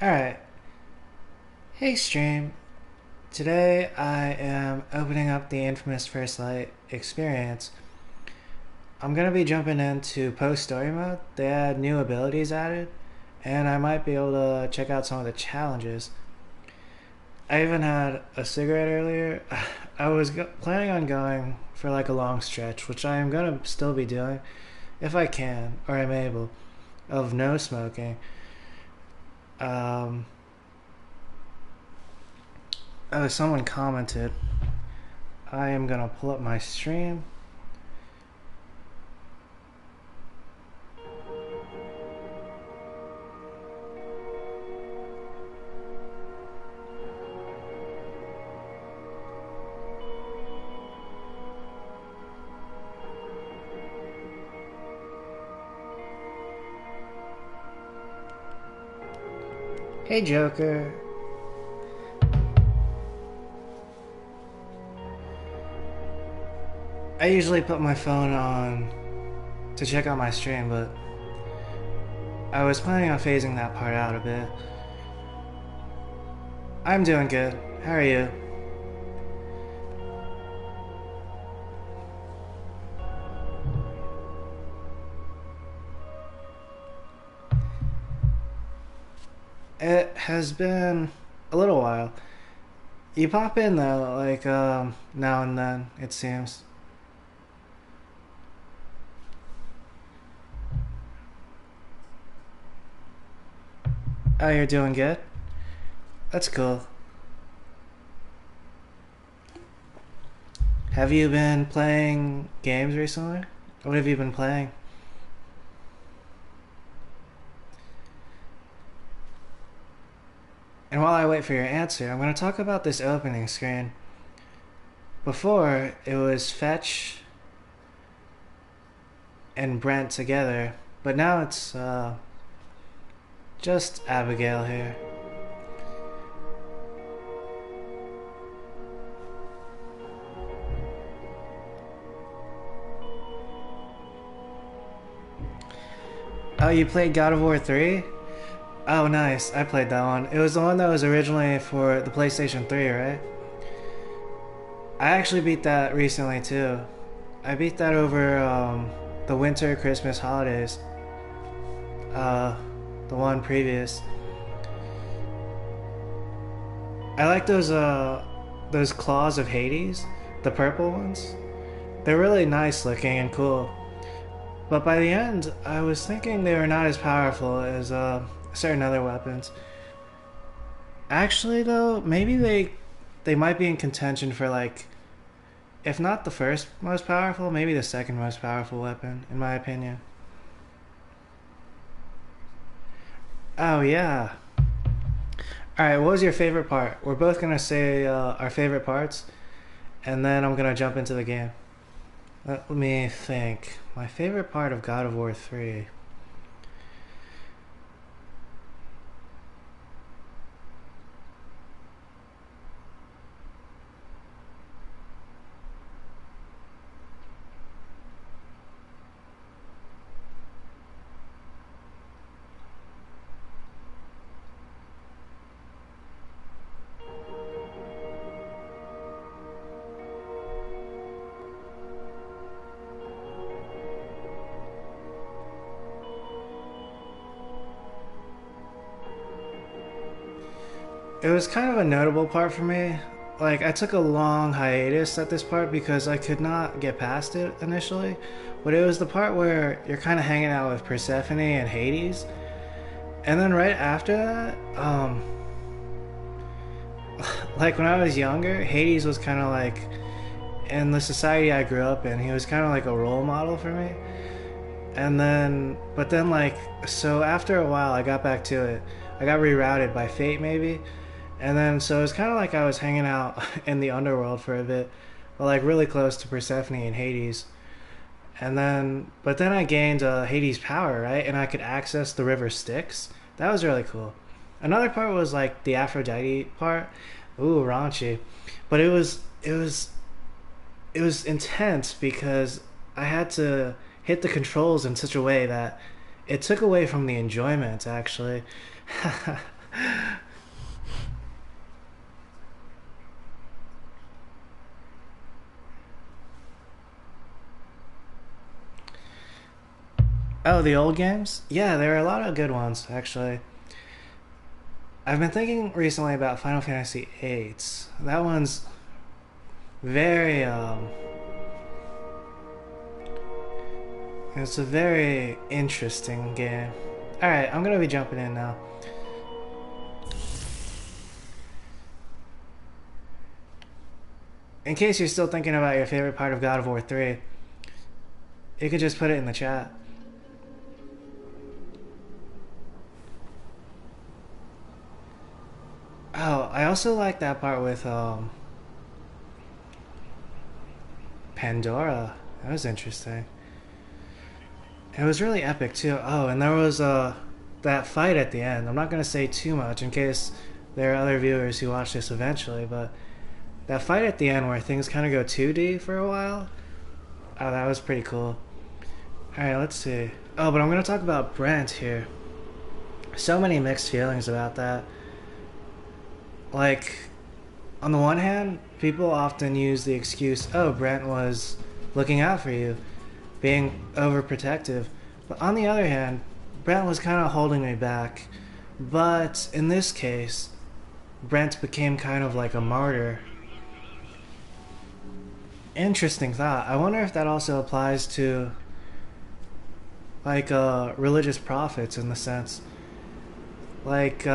Alright, hey stream. Today I am opening up the infamous First Light experience. I'm gonna be jumping into post story mode. They had new abilities added, and I might be able to check out some of the challenges. I even had a cigarette earlier. I was planning on going for like a long stretch, which I am gonna still be doing if I can or I'm able, of no smoking. Um, Oh, someone commented. I am gonna pull up my stream. Hey, Joker. I usually put my phone on to check out my stream, but I was planning on phasing that part out a bit. I'm doing good. How are you? It has been a little while. You pop in though, like now and then, it seems. Oh, you're doing good? That's cool. Have you been playing games recently? What have you been playing? And while I wait for your answer, I'm going to talk about this opening screen. Before, it was Fetch and Brent together, but now it's just Abigail here. Oh, you played God of War 3? Oh, nice. I played that one. It was the one that was originally for the PlayStation 3, right? I actually beat that recently too. I beat that over the winter Christmas holidays. Uh, the one previous. I like those claws of Hades, the purple ones. They're really nice looking and cool. But by the end, I was thinking they were not as powerful as certain other weapons. Actually, though, maybe they might be in contention for like, if not the first most powerful, maybe the second most powerful weapon, in my opinion. Oh yeah. All right. What was your favorite part? We're both gonna say our favorite parts, and then I'm gonna jump into the game. Let me think. My favorite part of God of War 3. It was kind of a notable part for me. Like, I took a long hiatus at this part because I could not get past it initially. But it was the part where you're kind of hanging out with Persephone and Hades. And then right after that, like when I was younger, Hades was kind of like, in the society I grew up in, he was kind of like a role model for me. And then, but then, like, so after a while, I got back to it. I got rerouted by fate, maybe. And then, so it was kind of like I was hanging out in the underworld for a bit, but like really close to Persephone and Hades. And then, but then I gained Hades' power, right? And I could access the river Styx. That was really cool. Another part was like the Aphrodite part. Ooh, raunchy. But it was intense because I had to hit the controls in such a way that it took away from the enjoyment, actually. Oh, the old games? Yeah, there are a lot of good ones, actually. I've been thinking recently about Final Fantasy VIII. That one's very, it's a very interesting game. Alright, I'm gonna be jumping in now. In case you're still thinking about your favorite part of God of War 3, you could just put it in the chat. Oh, I also like that part with Pandora. That was interesting. It was really epic too. Oh, and there was that fight at the end. I'm not gonna say too much in case there are other viewers who watch this eventually, but that fight at the end where things kind of go 2D for a while. Oh, that was pretty cool. Alright, let's see. Oh, but I'm gonna talk about Brent here. So many mixed feelings about that. Like, on the one hand, people often use the excuse, oh, Brent was looking out for you, being overprotective. But on the other hand, Brent was kind of holding me back. But in this case, Brent became kind of like a martyr. Interesting thought. I wonder if that also applies to like religious prophets in the sense. Like,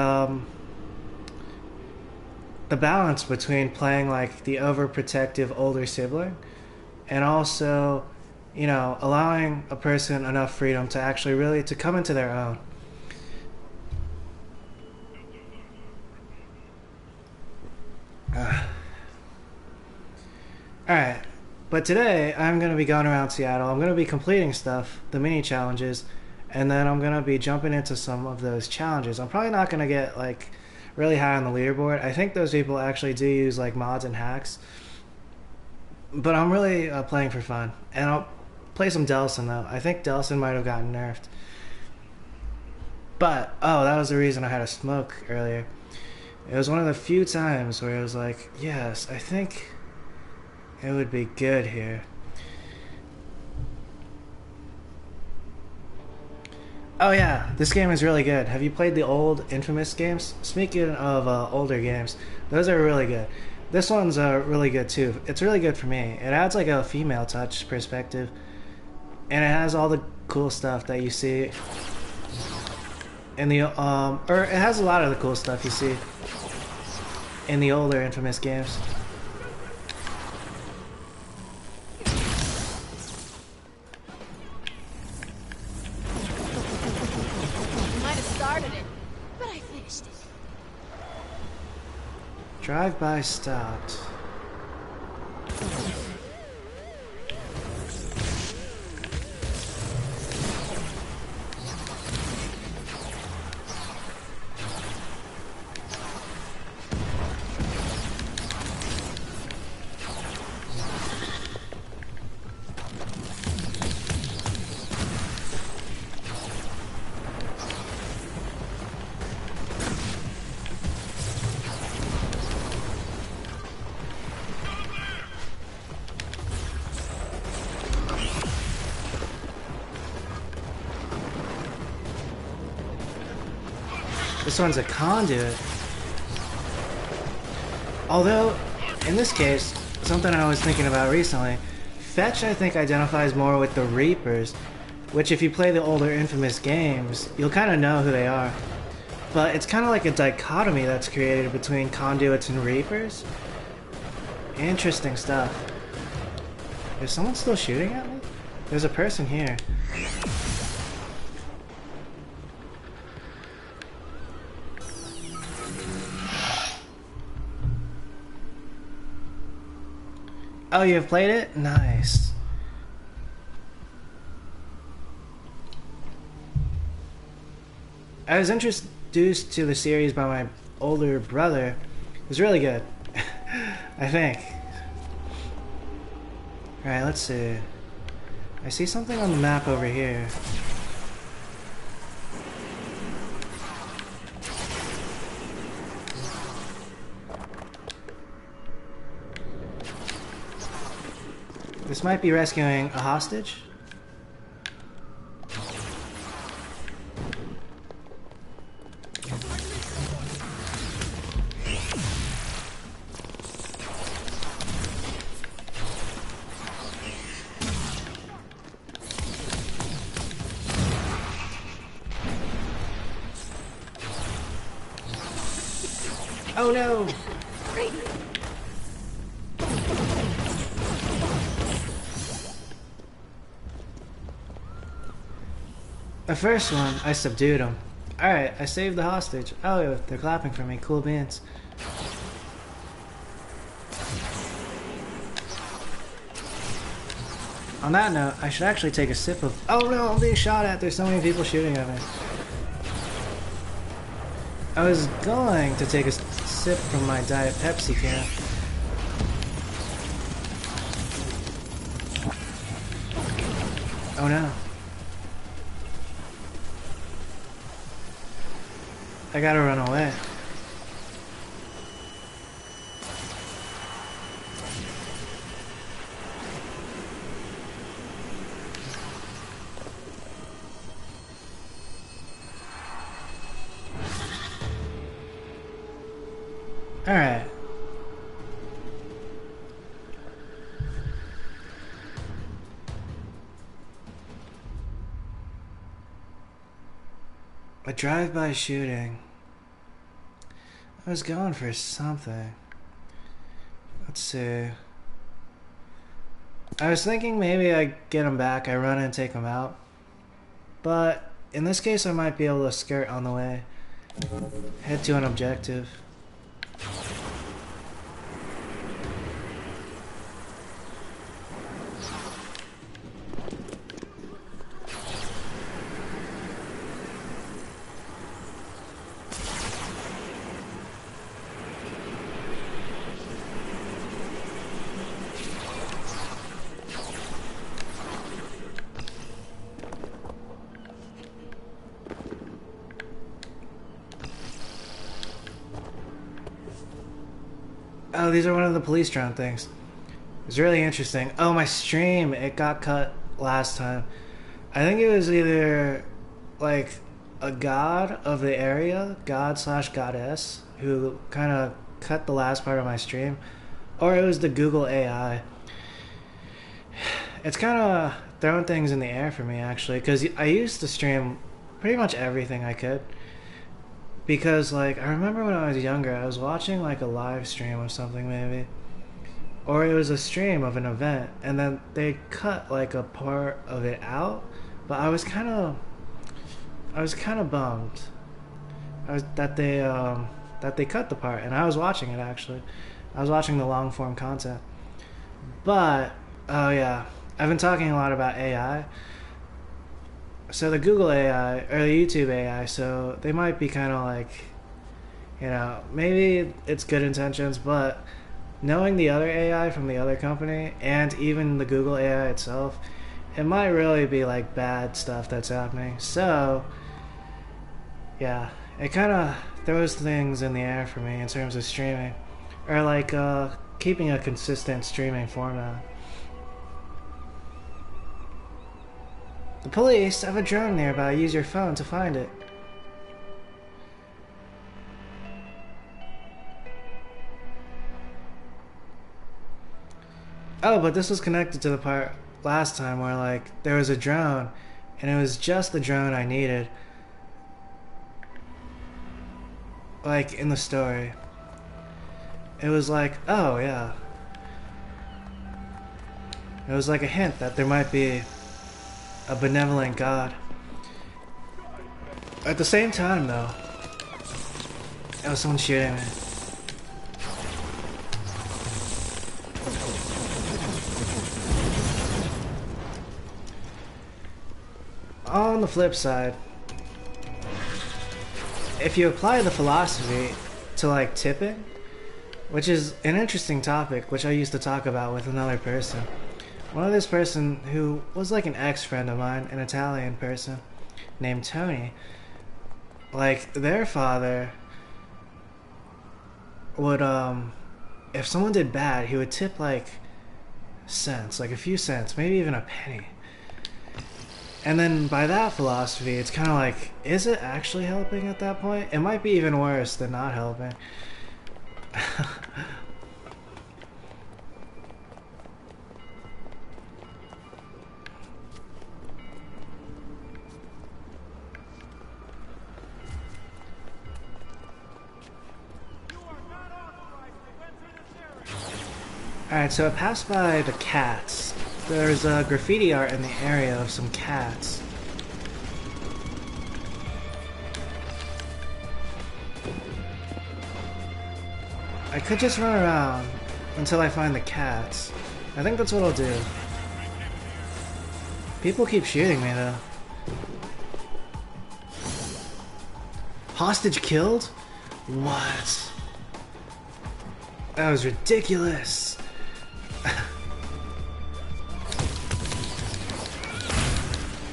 the balance between playing like the overprotective older sibling and also, you know, allowing a person enough freedom to actually really to come into their own. Alright, but today I'm going to be going around Seattle. I'm going to be completing stuff, the mini challenges, and then I'm going to be jumping into some of those challenges. I'm probably not going to get like really high on the leaderboard. I think those people actually do use like mods and hacks. But I'm really playing for fun. And I'll play some Delson though. I think Delson might have gotten nerfed. But, oh, that was the reason I had a smoke earlier. It was one of the few times where it was like, yes, I think it would be good here. Oh yeah, this game is really good. Have you played the old inFAMOUS games? Speaking of older games, those are really good. This one's really good too. It's really good for me. It adds like a female touch perspective, and it has all the cool stuff that you see in the or it has a lot of the cool stuff you see in the older inFAMOUS games. Drive-by stopped. This one's a conduit. Although, in this case, something I was thinking about recently, Fetch I think identifies more with the Reapers, which if you play the older inFAMOUS games, you'll kind of know who they are. But it's kind of like a dichotomy that's created between conduits and Reapers. Interesting stuff. Is someone still shooting at me? There's a person here. Oh, you have played it? Nice. I was introduced to the series by my older brother. It was really good. I think. Alright, let's see. I see something on the map over here. This might be rescuing a hostage. Oh no! The first one, I subdued him. Alright, I saved the hostage. Oh, they're clapping for me. Cool beans. On that note, I should actually take a sip of... Oh no, I'm being shot at. There's so many people shooting at me. I was going to take a sip from my Diet Pepsi can. Oh no. I gotta run away. Alright. A drive-by shooting. I was going for something. Let's see. I was thinking maybe I get him back, I run and take him out. But in this case I might be able to skirt on the way. Head to an objective. Oh, these are one of the police drone things. It's really interesting. Oh, my stream, it got cut last time. I think it was either like a god of the area, god/goddess, who kind of cut the last part of my stream, or it was the Google AI. It's kind of throwing things in the air for me, actually, because I used to stream pretty much everything I could. Because, like, I remember when I was younger, I was watching, like, a live stream of something, maybe. Or it was a stream of an event, and then they cut, like, a part of it out. But I was kind of bummed. That they cut the part, and I was watching it, actually. I was watching the long-form content. But, oh yeah, I've been talking a lot about AI. So the Google AI, or the YouTube AI, so they might be kind of like, you know, maybe it's good intentions, but knowing the other AI from the other company, and even the Google AI itself, it might really be like bad stuff that's happening. So, yeah, it kind of throws things in the air for me in terms of streaming, or like keeping a consistent streaming format. The police have a drone nearby. Use your phone to find it. Oh, but this was connected to the part last time where, like, there was a drone, and it was just the drone I needed. Like, in the story. It was like, oh, yeah. It was like a hint that there might be a benevolent God. At the same time, though, oh, someone's shooting me. On the flip side, if you apply the philosophy to, like, tipping, which is an interesting topic, which I used to talk about with another person. One of this person who was like an ex-friend of mine, an Italian person named Tony, like, their father would, if someone did bad, he would tip like cents, like a few cents, maybe even a penny. And then by that philosophy, it's kind of like, is it actually helping at that point? It might be even worse than not helping. Alright, so I passed by the cats. There's graffiti art in the area of some cats. I could just run around until I find the cats. I think that's what I'll do. People keep shooting me though. Hostage killed? What? That was ridiculous.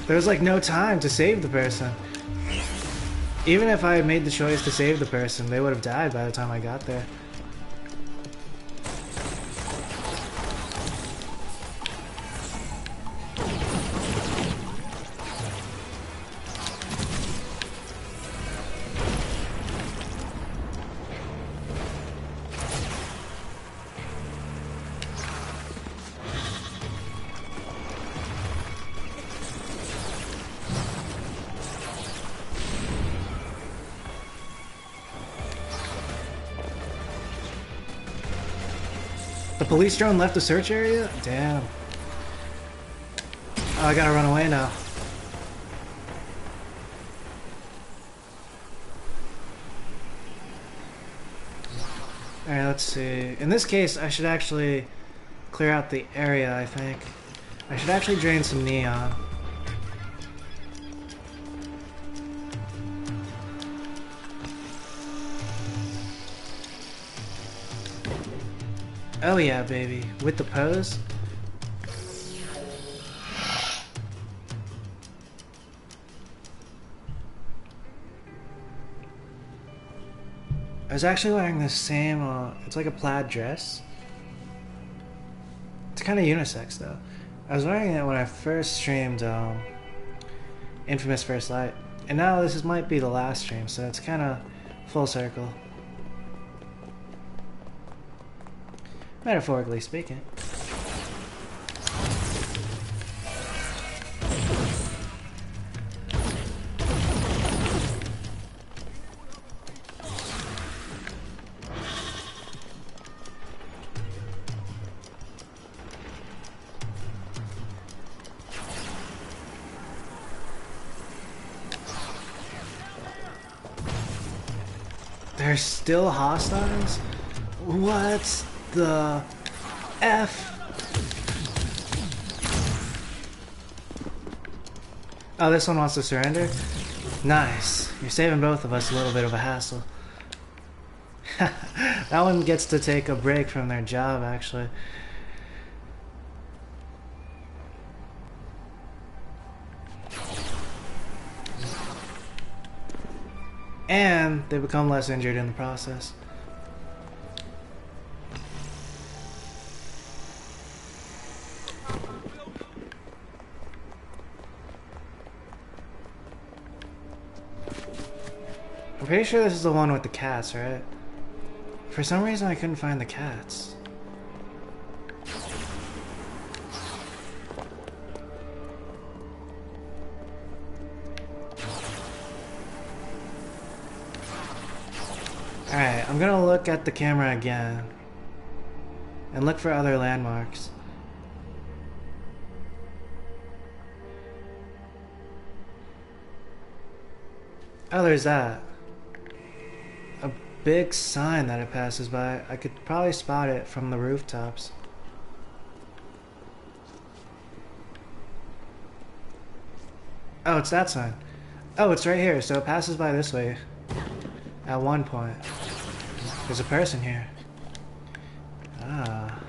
There was like no time to save the person. Even if I had made the choice to save the person, they would have died by the time I got there. The police drone left the search area? Damn. Oh, I gotta run away now. Alright, let's see. In this case, I should actually clear out the area, I think. I should actually drain some neon. Oh yeah, baby. With the pose? I was actually wearing the same, it's like a plaid dress. It's kind of unisex though. I was wearing it when I first streamed Infamous First Light. And now might be the last stream, so it's kind of full circle. Metaphorically speaking. They're still hostiles? What the F? Oh, this one wants to surrender? Nice. You're saving both of us a little bit of a hassle. That one gets to take a break from their job, actually. And they become less injured in the process. I'm pretty sure this is the one with the cats, right? For some reason I couldn't find the cats. Alright, I'm gonna look at the camera again and look for other landmarks. Oh, there's that. A big sign that it passes by. I could probably spot it from the rooftops. Oh, it's that sign. Oh, it's right here, so it passes by this way. At one point. There's a person here. Ah.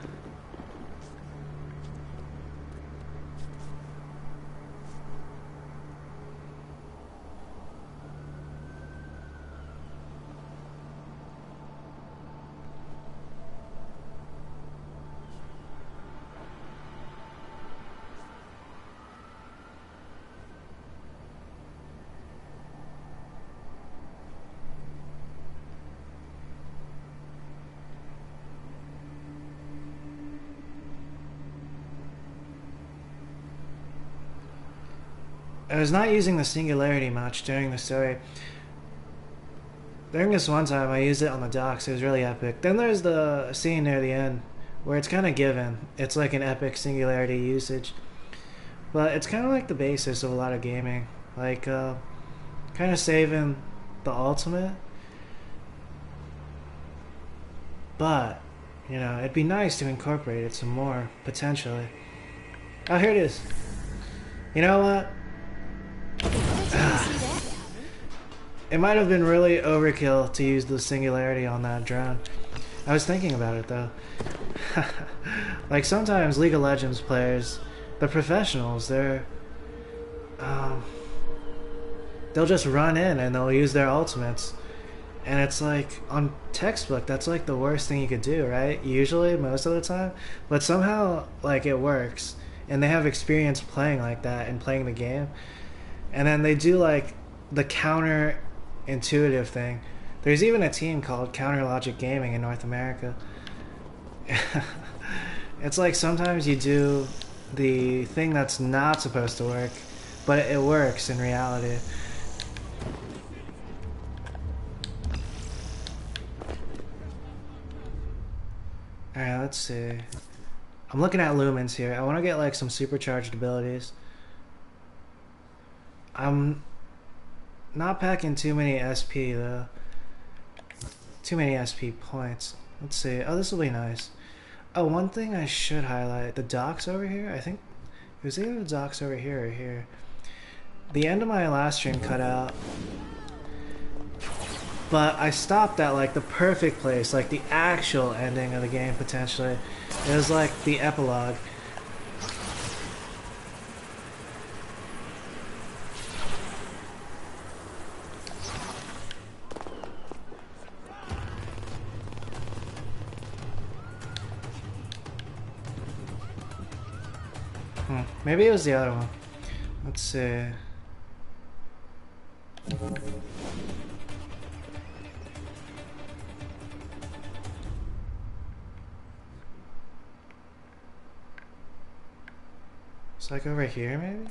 I was not using the singularity much during the story. During this one time, I used it on the docks. It was really epic. Then there's the scene near the end where it's kind of given. It's like an epic singularity usage. But it's kind of like the basis of a lot of gaming. Like, kind of saving the ultimate. But, you know, it'd be nice to incorporate it some more, potentially. Oh, here it is. You know what? It might have been really overkill to use the singularity on that drone. I was thinking about it though. Like sometimes League of Legends players, the professionals, they'll just run in and they'll use their ultimates. And it's like, on textbook, that's like the worst thing you could do, right? Usually, most of the time. But somehow, like, it works. And they have experience playing like that and playing the game. And then they do, like, the counter-intuitive thing. There's even a team called Counter Logic Gaming in North America. It's like sometimes you do the thing that's not supposed to work, but it works in reality. Alright, let's see. I'm looking at lumens here. I want to get like some supercharged abilities. I'm not packing too many SP though. Too many SP points. Let's see. Oh, this will be nice. Oh, one thing I should highlight. The docks over here. I think it was either the docks over here or here. The end of my last stream cut out. But I stopped at like the perfect place, like the actual ending of the game potentially. It was like the epilogue. Maybe it was the other one. Let's see. It's like over here, maybe?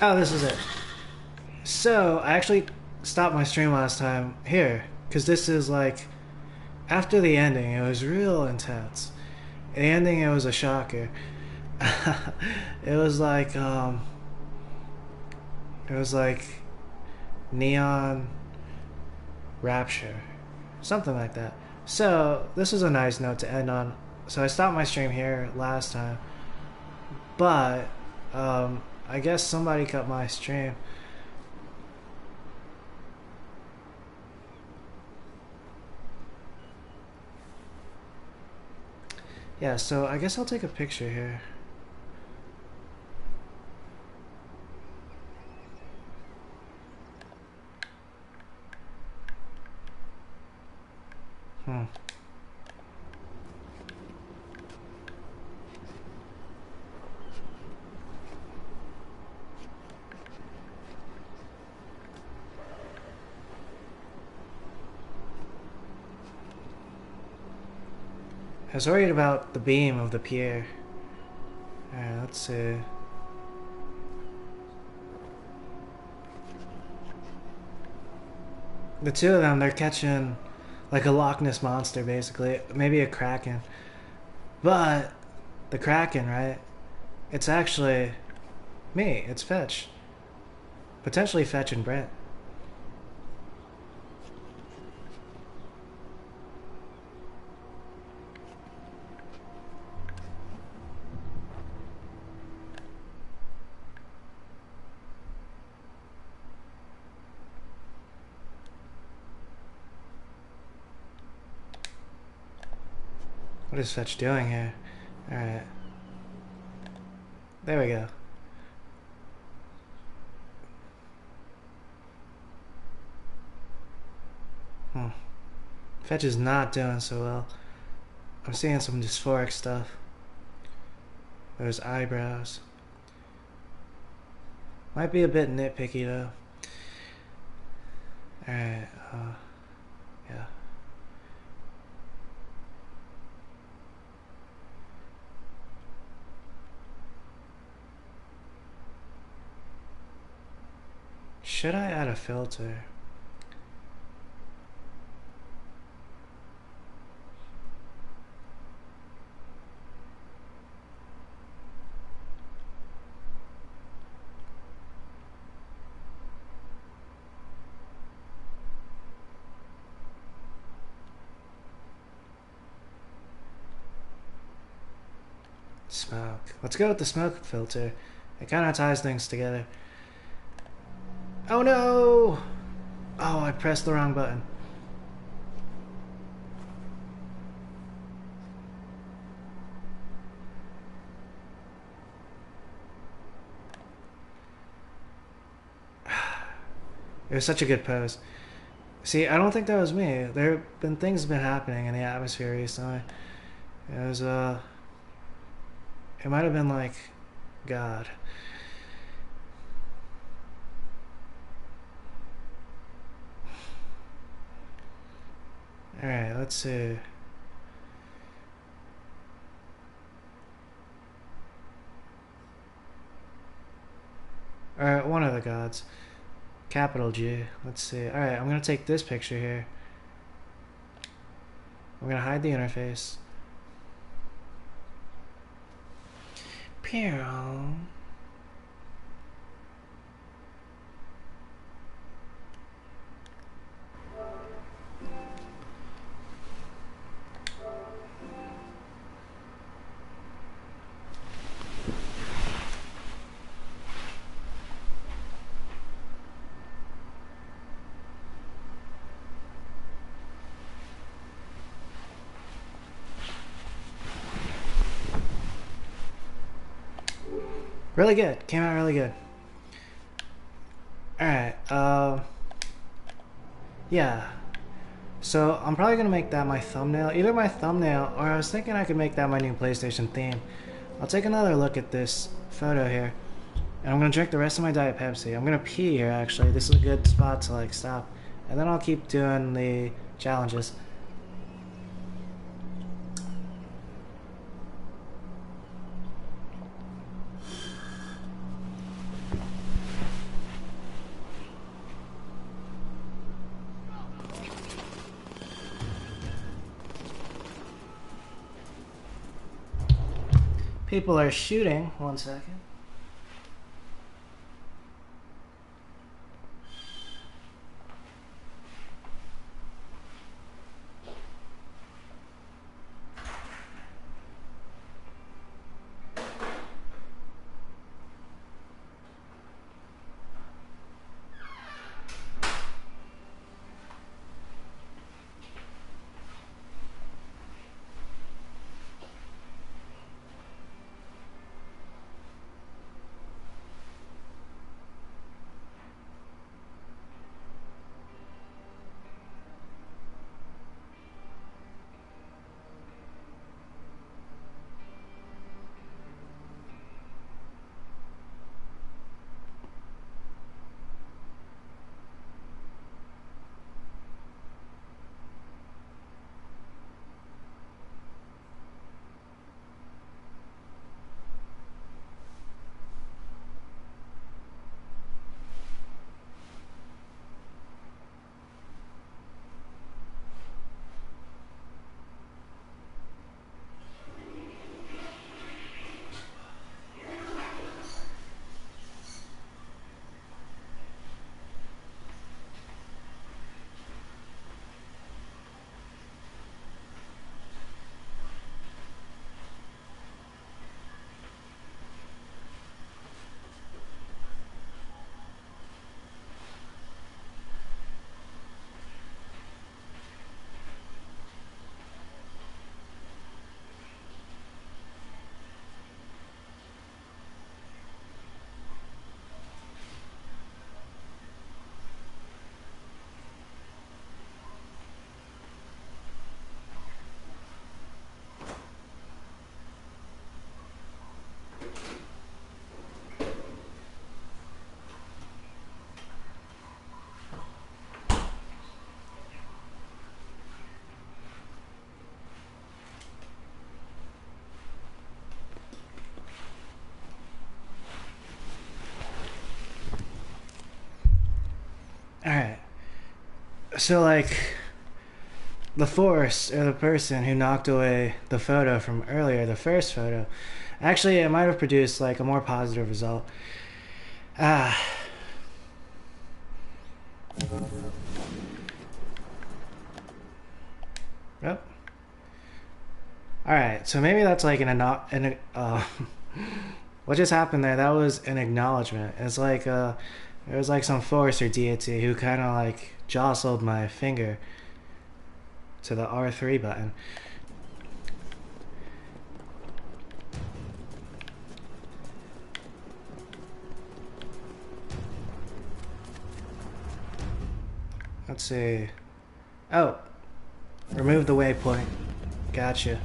Oh, this is it. So, I actually stopped my stream last time here, because this is like, after the ending, it was real intense. The ending, it was a shocker. It was like Neon Rapture, something like that. So, this is a nice note to end on. So I stopped my stream here last time, but, I guess somebody cut my stream. Yeah, so I guess I'll take a picture here. I was worried about the beam of the pier. Alright, let's see. The two of them, they're catching like a Loch Ness monster, basically. Maybe a Kraken. But the Kraken, right? It's actually me. It's Fetch. Potentially Fetch and Brent. What is Fetch doing here? Alright. There we go. Fetch is not doing so well. I'm seeing some dysphoric stuff. Those eyebrows. Might be a bit nitpicky though. Alright, yeah. Should I add a filter? Smoke. Let's go with the smoke filter. It kind of ties things together. Oh no! Oh, I pressed the wrong button. It was such a good pose. See, I don't think that was me. There have been things been happening in the atmosphere recently. It was, it might have been like God. Alright, let's see. Alright, one of the gods. Capital G. Let's see. Alright, I'm gonna take this picture here. I'm gonna hide the interface. Pew. Really good. Came out really good. Alright, yeah. So I'm probably gonna make that my thumbnail. Either my thumbnail, or I was thinking I could make that my new PlayStation theme. I'll take another look at this photo here. And I'm gonna drink the rest of my Diet Pepsi. I'm gonna pee here actually. This is a good spot to like stop. And then I'll keep doing the challenges. People are shooting. 1 second. So like the force or the person who knocked away the photo from earlier, the first photo, actually it might have produced like a more positive result. Ah. Yep. All right. So maybe that's like what just happened there? That was an acknowledgement. It's like there was like some force or deity who kind of like jostled my finger to the R3 button. Let's see. Oh, remove the waypoint. Gotcha.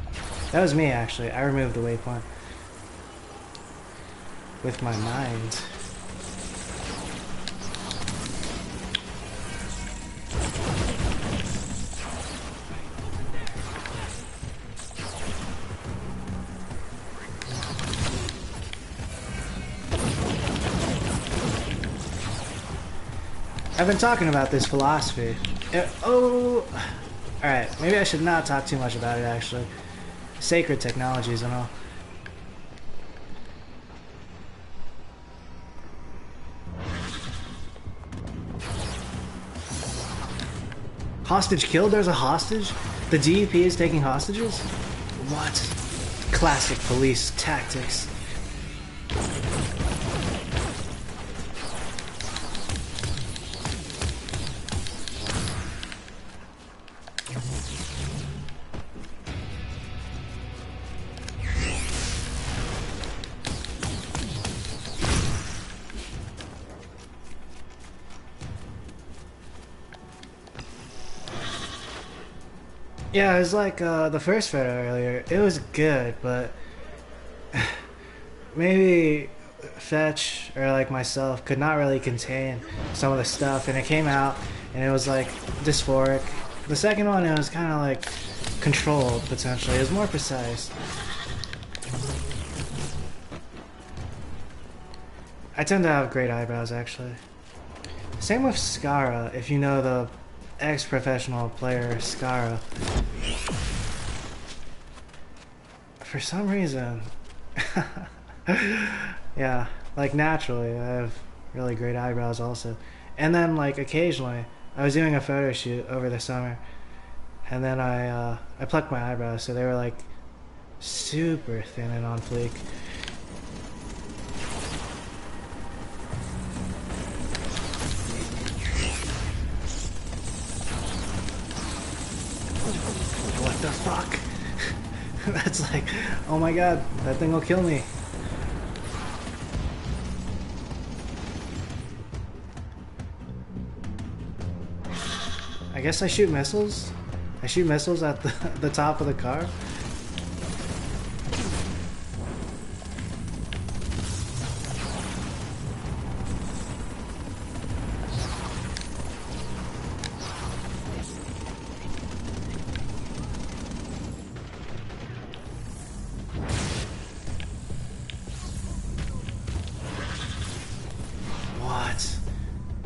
That was me actually. I removed the waypoint with my mind. I've been talking about this philosophy. Alright, maybe I should not talk too much about it actually. Sacred technologies and all. Hostage killed? There's a hostage? The DEP is taking hostages? What? Classic police tactics. Yeah, it was like the first photo earlier. It was good, but maybe Fetch or like myself could not really contain some of the stuff, and it came out and it was like dysphoric. The second one, it was kind of like controlled potentially. It was more precise. I tend to have great eyebrows actually. Same with Scara, if you know the ex-professional player Scara. For some reason, yeah, like naturally, I have really great eyebrows also. And then like occasionally, I was doing a photo shoot over the summer, and then I plucked my eyebrows, so they were like super thin and on fleek. What the fuck? That's like, oh my god, that thing will kill me. I guess I shoot missiles? I shoot missiles at the top of the car?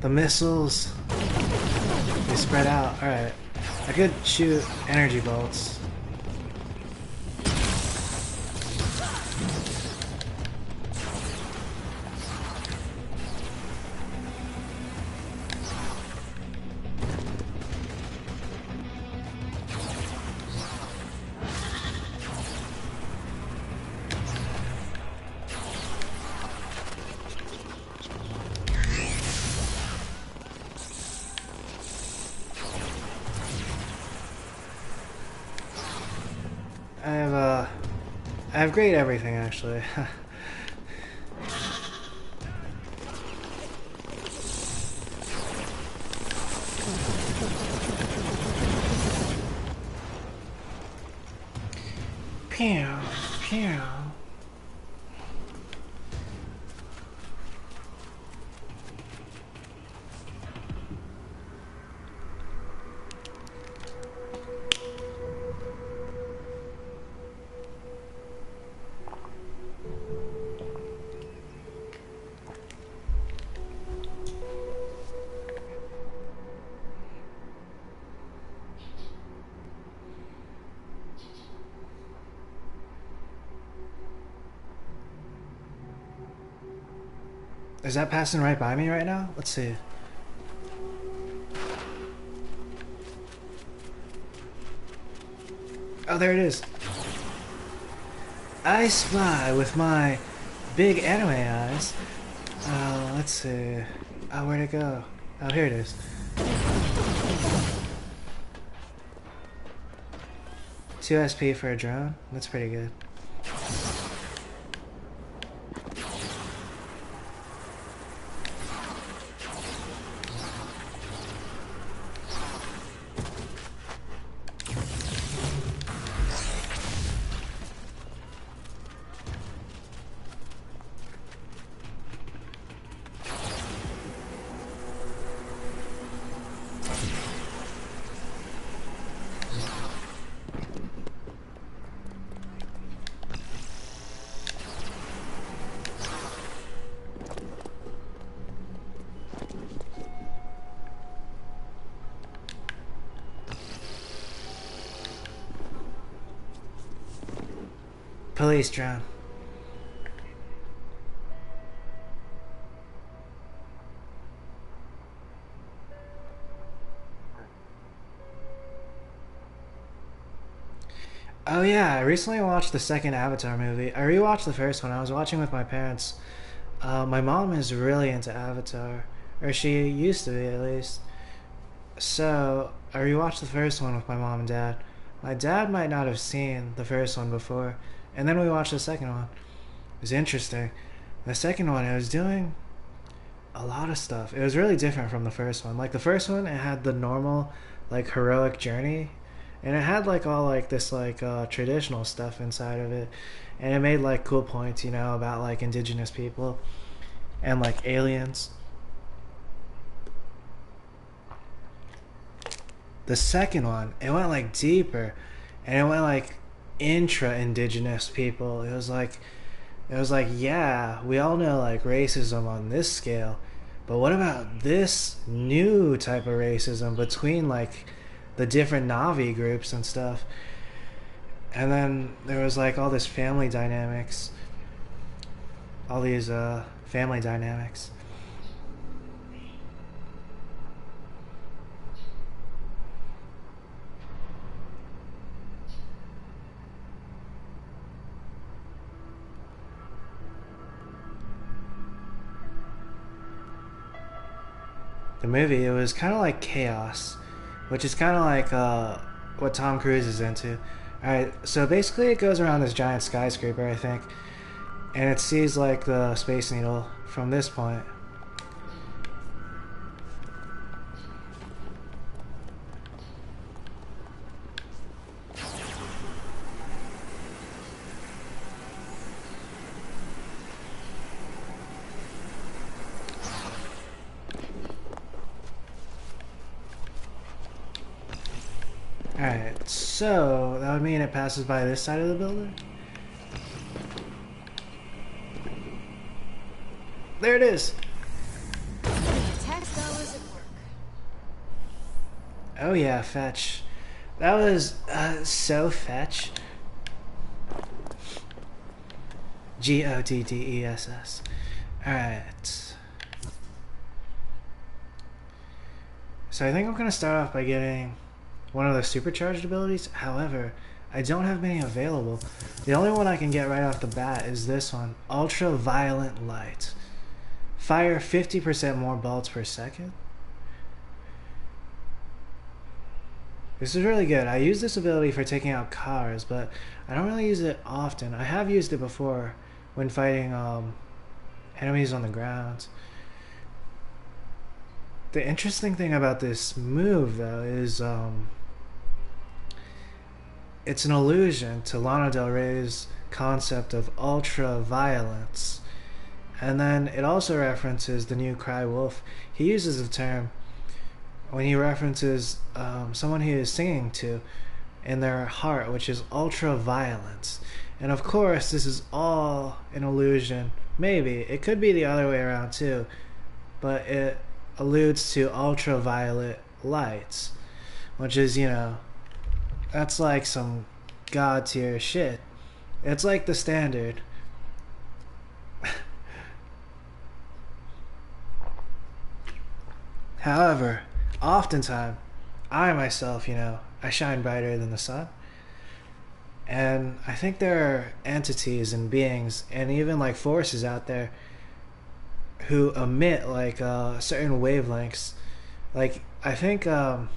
The missiles, they spread out. Alright, I could shoot energy bolts. I have great everything actually. Pew, pew. Is that passing right by me right now? Let's see. Oh, there it is. I spy with my big anime eyes. Let's see. Oh, where'd it go? Oh, here it is. 2 SP for a drone? That's pretty good. Police drone. Oh yeah, I recently watched the second Avatar movie. I rewatched the first one. I was watching with my parents. My mom is really into Avatar, or she used to be at least. So I rewatched the first one with my mom and dad. My dad might not have seen the first one before, and then we watched the second one. It was interesting. The second one, it was doing a lot of stuff. It was really different from the first one. Like the first one, it had the normal, like heroic journey, and it had like all like this like traditional stuff inside of it, and it made like cool points, you know, about like indigenous people and like aliens. The second one, it went like deeper, and it went like intra-indigenous people. It was like, yeah, we all know like racism on this scale, but what about this new type of racism between like the different Navi groups and stuff? And then there was like all this family dynamics, all these family dynamics. The movie, it was kind of like chaos, which is kind of like what Tom Cruise is into. Alright, so basically it goes around this giant skyscraper, I think, and it sees like the Space Needle from this point. Alright, so that would mean it passes by this side of the building? There it is! Tax dollars at work. Oh yeah, fetch. That was so fetch. Goddes. Alright. So I think I'm gonna start off by getting one of the supercharged abilities. However, I don't have many available. The only one I can get right off the bat is this one, Ultraviolet Light. Fire 50% more bolts per second. This is really good. I use this ability for taking out cars, but I don't really use it often. I have used it before when fighting enemies on the ground. The interesting thing about this move, though, is it's an allusion to Lana Del Rey's concept of ultra-violence. And then it also references the new Cry Wolf. He uses the term when he references someone he is singing to in their heart, which is ultra-violence. And of course, this is all an illusion. Maybe. It could be the other way around, too. But it alludes to ultraviolet lights, which is, you know, that's like some god tier shit. It's like the standard. However, oftentimes, I myself, I shine brighter than the sun. And I think there are entities and beings and even like forces out there who emit like certain wavelengths. Like, I think I'm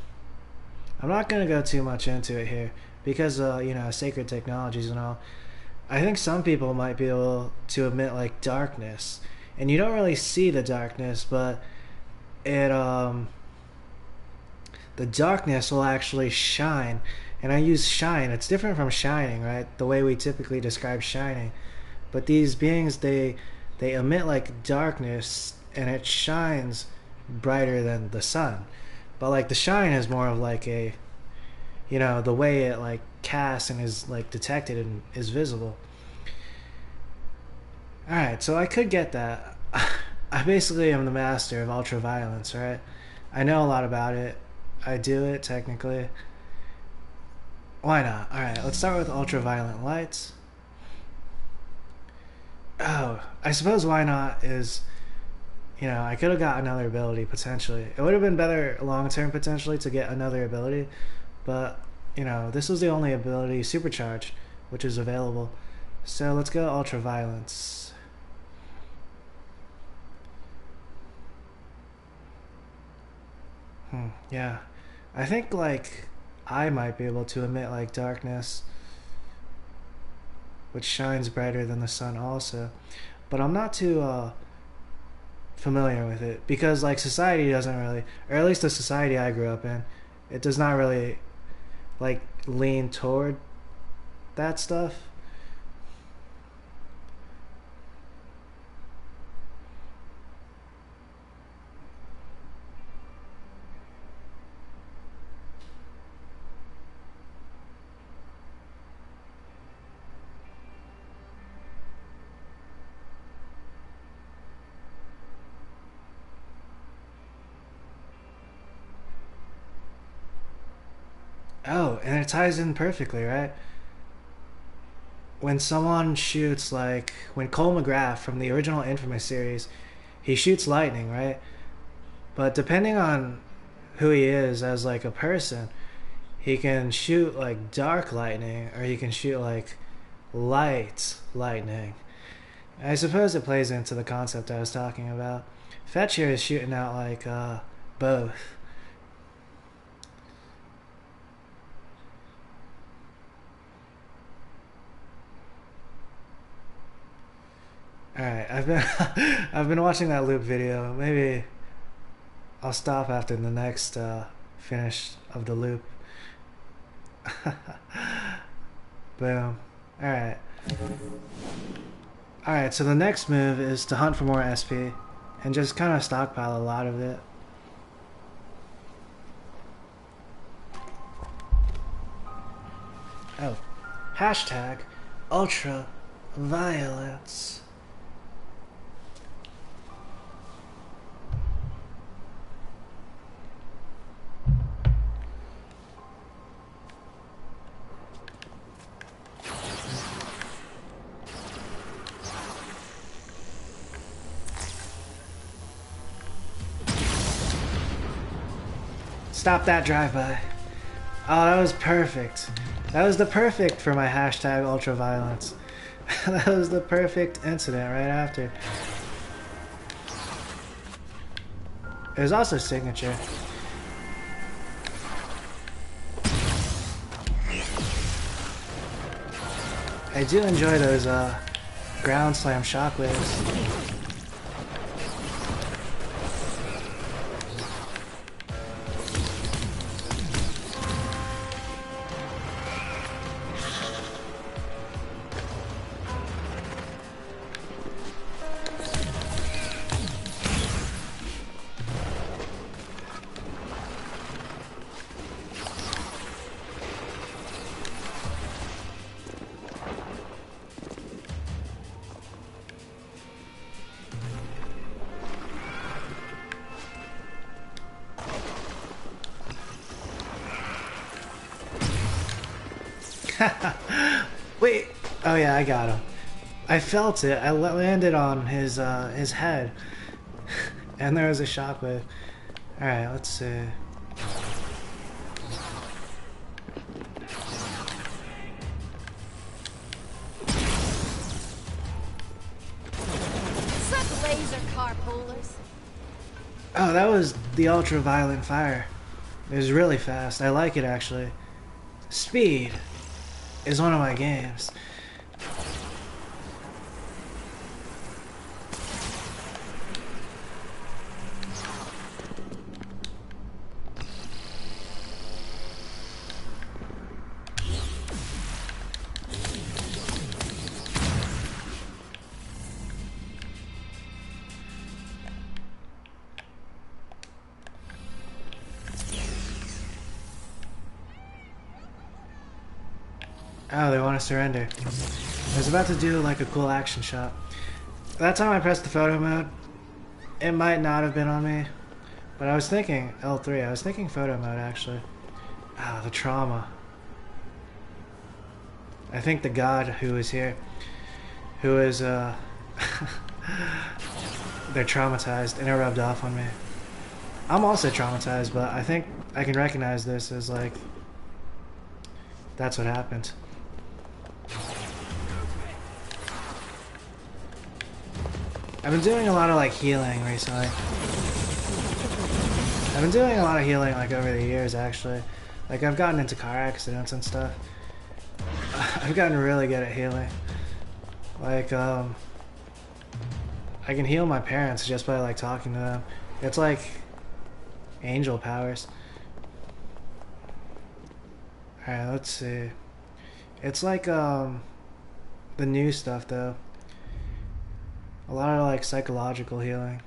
not going to go too much into it here because, sacred technologies and all. I think some people might be able to emit like darkness. And you don't really see the darkness, but it the darkness will actually shine. And I use shine. It's different from shining, right? The way we typically describe shining. But these beings, they emit like darkness, and it shines brighter than the sun. But like the shine is more of like a, the way it like casts and is like detected and is visible. All right, so I could get that. I basically am the master of ultraviolence, right? I know a lot about it. I do it technically. Why not? All right, let's start with ultraviolet lights. Oh, I suppose why not is, I could have got another ability potentially. It would have been better long term potentially to get another ability, but this was the only ability supercharged which is available. So let's go ultraviolence. Yeah, I think like I might be able to emit like darkness, which shines brighter than the sun also, but I'm not too familiar with it because like society doesn't really, or at least the society I grew up in, it does not really like lean toward that stuff. Oh, and it ties in perfectly, right? When someone shoots, like when Cole McGrath from the original inFAMOUS series, he shoots lightning, right? But depending on who he is as like a person, he can shoot like dark lightning or he can shoot like light lightning. I suppose it plays into the concept I was talking about. Fetch here is shooting out like both. All right, I've been I've been watching that loop video. Maybe I'll stop after the next finish of the loop. Boom. All right. All right. So the next move is to hunt for more SP, and just kind of stockpile a lot of it. Oh, hashtag ultra violence. Stop that drive-by. Oh, that was perfect. That was the perfect for my hashtag ultraviolence. That was the perfect incident right after. It was also signature. I do enjoy those ground slam shockwaves. Wait. Oh yeah, I got him. I felt it. I landed on his head, and there was a shockwave. Alright, let's see. Suck laser car pullers. Oh, that was the ultra-violent fire. It was really fast. I like it, actually. Speed is one of my games. Oh, they want to surrender. I was about to do like a cool action shot. That time I pressed the photo mode, it might not have been on me, but I was thinking L3. I was thinking photo mode actually. Ah, the trauma. I think the god who is here, who is they're traumatized and it rubbed off on me. I'm also traumatized, but I think I can recognize this as like that's what happened. I've been doing a lot of like healing recently. I've been doing a lot of healing like over the years actually. Like I've gotten into car accidents and stuff. I've gotten really good at healing. Like I can heal my parents just by like talking to them. It's like angel powers. Alright, let's see. It's like the new stuff though. A lot of like psychological healing.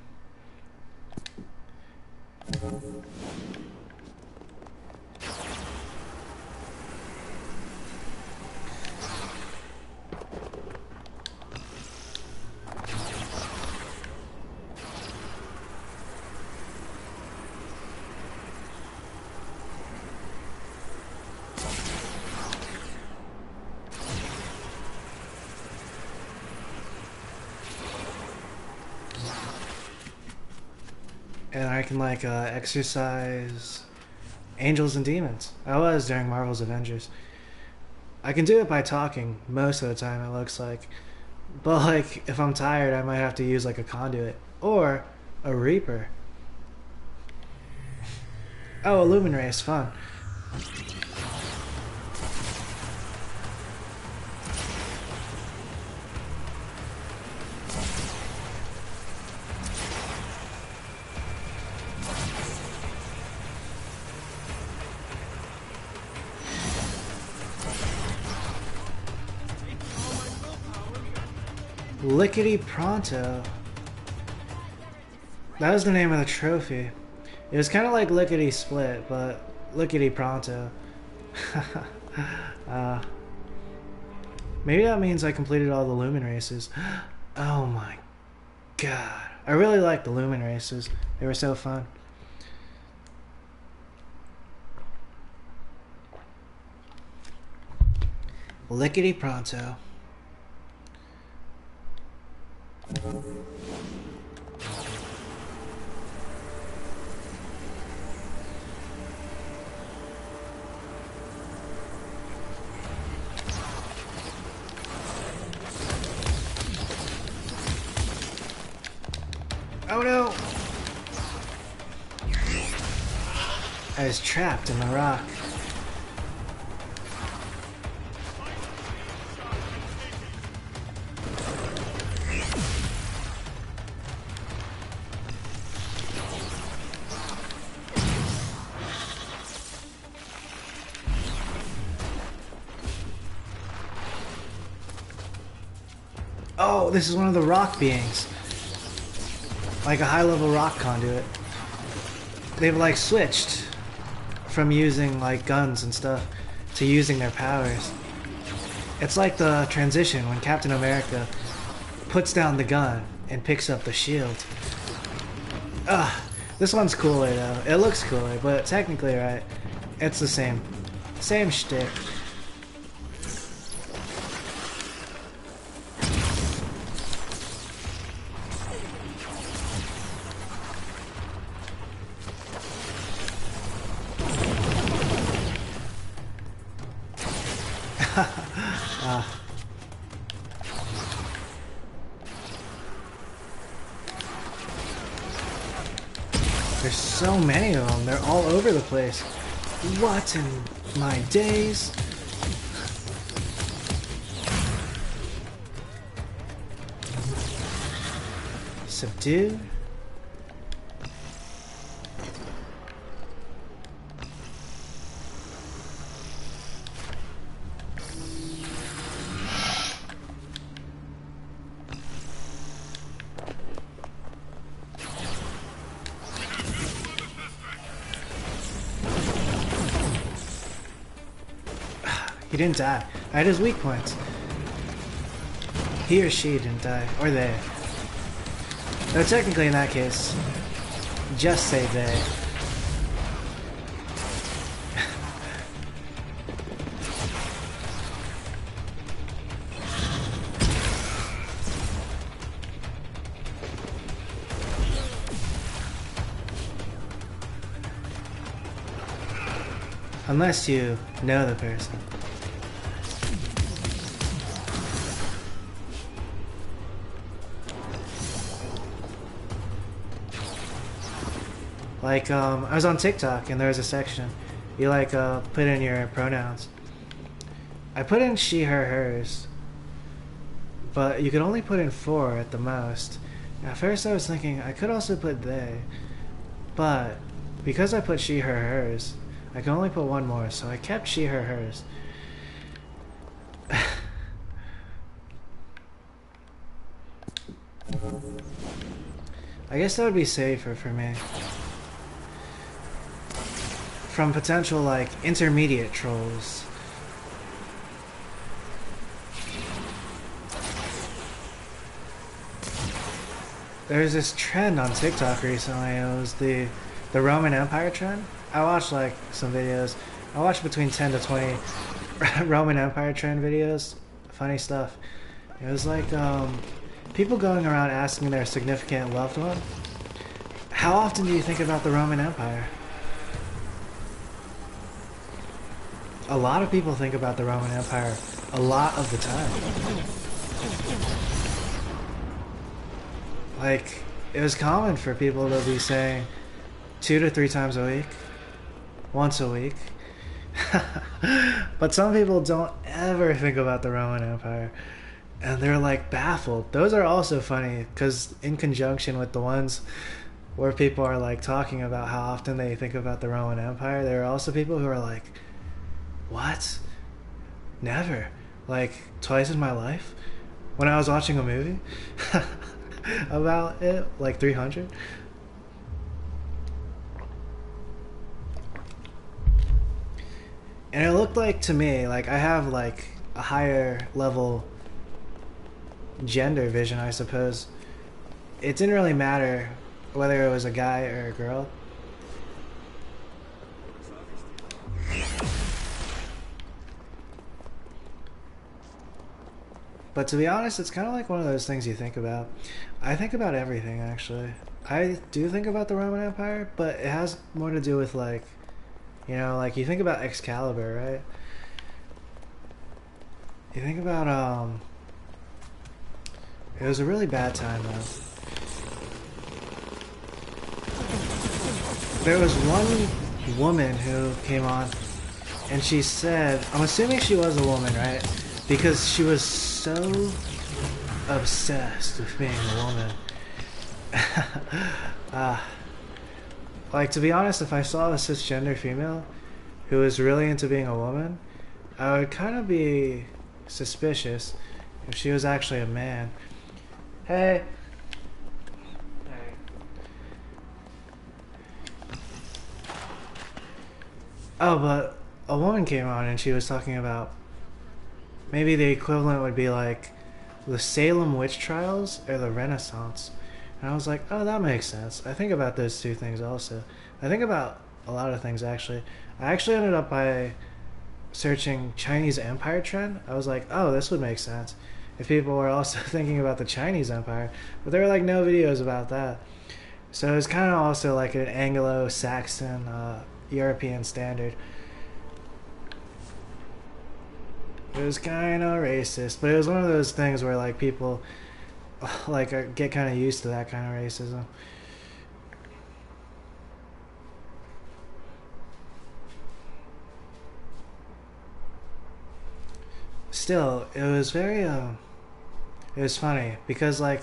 And I can like exercise angels and demons. I was during Marvel's Avengers. I can do it by talking most of the time, it looks like. But like if I'm tired, I might have to use like a conduit or a reaper. Oh, a lumen ray is fun. Lickety Pronto. That was the name of the trophy. It was kind of like Lickety Split, but Lickety Pronto. Maybe that means I completed all the Lumen races. Oh my god. I really liked the Lumen races. They were so fun. Lickety Pronto. Oh no! I was trapped in the rock. Oh, this is one of the rock beings. Like a high-level rock conduit. They've like switched from using like guns and stuff to using their powers. It's like the transition when Captain America puts down the gun and picks up the shield. Ugh, this one's cooler though. It looks cooler, but technically, right, it's the same shtick. There's so many of them. They're all over the place. What in my days? Subdue. He didn't die. I had his weak points. He or she didn't die. Or they. Though technically in that case, just say they. Unless you know the person. Like, I was on TikTok and there was a section. You like, put in your pronouns. I put in she, her, hers. But you could only put in 4 at the most. At first I was thinking I could also put they. But, because I put she, her, hers, I can only put 1 more, so I kept she, her, hers. I guess that would be safer for me. From potential, like, intermediate trolls. There's this trend on TikTok recently. It was the Roman Empire trend. I watched, like, some videos. I watched between 10 to 20 Roman Empire trend videos. Funny stuff. It was like, people going around asking their significant loved one, how often do you think about the Roman Empire? A lot of people think about the Roman Empire a lot of the time. Like, it was common for people to be saying 2 to 3 times a week, once a week. But some people don't ever think about the Roman Empire. And they're like baffled. Those are also funny because in conjunction with the ones where people are like talking about how often they think about the Roman Empire, there are also people who are like, what? Never. Like, twice in my life? When I was watching a movie about it, like 300? And it looked like to me, like I have like a higher level gender vision, I suppose. It didn't really matter whether it was a guy or a girl. But to be honest, it's kind of like one of those things you think about. I think about everything, actually. I do think about the Roman Empire, but it has more to do with, like, you know, like you think about Excalibur, right? You think about, it was a really bad time, though. There was one woman who came on, and she said, I'm assuming she was a woman, right? Because she was so obsessed with being a woman. Like, to be honest, if I saw a cisgender female who was really into being a woman, I would kind of be suspicious if she was actually a man. Hey. Oh, but a woman came on and she was talking about maybe the equivalent would be like the Salem witch trials or the Renaissance. And I was like, oh, that makes sense. I think about those two things also. I think about a lot of things, actually. I actually ended up by searching Chinese Empire trend. I was like, oh, this would make sense if people were also thinking about the Chinese Empire. But there were like no videos about that. So it was kind of also like an Anglo-Saxon European standard. It was kind of racist, but it was one of those things where like people like get kind of used to that kind of racism. still, it was very it was funny because like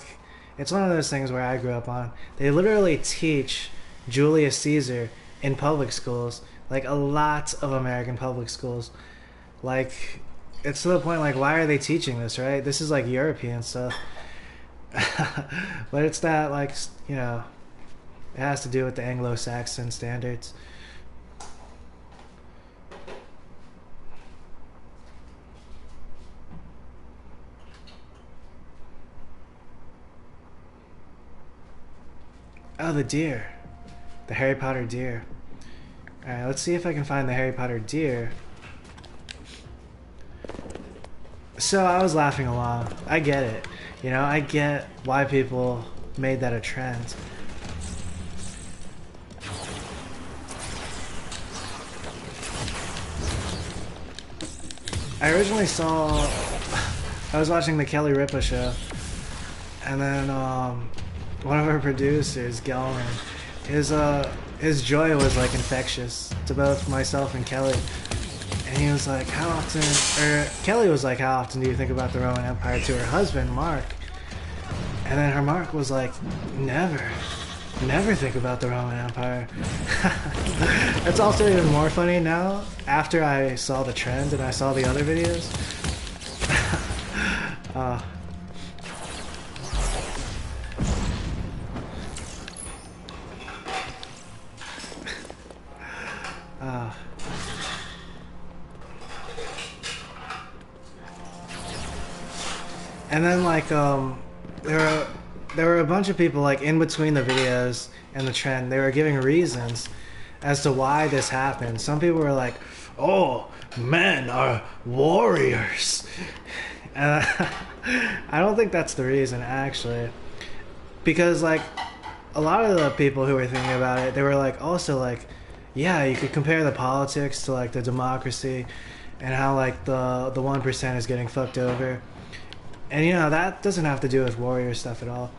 it's one of those things where I grew up on. They literally teach Julius Caesar in public schools, like a lot of American public schools. Like it's to the point like why are they teaching this, right? This is like European stuff. But it's that like, you know, it has to do with the Anglo-Saxon standards. Oh, the deer. The Harry Potter deer. Alright, let's see if I can find the Harry Potter deer. So I was laughing along. I get it. You know, I get why people made that a trend. I originally saw... I was watching the Kelly Ripa show. And then, one of our producers, Gelman, his joy was like infectious to both myself and Kelly. And he was like, how often, or Kelly was like, how often do you think about the Roman Empire to her husband, Mark? And then her Mark was like, never think about the Roman Empire. It's also even more funny now, after I saw the trend and I saw the other videos. And then like there were a bunch of people like in between the videos and the trend. They were giving reasons as to why this happened. Some people were like, "Oh, men are warriors." I don't think that's the reason actually, because like a lot of the people who were thinking about it, they were like also like, yeah, you could compare the politics to like the democracy, and how like the 1% is getting fucked over. And you know, that doesn't have to do with warrior stuff at all.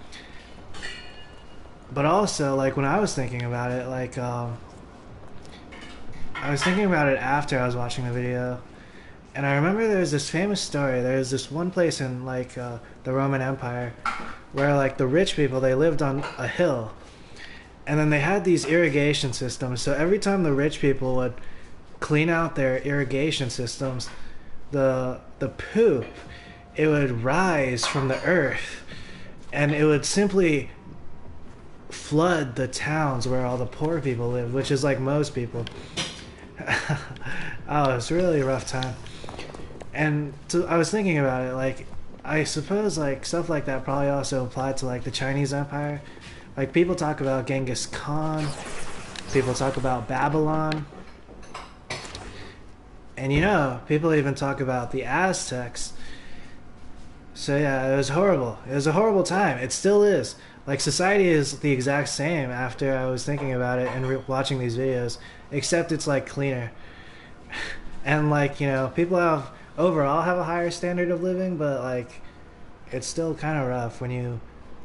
But also, like when I was thinking about it, like I was thinking about it after I was watching the video. And I remember there's this famous story. There's this one place in like the Roman Empire where like the rich people, they lived on a hill. And then they had these irrigation systems. So every time the rich people would clean out their irrigation systems, the poop, it would rise from the earth and it would simply flood the towns where all the poor people live, which is like most people. Oh, it's really a rough time. And so I was thinking about it, like I suppose like stuff like that probably also applied to like the Chinese Empire. Like people talk about Genghis Khan, people talk about Babylon, and you know, people even talk about the Aztecs. So yeah, it was horrible. It was a horrible time. It still is. Like society is the exact same after I was thinking about it and watching these videos, except it's like cleaner. And like, you know, people have overall have a higher standard of living, but like it's still kind of rough when you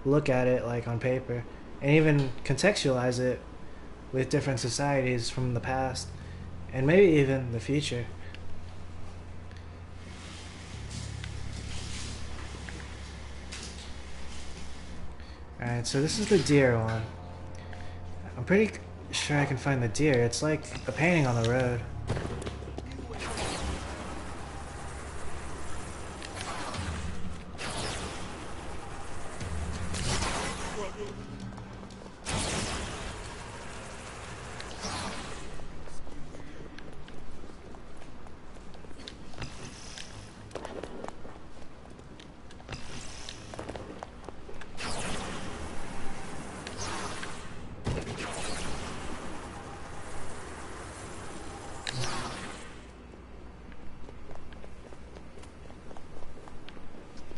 look at it like on paper and even contextualize it with different societies from the past and maybe even the future. Alright, so this is the deer one. I'm pretty sure I can find the deer. It's like a painting on the road.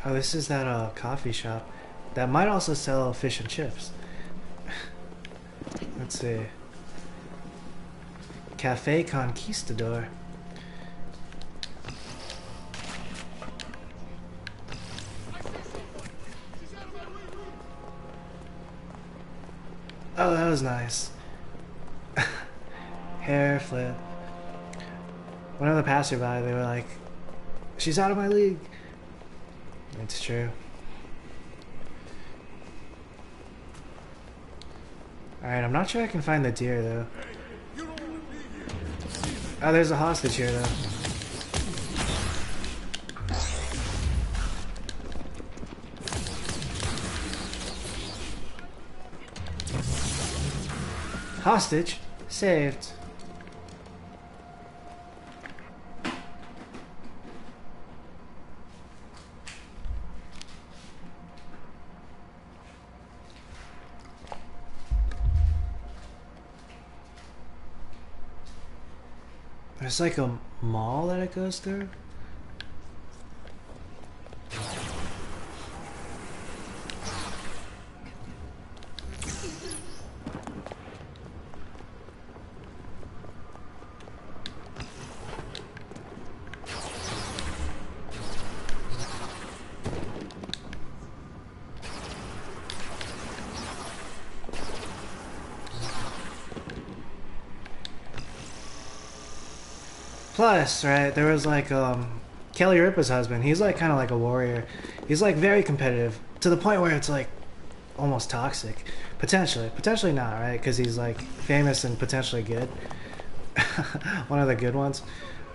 Oh, this is that coffee shop that might also sell fish and chips. Let's see. Cafe Conquistador. Oh, that was nice. Hair flip. One of the passerby, they were like, She's out of my league. It's true. Alright, I'm not sure I can find the deer though. Oh, there's a hostage here though. Hostage saved. There's like a mall that it goes through. Plus, right, there was like Kelly Ripa's husband. He's like kind of like a warrior. He's like very competitive to the point where it's like almost toxic. Potentially not, right? Because he's like famous and potentially good. One of the good ones.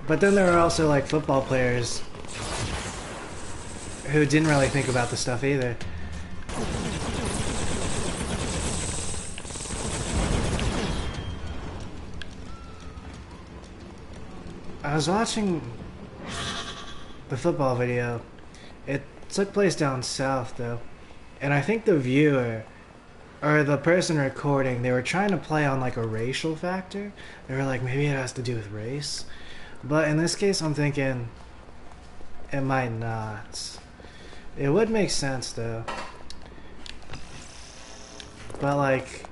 But then there are also like football players who didn't really think about the stuff either. I was watching the football video. It took place down south though, and I think the viewer or the person recording, they were trying to play on like a racial factor. They were like, maybe it has to do with race, but in this case I'm thinking it might not. It would make sense though, but like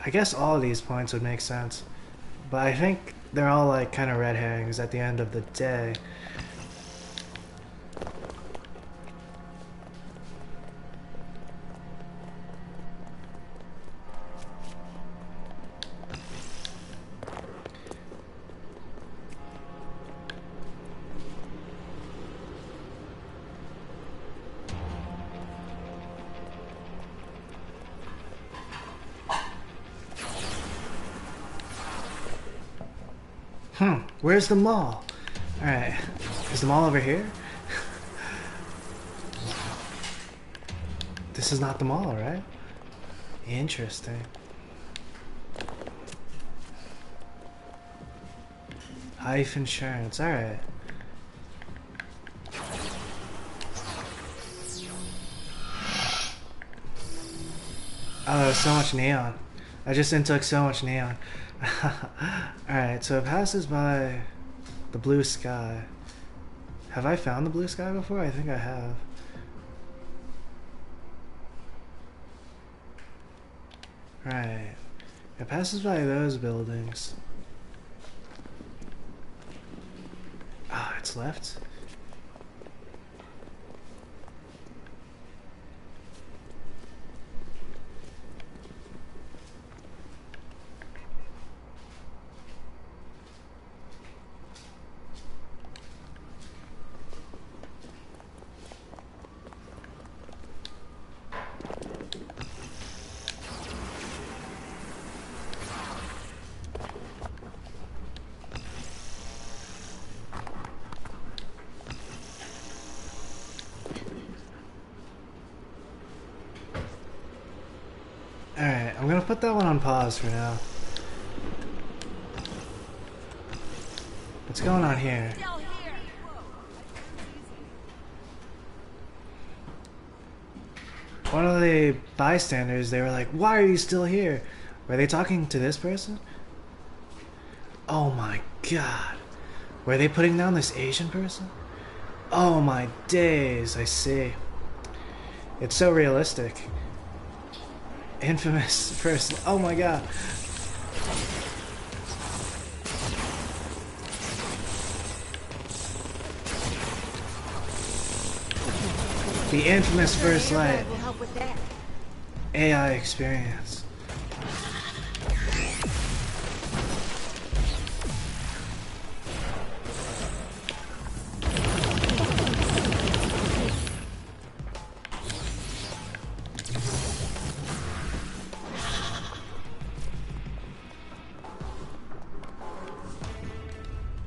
I guess all of these points would make sense, but I think they're all like kind of red herrings at the end of the day. Where's the mall? Alright. Is the mall over here? This is not the mall, right? Interesting. Life insurance, alright. Oh, there's so much neon. I just intook so much neon. Alright, so it passes by the blue sky. Have I found the blue sky before? I think I have. Right. It passes by those buildings. Ah, it's left. Alright, I'm gonna put that one on pause for now. What's going on here? One of the bystanders, they were like, why are you still here? Were they talking to this person? Oh my god. Were they putting down this Asian person? Oh my days, I see. It's so realistic. Infamous person. Oh my god. The infamous first light. AI experience.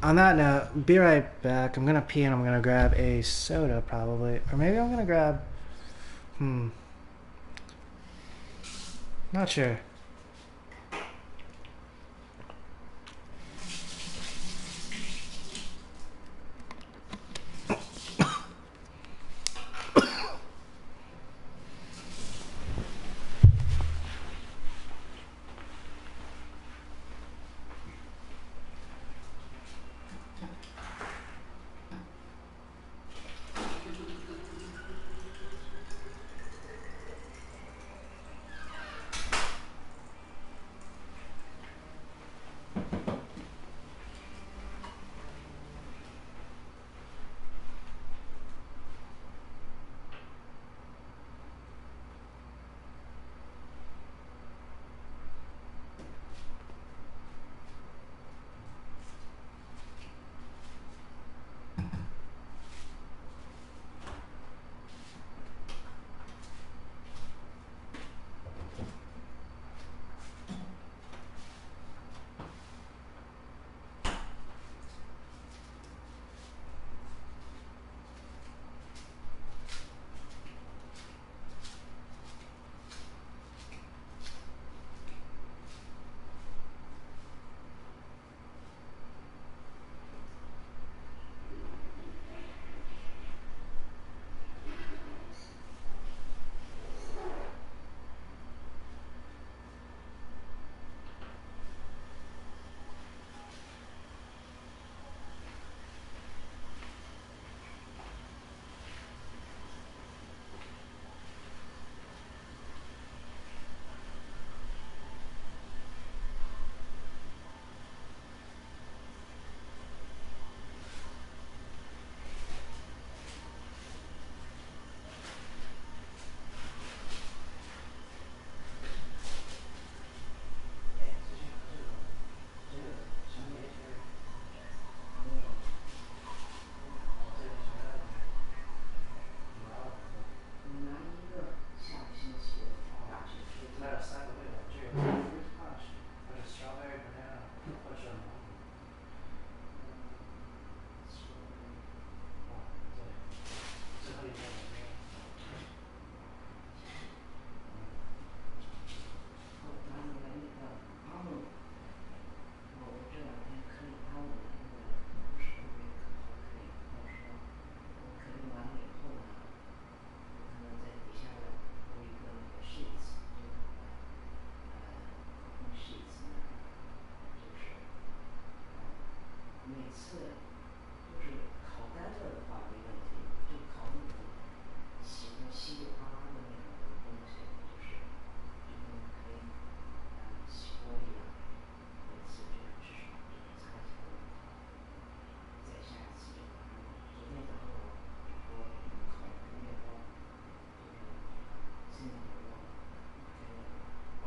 On that note, be right back. I'm gonna pee and I'm gonna grab a soda probably, or maybe I'm gonna grab. Not sure.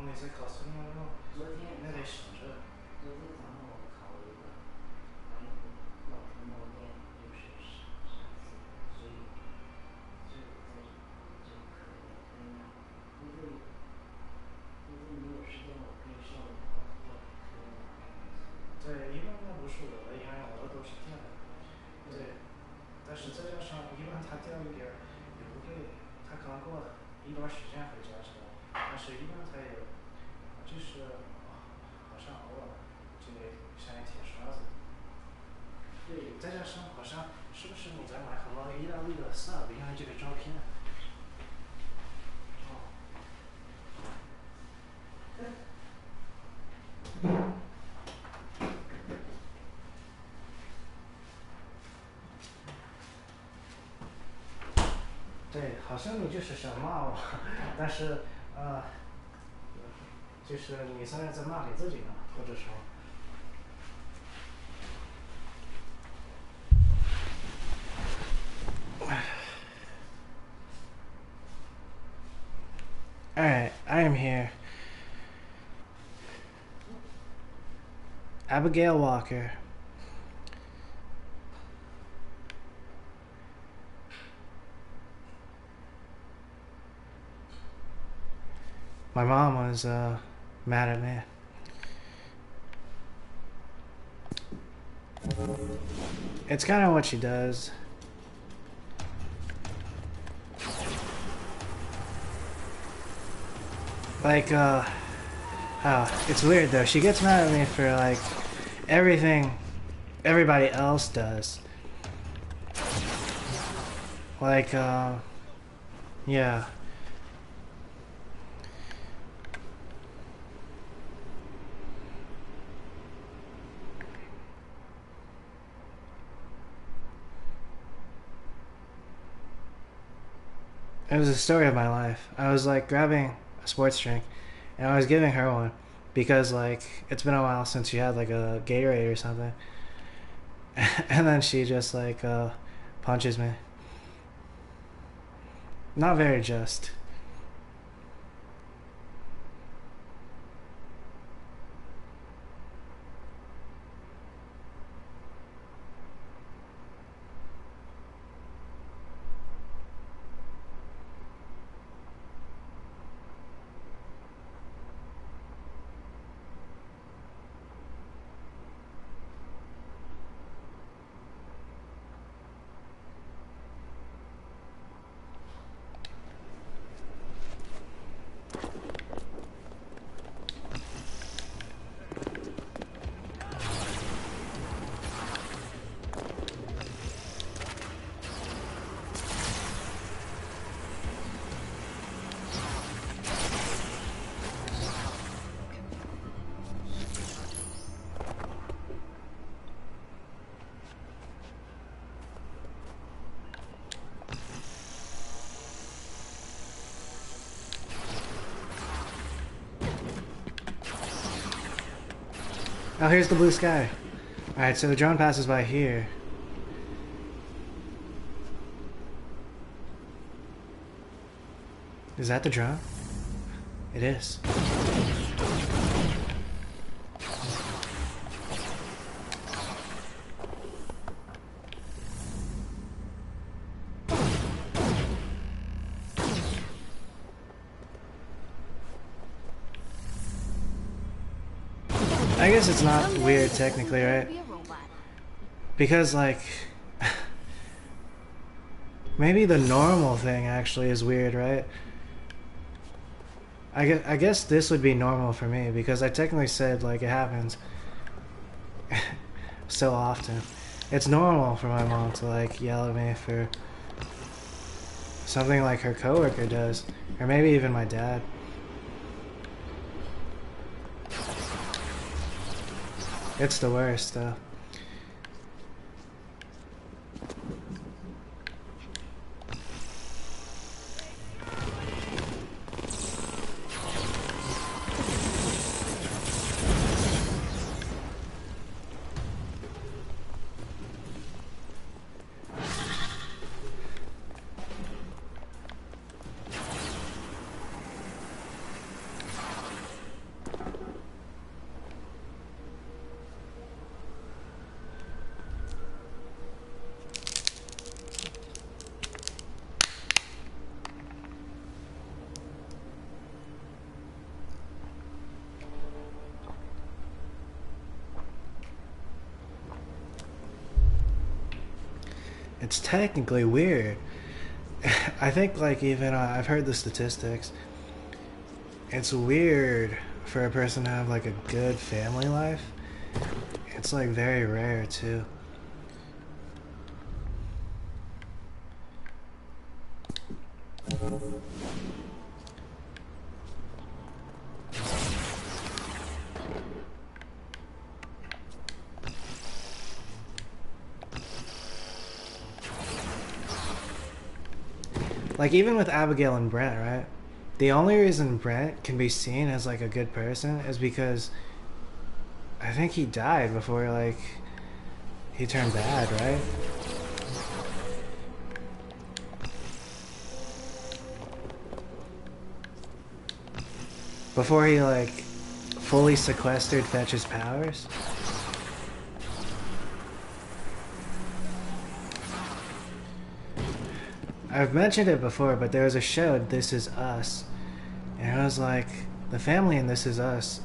你在考试吗？那得省着。昨天早上我考了一个，完了以后老师跟我念就是啥字，所以这个在这可以可以拿。回头你有时间我可以上网或可以拿。对，一般那不是我的，因为我的都是电的。对，但是再加上一般他掉一点也不会，他刚过一段时间会加起来，但是一般他也。就是好像偶尔这个像也挺刷子。对，再加上好像是不是你在买很多意大利的 sub， 因为这个照片。哦。对，好像你就是想骂我，但是就是你现在在骂你自己呢，或者说。Alright, I am here. Abigail Walker. My mom was mad at me. It's kind of what she does. Like, it's weird though. She gets mad at me for like everything everybody else does. Like, yeah. It was the story of my life. I was like grabbing a sports drink and I was giving her one because like it's been a while since she had like a Gatorade or something. And then she just like punches me. Not very just. Oh, here's the blue sky. Alright, so the drone passes by here. Is that the drone? It is. I guess it's not weird technically, right? Because like maybe the normal thing actually is weird, right? I guess this would be normal for me because I technically said like it happens so often. It's normal for my mom to like yell at me for something like her coworker does, or maybe even my dad. It's the worst though. It's technically weird. I think like even I've heard the statistics. It's weird for a person to have like a good family life. It's like very rare too. Like even with Abigail and Brent, right? The only reason Brent can be seen as like a good person is because I think he died before like he turned bad, right? Before he like fully sequestered Fetch's powers. I've mentioned it before, but there was a show, This Is Us, and it was like the family in This Is Us.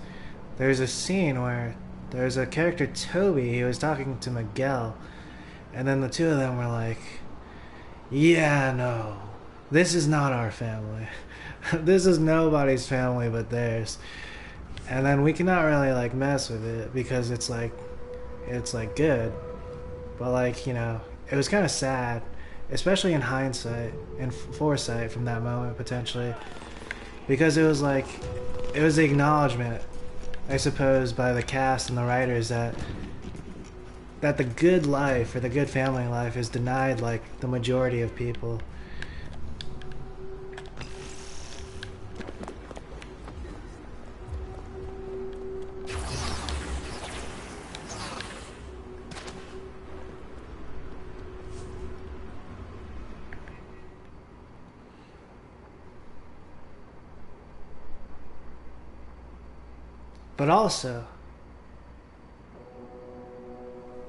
There's a scene where there's a character, Toby. He was talking to Miguel, and then the two of them were like, yeah, no, this is not our family. This is nobody's family but theirs. And then we cannot really like mess with it because it's like good, but like, you know, it was kind of sad, especially in hindsight and foresight from that moment potentially, because it was like, it was the acknowledgement, I suppose, by the cast and the writers that the good life or the good family life is denied like the majority of people. But also,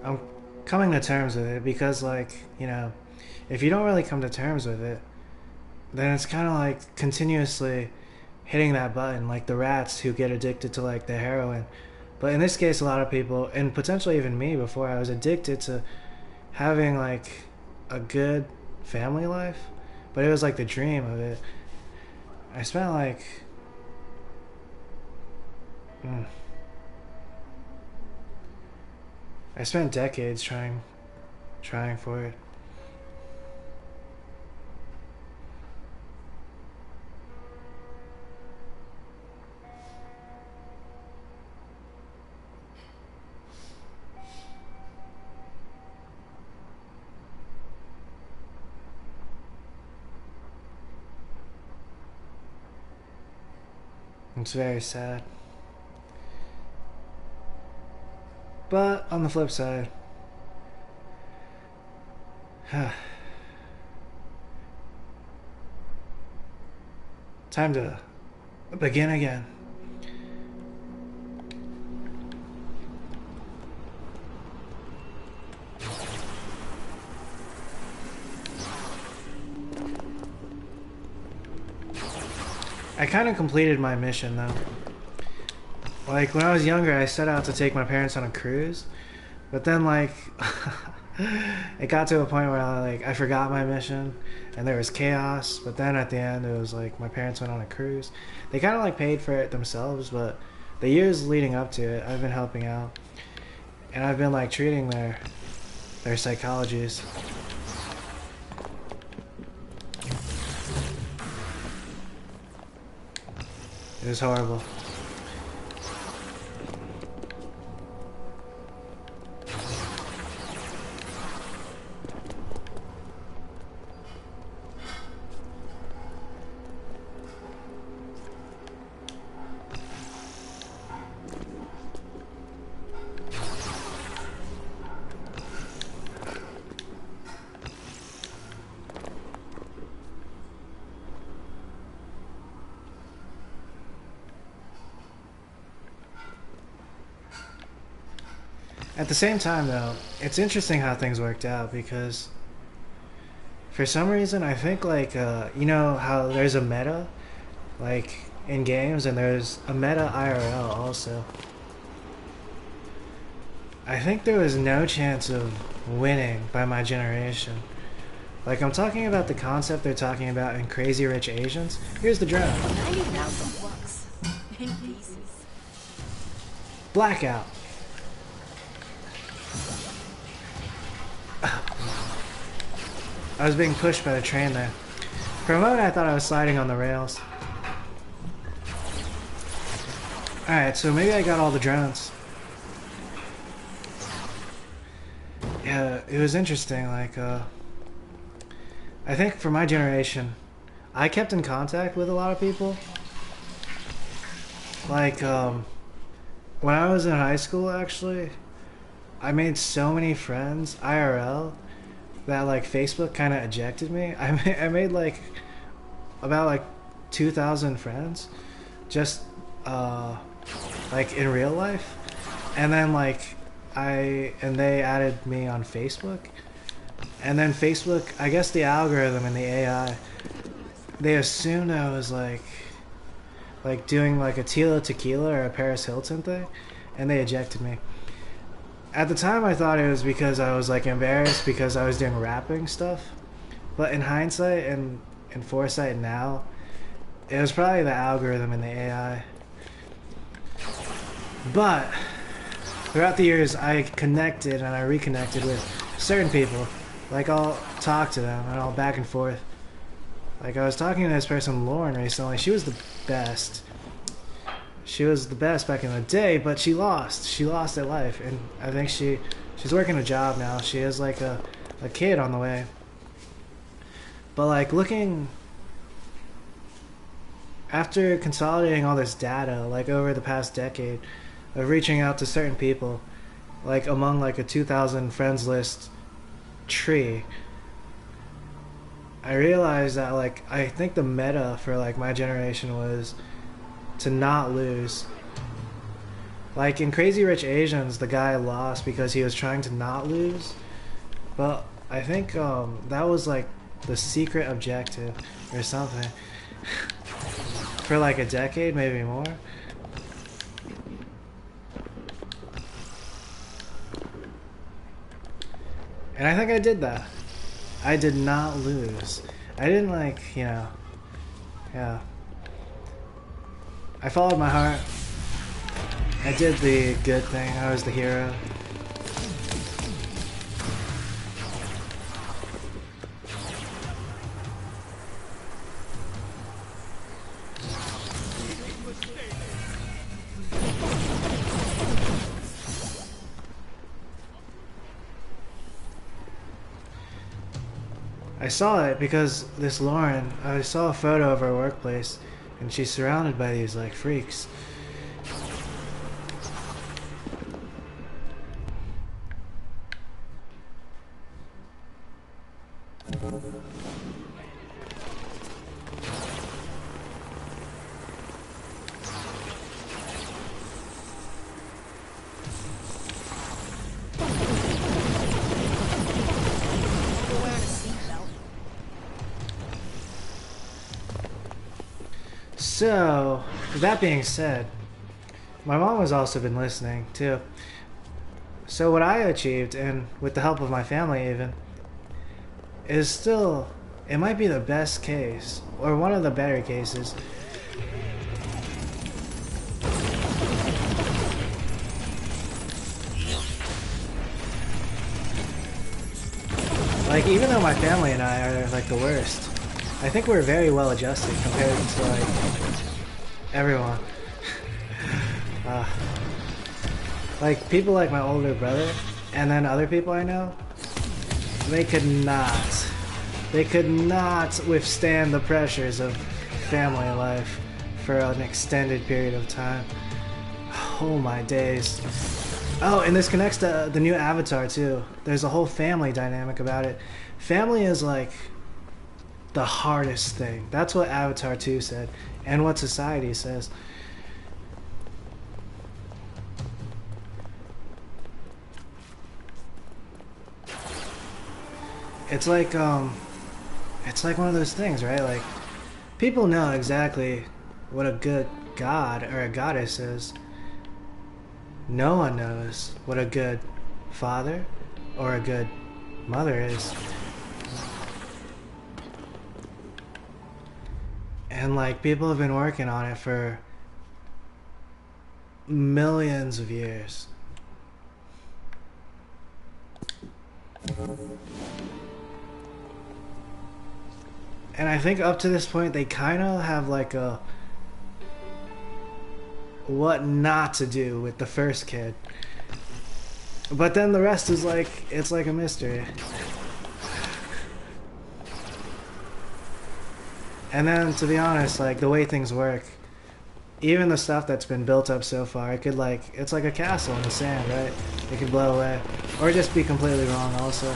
I'm coming to terms with it because, like, you know, if you don't really come to terms with it, then it's kind of like continuously hitting that button, like the rats who get addicted to, like, the heroin. But in this case, a lot of people, and potentially even me before, I was addicted to having, like, a good family life. But it was like the dream of it. I spent, like... I spent decades trying for it. It's very sad. But on the flip side, time to begin again. I kind of completed my mission though. Like, when I was younger, I set out to take my parents on a cruise, but then, like, it got to a point where I forgot my mission, and there was chaos, but then at the end, it was like, my parents went on a cruise. They kind of, like, paid for it themselves, but the years leading up to it, I've been helping out, and I've been, like, treating their psychologies. It was horrible. At the same time, though, it's interesting how things worked out because for some reason, I think, like, you know how there's a meta, like, in games, and there's a meta IRL also. I think there was no chance of winning by my generation. Like, I'm talking about the concept they're talking about in Crazy Rich Asians. Here's the drone. 90,000 bucks. In pieces. Blackout. I was being pushed by the train there. For a moment I thought I was sliding on the rails. Alright, so maybe I got all the drones. Yeah, it was interesting, like, I think for my generation, I kept in contact with a lot of people. Like, when I was in high school, actually, I made so many friends, IRL, that, like, Facebook kind of ejected me. I made, like, about, like, 2,000 friends, just, like, in real life. And then, like, they added me on Facebook. And then Facebook, I guess the algorithm and the AI, they assumed I was, like doing, like, a Tila Tequila or a Paris Hilton thing. and they ejected me. At the time, I thought it was because I was like embarrassed because I was doing rapping stuff. But in hindsight and in foresight now, it was probably the algorithm and the AI. But throughout the years, I connected and I reconnected with certain people. Like, I'll talk to them and I'll back and forth. Like, I was talking to this person, Lauren, recently. She was the best. She was the best back in the day, but she lost. She lost at life. And I think she's working a job now. She has, like, a kid on the way. But, like, looking... After consolidating all this data, like, over the past decade, of reaching out to certain people, like, among, like, a 2,000 friends list tree, I realized that, like, I think the meta for, like, my generation was to not lose. Like, in Crazy Rich Asians, the guy lost because he was trying to not lose. But I think that was, like, the secret objective or something. For like a decade, maybe more. And I think I did that. I did not lose. I didn't, like, you know, yeah. I followed my heart. I did the good thing. I was the hero. I saw it because this Lauren, I saw a photo of her workplace and she's surrounded by these, like, freaks. So, with that being said, my mom has also been listening too. So what I achieved, and with the help of my family even, is still, it might be the best case, or one of the better cases. Like, even though my family and I are, like, the worst, I think we're very well adjusted compared to, like, everyone. Like, people like my older brother, and then other people I know, they could not withstand the pressures of family life for an extended period of time. Oh my days. Oh, and this connects to the new Avatar too. There's a whole family dynamic about it. Family is like the hardest thing. That's what Avatar 2 said, and what society says. It's like one of those things, right? Like, people know exactly what a good god or a goddess is. No one knows what a good father or a good mother is. And, like, people have been working on it for millions of years. And I think up to this point they kind of have like a what not to do with the first kid. But then the rest is like, it's like a mystery. And then, to be honest, like, the way things work, even the stuff that's been built up so far, it could, like, it's like a castle in the sand, right? It could blow away. Or just be completely wrong also.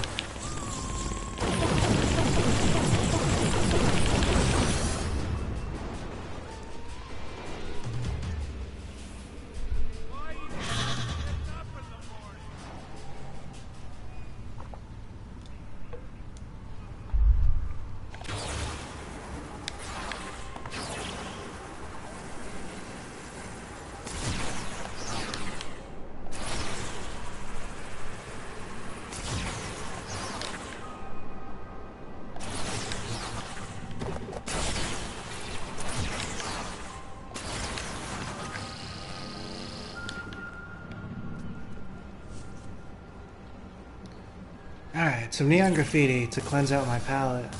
Alright, some neon graffiti to cleanse out my palette.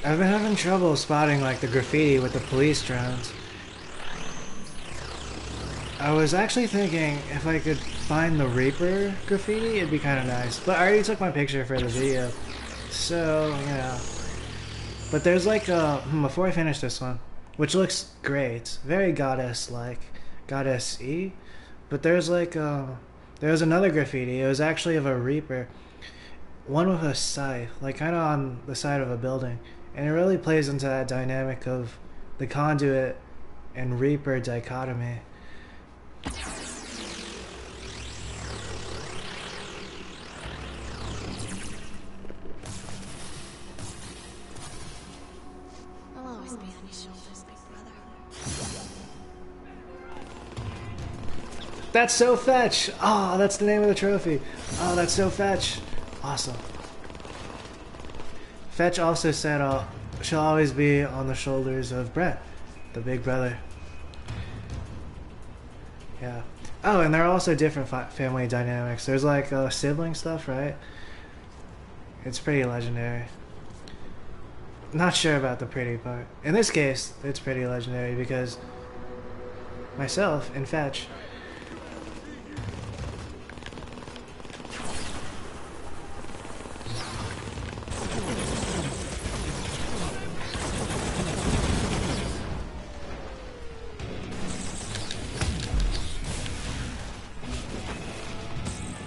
I've been having trouble spotting like the graffiti with the police drones. I was actually thinking if I could find the Reaper graffiti, it'd be kind of nice. But I already took my picture for the video, so yeah. But there's like before I finish this one, which looks great, very goddess-like, goddess-y. But there's like there was another graffiti. It was actually of a Reaper, one with a scythe, like kind of on the side of a building, and it really plays into that dynamic of the conduit and Reaper dichotomy. I'll always be on your shoulders, big brother. That's so fetch! Oh, that's the name of the trophy. Oh, that's so fetch. Awesome. Fetch also said she'll always be on the shoulders of Brent, the big brother. Yeah. Oh, and there are also different family dynamics. There's like sibling stuff, right? It's pretty legendary. Not sure about the pretty part. In this case, it's pretty legendary because myself and Fetch.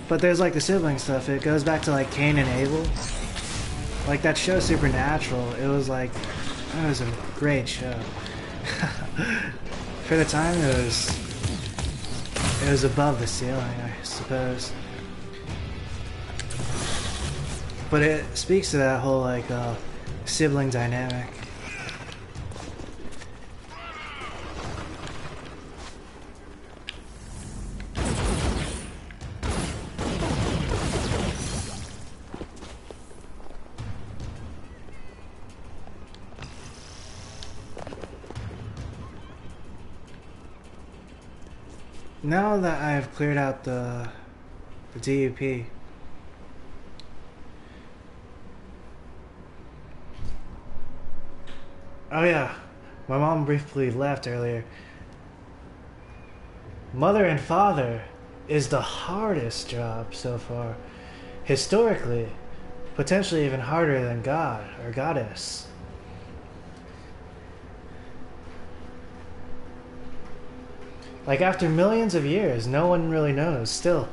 But there's like the sibling stuff. It goes back to like Cain and Abel. Like that show Supernatural. It was like, it was a great show. For the time, it was above the ceiling, I suppose. But it speaks to that whole like sibling dynamic. Now that I've cleared out the DUP, oh yeah, my mom briefly left earlier. Mother and father is the hardest job so far. Historically, potentially even harder than God or Goddess. Like after millions of years, no one really knows still.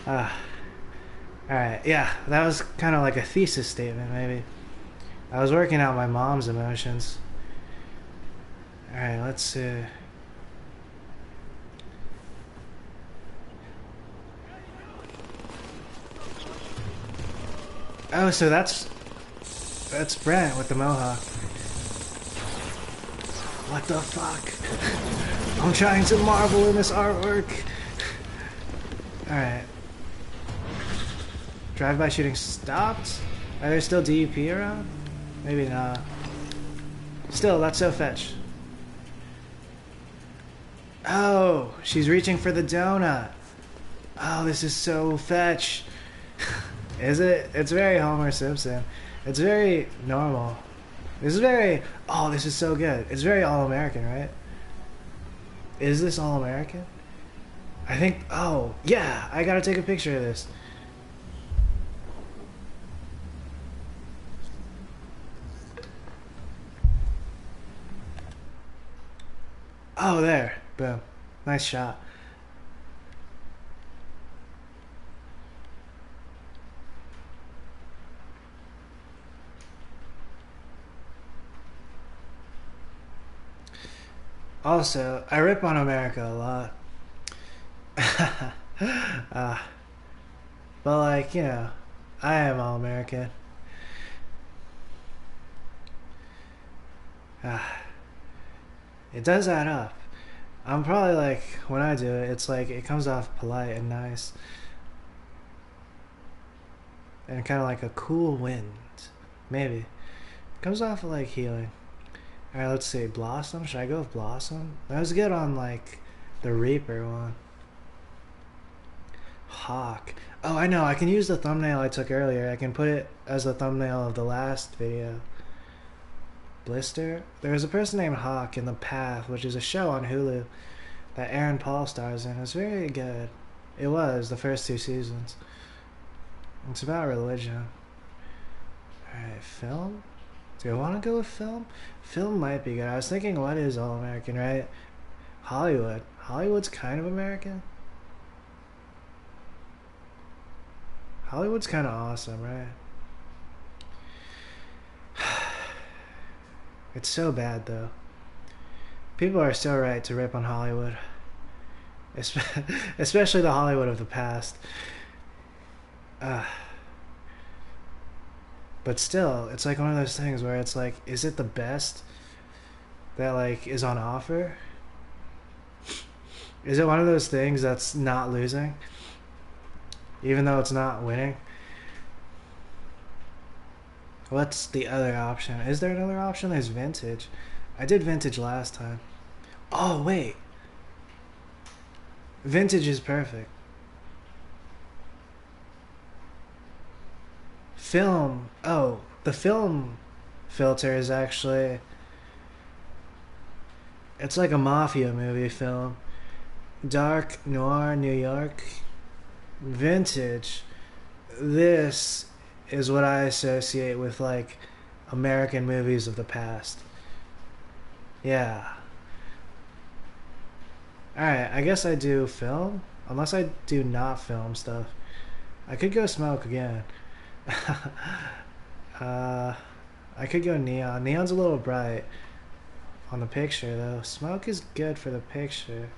Alright, yeah, that was kind of like a thesis statement, maybe. I was working out my mom's emotions. Alright, let's see. Oh, so that's Brent with the mohawk. What the fuck? I'm trying to marvel in this artwork. Alright. Drive-by shooting stopped? Are there still DUP around? Maybe not. Still, that's so fetch. Oh, she's reaching for the donut. Oh, this is so fetch. Is it? It's very Homer Simpson. It's very normal. This is very... Oh, this is so good. It's very All-American, right? Is this All-American? I think... Oh, yeah! I gotta take a picture of this. Oh, there. Boom. Nice shot. Also, I rip on America a lot. But like, you know, I am all-American. It does add up. I'm probably like, when I do it, it's like, it comes off polite and nice. And kind of like a cool wind. Maybe. Comes off of like healing. Alright, let's see. Blossom? Should I go with Blossom? That was good on like the Reaper one. Hawk. Oh, I know. I can use the thumbnail I took earlier. I can put it as the thumbnail of the last video. Blister? There was a person named Hawk in The Path, which is a show on Hulu that Aaron Paul stars in. It's very good. It was the first 2 seasons. It's about religion. Alright, film? Do I want to go with film? Film might be good. I was thinking, what is all American, right? Hollywood. Hollywood's kind of American. Hollywood's kind of awesome, right? It's so bad, though. People are so right to rip on Hollywood. Especially the Hollywood of the past. But still, it's like one of those things where it's like, is it the best that like is on offer? Is it one of those things that's not losing, even though it's not winning? What's the other option? Is there another option? There's vintage. I did vintage last time. Oh, wait. Vintage is perfect. Film. Oh, the film filter is actually... It's like a mafia movie film. Dark noir New York. Vintage. This is what I associate with like American movies of the past. Yeah. Alright, I guess I do film. Unless I do not film stuff. I could go smoke again. I could go neon. Neon's a little bright on the picture though. Smoke is good for the picture.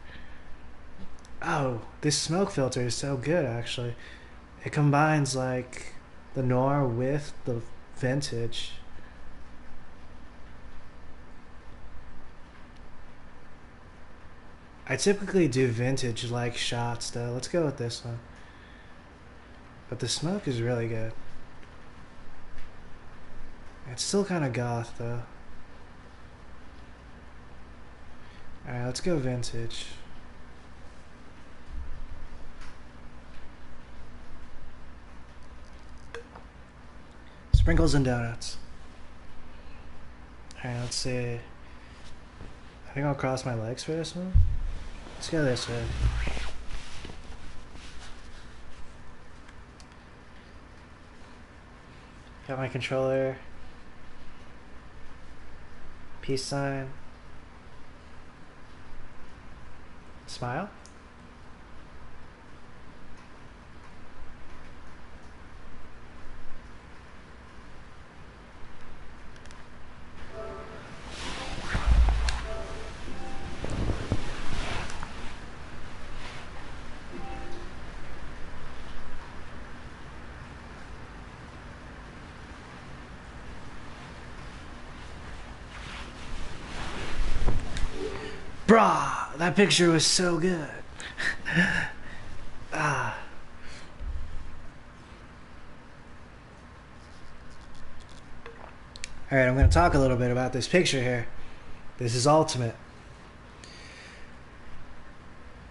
Oh, this smoke filter is so good actually. It combines like the noir with the vintage. I typically do vintage like shots though. Let's go with this one. But the smoke is really good. It's still kind of goth though. Alright, let's go vintage. Sprinkles and donuts. Alright, let's see. I think I'll cross my legs for this one. Let's go this way. Got my controller. Peace sign. Smile. Brah! That picture was so good. Ah. Alright, I'm going to talk a little bit about this picture here. This is ultimate.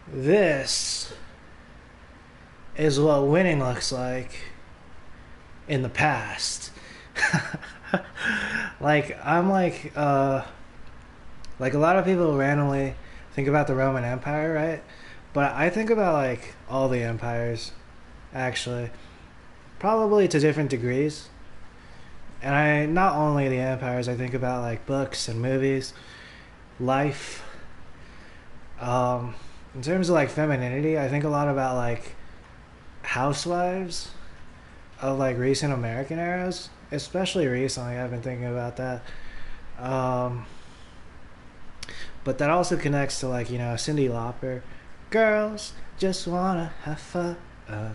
This is what winning looks like in the past. Like, I'm like a lot of people randomly think about the Roman Empire, right? But I think about like all the empires, actually. Probably to different degrees. And not only the empires, I think about like books and movies, life. In terms of like femininity, I think a lot about like housewives of like recent American eras. Especially recently, I've been thinking about that. But that also connects to like, you know, Cyndi Lauper. Girls just wanna have fun. And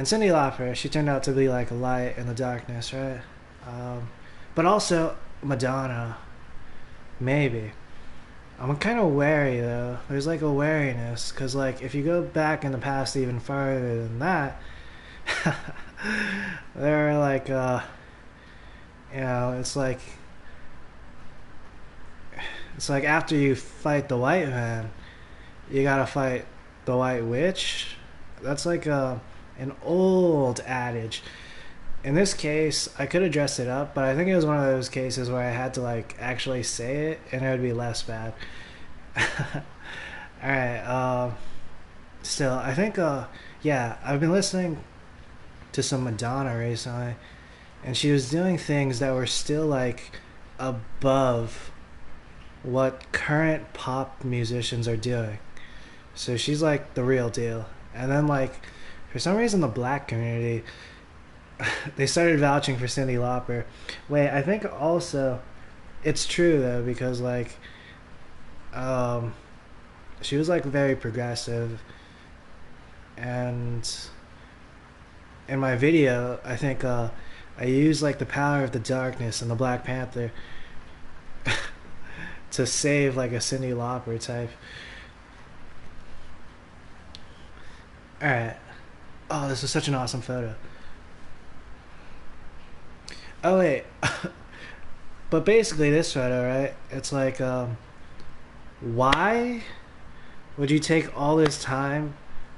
Cyndi Lauper, she turned out to be like a light in the darkness, right? But also Madonna. Maybe. I'm kind of wary though. There's like a wariness. Because like if you go back in the past even farther than that, there are like You know, it's like after you fight the white man, you gotta fight the white witch. That's like an old adage. In this case, I could have dressed it up, but I think it was one of those cases where I had to like actually say it, and it would be less bad. All right. Still, I think yeah, I've been listening to some Madonna recently, and she was doing things that were still like above what current pop musicians are doing. So she's like the real deal. And then like for some reason the black community they started vouching for Cyndi Lauper. Wait, I think also it's true though because like um she was like very progressive, and in my video I think I used like the power of the darkness and the Black Panther to save like a Cyndi Lauper type. Alright. Oh, this was such an awesome photo. Oh wait. But basically this photo, right? It's like why would you take all this time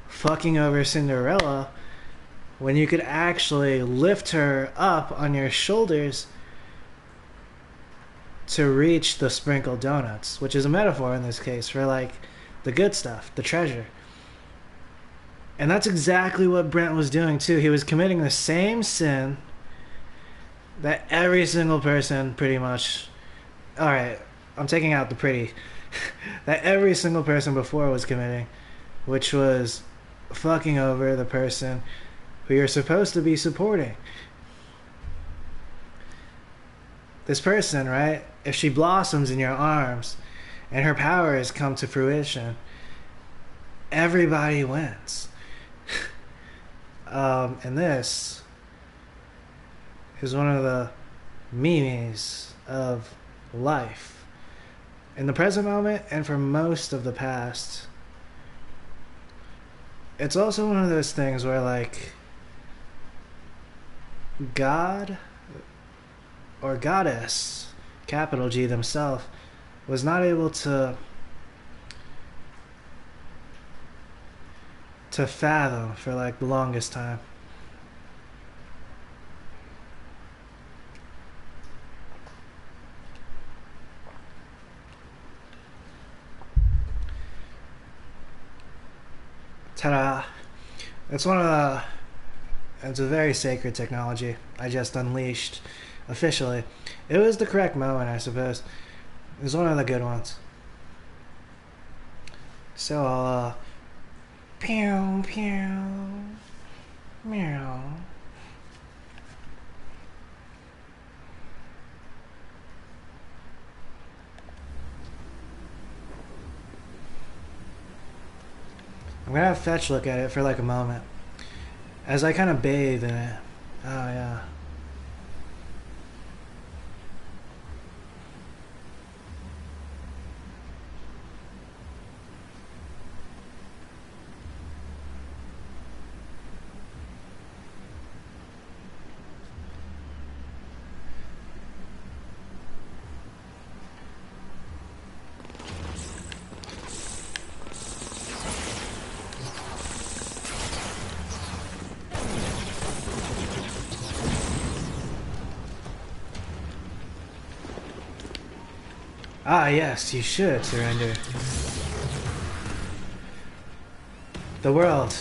fucking over Cinderella when you could actually lift her up on your shoulders to reach the sprinkled donuts, which is a metaphor in this case for like the good stuff, the treasure. And that's exactly what Brent was doing too. He was committing the same sin that every single person pretty much, alright, I'm taking out the pretty, that every single person before was committing, which was fucking over the person who you're supposed to be supporting. This person, right, if she blossoms in your arms and her powers come to fruition, everybody wins. And this is one of the memes of life in the present moment and for most of the past. It's also one of those things where like God or goddess, capital G themselves, was not able to fathom for like the longest time. Ta-da! It's one of the. It's a very sacred technology I just unleashed officially. It was the correct moment, I suppose. It was one of the good ones. So I'll pew pew meow. I'm gonna have Fetch look at it for like a moment as I kind of bathe in it. Oh yeah. Ah, yes, you should surrender. The world.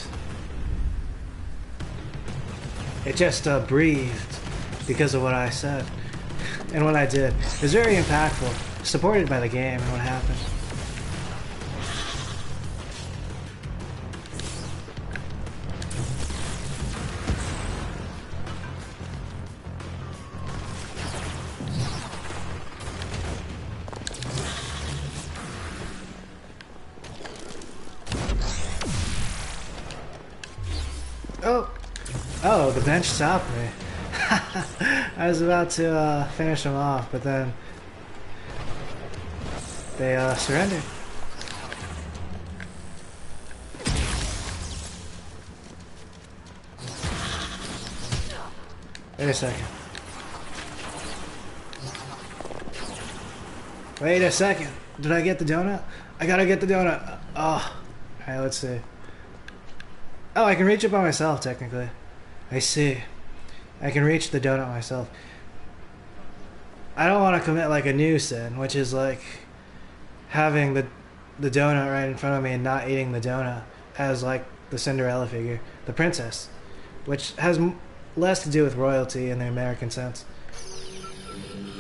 It just breathed because of what I said and what I did. It was very impactful, supported by the game and what happened. Oh, the bench stopped me. I was about to finish them off, but then they surrendered. Wait a second. Wait a second. Did I get the donut? I gotta get the donut. Oh. Alright, let's see. Oh, I can reach it by myself, technically. I see. I can reach the donut myself. I don't want to commit like a new sin, which is like having the donut right in front of me and not eating the donut as like the Cinderella figure, the princess, which has less to do with royalty in the American sense.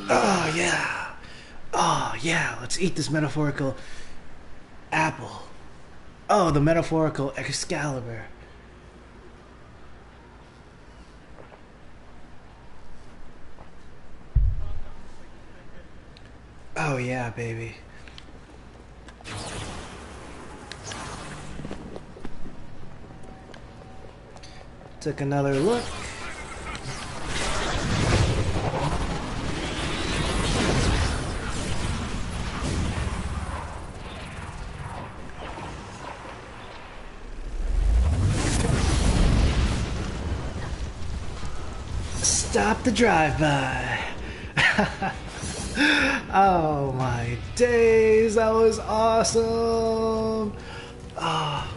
Oh yeah. Oh yeah, let's eat this metaphorical apple. Oh, the metaphorical Excalibur. Oh yeah, baby. Took another look. Stop the drive-by. Oh my days, that was awesome. Oh.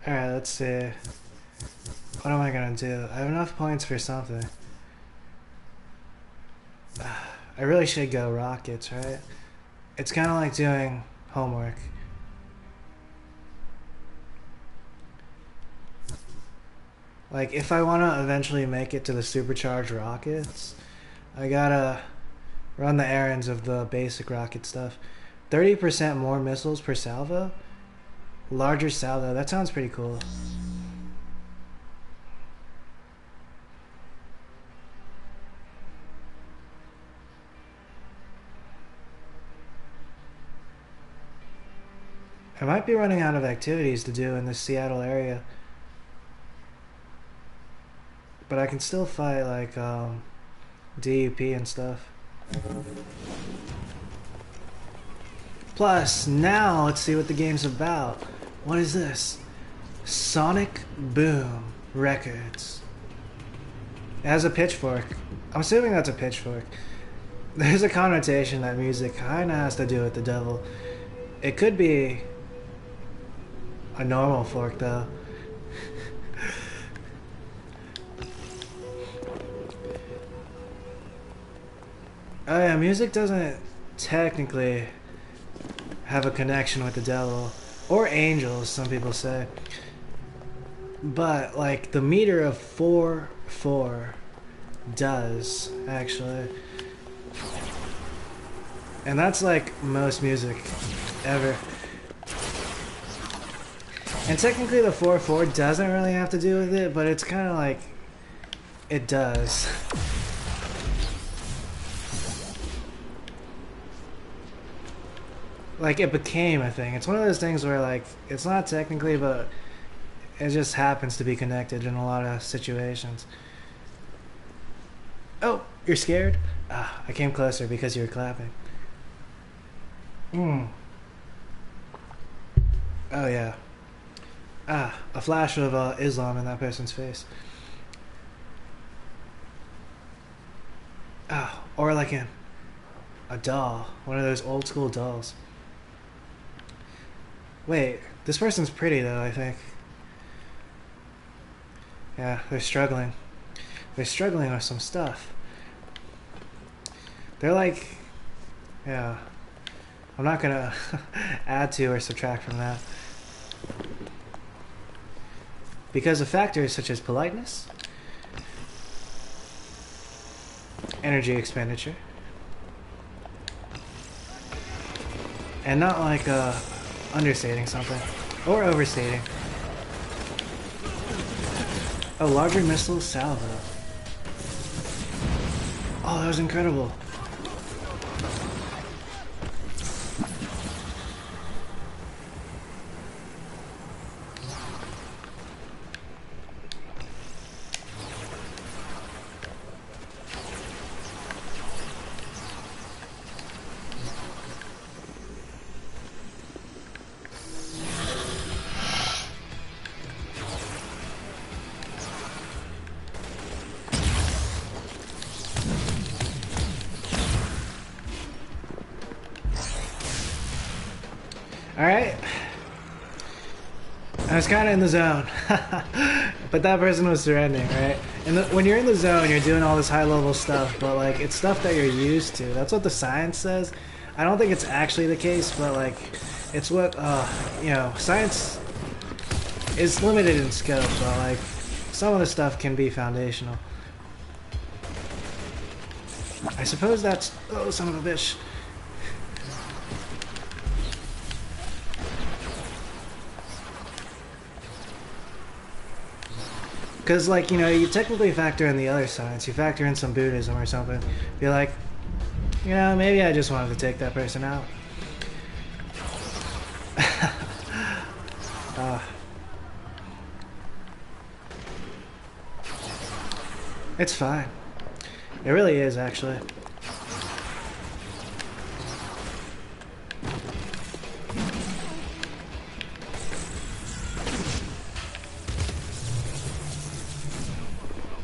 Alright, let's see. What am I gonna do? I have enough points for something. I really should go rockets, right? It's kind of like doing homework. Like, if I want to eventually make it to the supercharged rockets, I gotta run the errands of the basic rocket stuff. 30% more missiles per salvo? Larger salvo, that sounds pretty cool. I might be running out of activities to do in this Seattle area. But I can still fight like DUP and stuff. Plus, now let's see what the game's about. What is this? Sonic Boom Records. It has a pitchfork. I'm assuming that's a pitchfork. There's a connotation that music kinda has to do with the devil. It could be a normal fork though. Oh yeah, music doesn't technically have a connection with the devil. Or angels, some people say. But, like, the meter of 4/4 does, actually. And that's like most music ever. And technically the 4/4 doesn't really have to do with it, but it's kind of like it does. Like, it became a thing. It's one of those things where, like, it's not technically, but it just happens to be connected in a lot of situations. Oh, you're scared? Ah, I came closer because you were clapping. Oh, yeah. Ah, a flash of Islam in that person's face. Ah, or like a doll. One of those old school dolls. Wait, this person's pretty though, I think. Yeah, they're struggling. They're struggling with some stuff. They're like... Yeah. I'm not gonna add to or subtract from that. Because of factors such as politeness, energy expenditure, and not like understating something or overstating. A larger missile salvo. Oh, that was incredible. Alright. I was kind of in the zone. But that person was surrendering, right? And when you're in the zone, you're doing all this high-level stuff, but, like, it's stuff that you're used to. That's what the science says. I don't think it's actually the case, but, like, it's what, you know, science is limited in scope, but, like, some of the stuff can be foundational. I suppose that's... Oh, son of a bitch. Because, like, you know, you technically factor in the other science. You factor in some Buddhism or something. Be like, you know, maybe I just wanted to take that person out. It's fine. It really is, actually.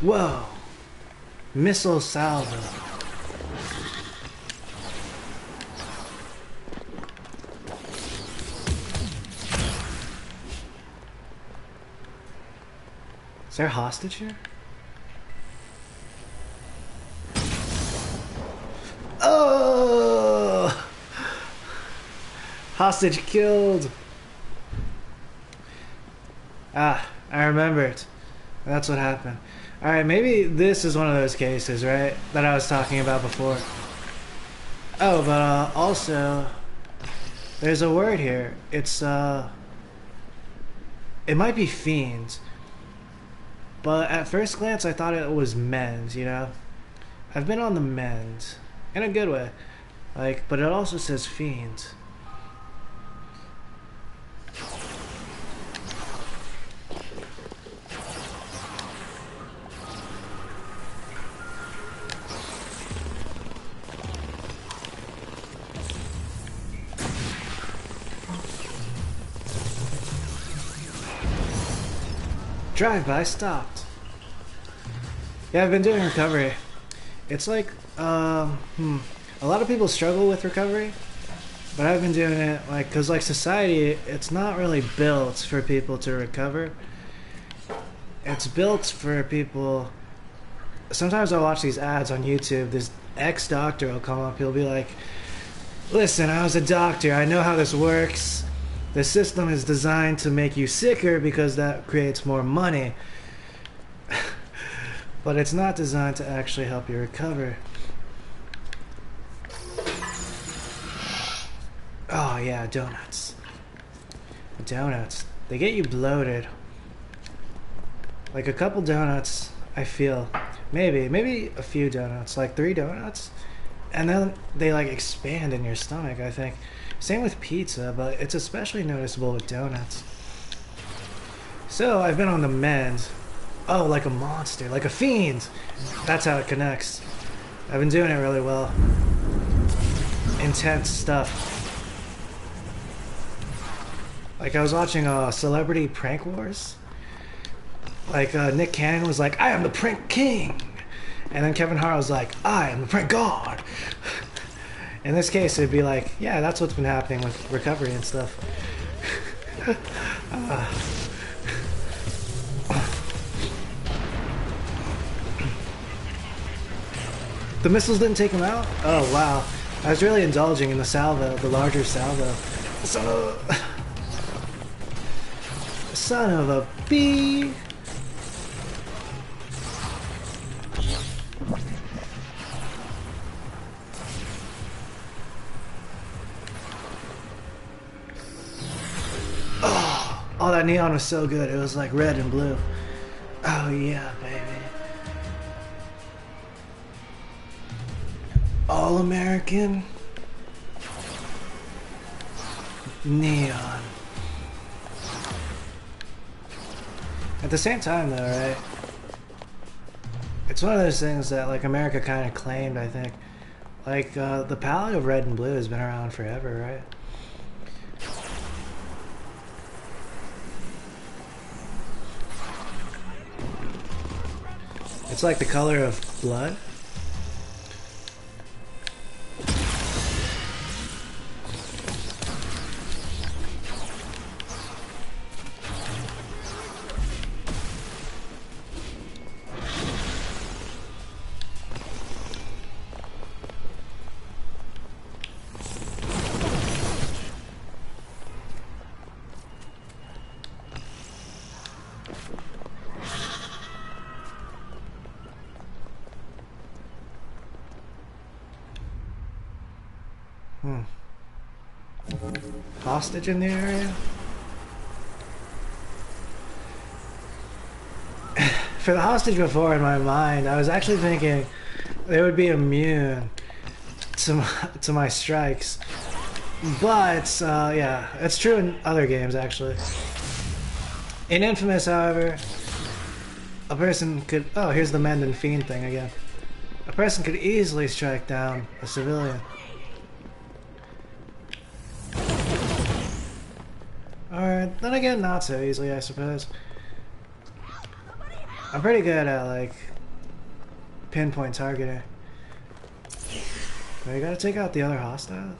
Whoa! Missile salvo. Is there a hostage here? Oh! Hostage killed! Ah, I remembered. That's what happened. Alright, maybe this is one of those cases, right? That I was talking about before. Oh, but also... There's a word here. It's, it might be fiends. But at first glance, I thought it was men's, you know? I've been on the men's. In a good way. Like, but it also says fiends. Drive-by stopped. Yeah, I've been doing recovery. It's like, a lot of people struggle with recovery, but I've been doing it, like, because, like, society, it's not really built for people to recover. It's built for people... Sometimes I'll watch these ads on YouTube. This ex-doctor will come up, he'll be like, listen, I was a doctor, I know how this works. The system is designed to make you sicker because that creates more money. But it's not designed to actually help you recover. Oh yeah, donuts. Donuts. They get you bloated. Like a couple donuts, I feel. Maybe a few donuts. Like 3 donuts. And then they like expand in your stomach, I think. Same with pizza, but it's especially noticeable with donuts. So, I've been on the mend. Oh, like a monster, like a fiend. That's how it connects. I've been doing it really well. Intense stuff. Like I was watching Celebrity Prank Wars. Like Nick Cannon was like, I am the prank king. And then Kevin Hart was like, I am the prank god. In this case, it'd be like, yeah, that's what's been happening with recovery and stuff. The missiles didn't take him out? Oh, wow. I was really indulging in the salvo, the larger salvo. Son of a bee! Oh, that neon was so good. It was like red and blue. Oh yeah, baby. All American neon. At the same time though, right? It's one of those things that like America kind of claimed, I think. Like the palette of red and blue has been around forever, right? It's like the color of blood. hostage in the area. For the hostage before, in my mind, I was actually thinking they would be immune to my strikes. But, yeah, it's true in other games, actually. In inFAMOUS, however, a person could... Oh, here's the Mend and Fiend thing again. A person could easily strike down a civilian. Alright, then again, not so easily, I suppose. I'm pretty good at, like, pinpoint targeting. But you gotta take out the other hostile.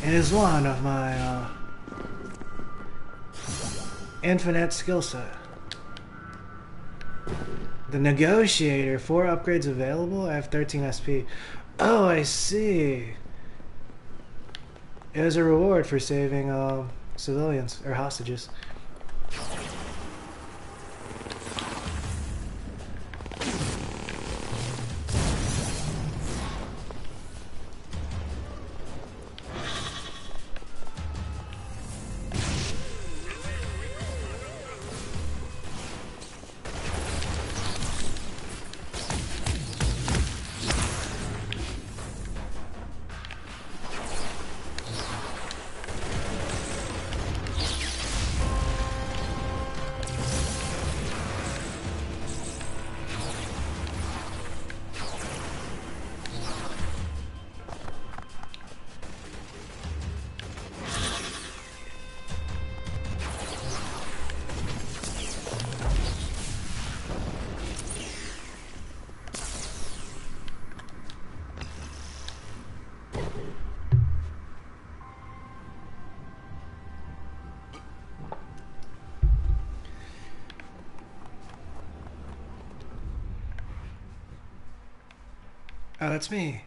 It is one of my infinite skill set. The Negotiator, 4 upgrades available. I have 13 SP. Oh, I see. It was a reward for saving civilians or hostages. Oh, that's me.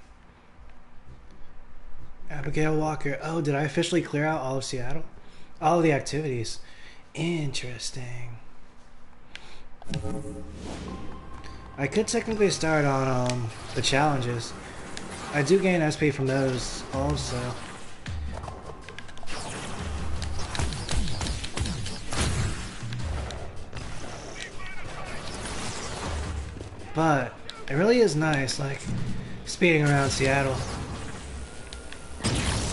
Abigail Walker. Oh, did I officially clear out all of Seattle? All of the activities. Interesting. I could technically start on the challenges. I do gain SP from those also. But it really is nice, like, speeding around Seattle.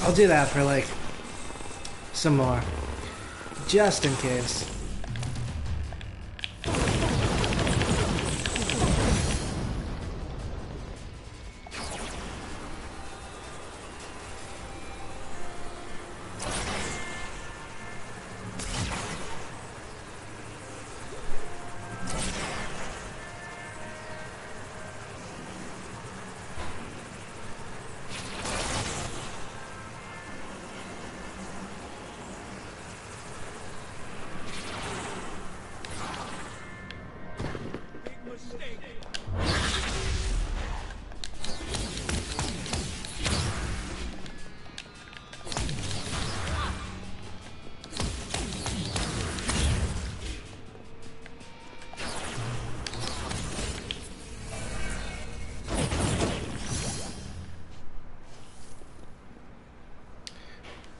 I'll do that for, like, some more. Just in case.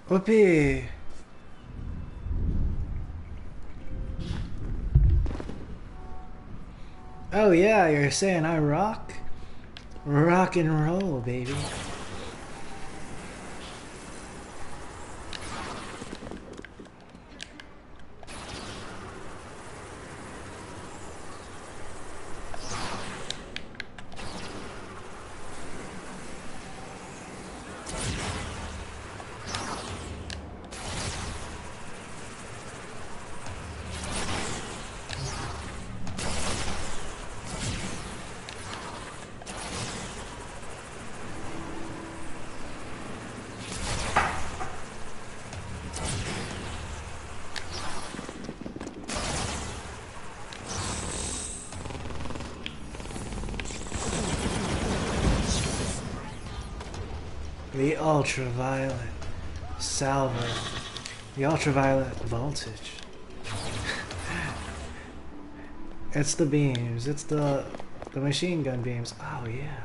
Whoopee! Oh yeah, you're saying I rock? Rock and roll, baby. The ultraviolet salvo. The ultraviolet voltage. It's the beams. It's the machine gun beams. Oh yeah.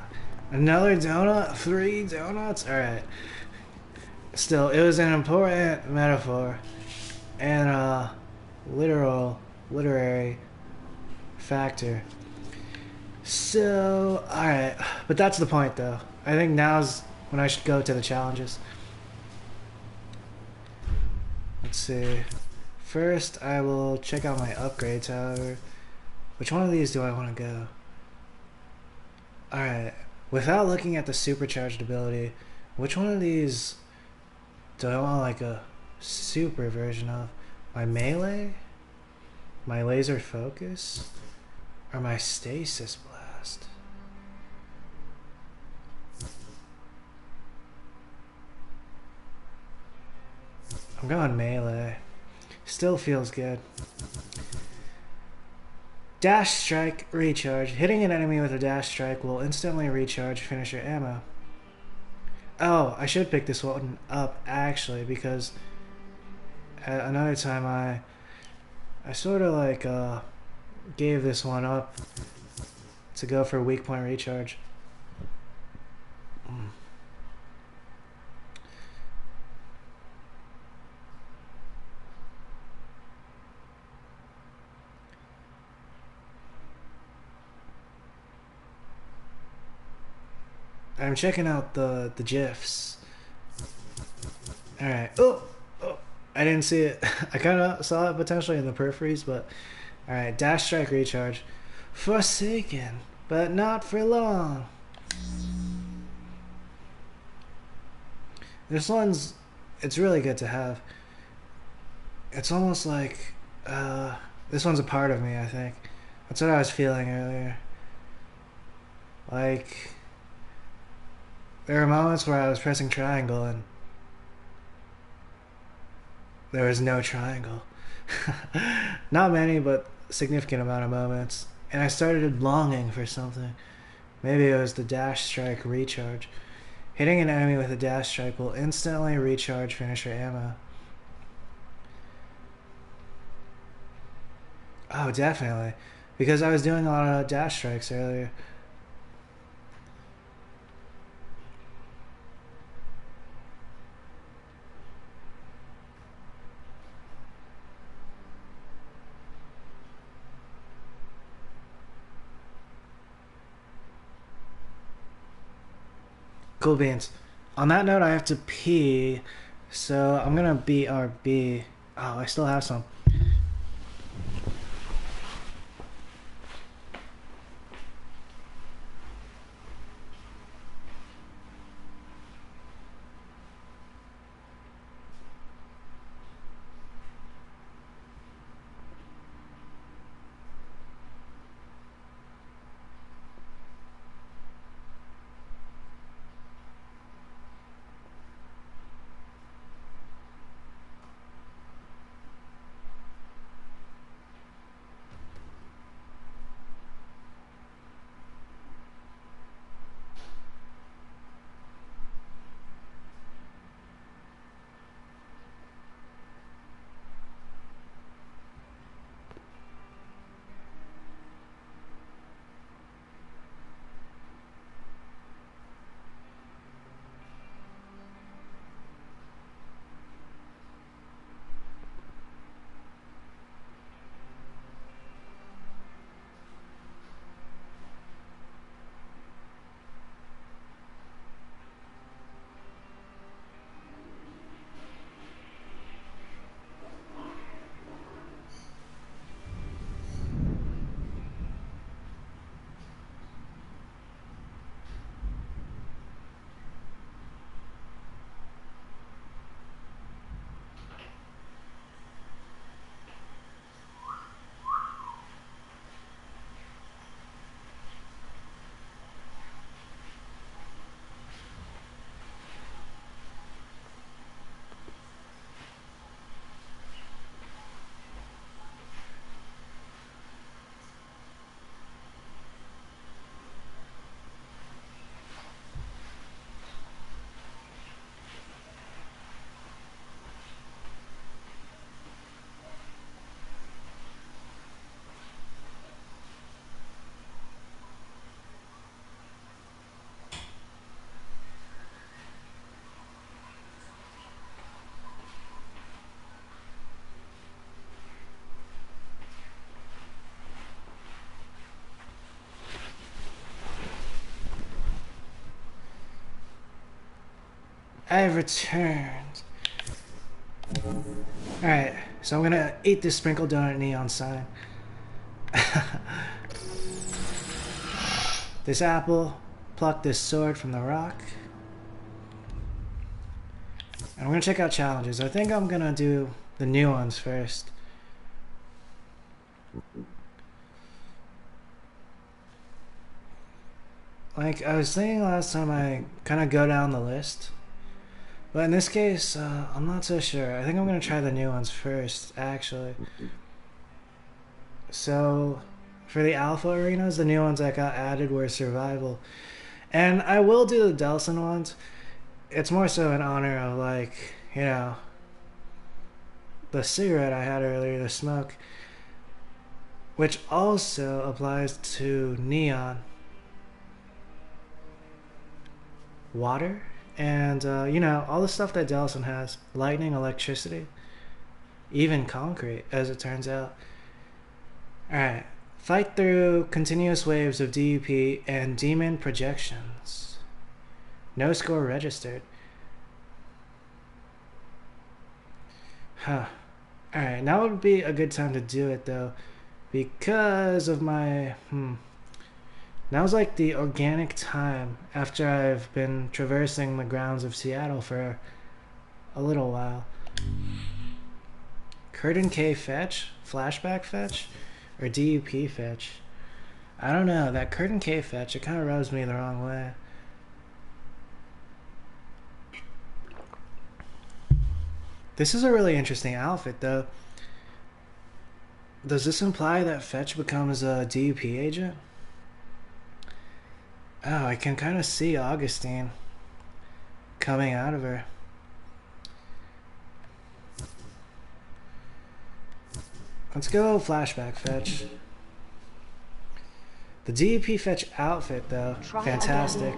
Another donut? 3 donuts? Alright. Still, it was an important metaphor and a literary factor. So, alright. But that's the point though. I think now's when I should go to the challenges. Let's see. First, I will check out my upgrades, however. Which one of these do I want to go? Alright. Without looking at the supercharged ability, which one of these do I want like a super version of? My melee? My laser focus? Or my stasis blast? I'm going melee. Still feels good. Dash strike, recharge. Hitting an enemy with a dash strike will instantly recharge finisher ammo. Oh, I should pick this one up actually, because at another time I sort of like gave this one up to go for weak point recharge. I'm checking out the GIFs. Alright. Oh! I didn't see it. I kind of saw it potentially in the peripheries, but... Alright, dash strike recharge. Forsaken, but not for long. This one's... It's really good to have. It's almost like... this one's a part of me, I think. That's what I was feeling earlier. Like... There were moments where I was pressing triangle and there was no triangle. Not many, but a significant amount of moments. And I started longing for something. Maybe it was the dash strike recharge. Hitting an enemy with a dash strike will instantly recharge finisher ammo. Oh, definitely. Because I was doing a lot of dash strikes earlier. Cool beans. On that note, I have to pee, so I'm gonna BRB. Oh, I still have some. I've returned. Alright, so I'm gonna eat this sprinkled donut neon sign. This apple, pluck this sword from the rock. And I'm gonna check out challenges. I think I'm gonna do the new ones first. Like, I was thinking last time I kind of go down the list. But in this case, I'm not so sure. I think I'm gonna try the new ones first, actually. So, for the alpha arenas, the new ones that got added were survival. And I will do the Delson ones. It's more so in honor of, like, you know, the cigarette I had earlier, the smoke. Which also applies to neon. Water. And, you know, all the stuff that Delson has. Lightning, electricity. Even concrete, as it turns out. Alright. Fight through continuous waves of DUP and demon projections. No score registered. Huh. Alright, now would be a good time to do it, though. Because of my... Now's like the organic time after I've been traversing the grounds of Seattle for a little while. Curtain K fetch? Flashback fetch? Or DUP fetch? I don't know. That Curtain K fetch, it kind of rubs me the wrong way. This is a really interesting outfit, though. Does this imply that Fetch becomes a DUP agent? Oh, I can kind of see Augustine coming out of her. Let's go flashback fetch. The DUP fetch outfit, though, fantastic.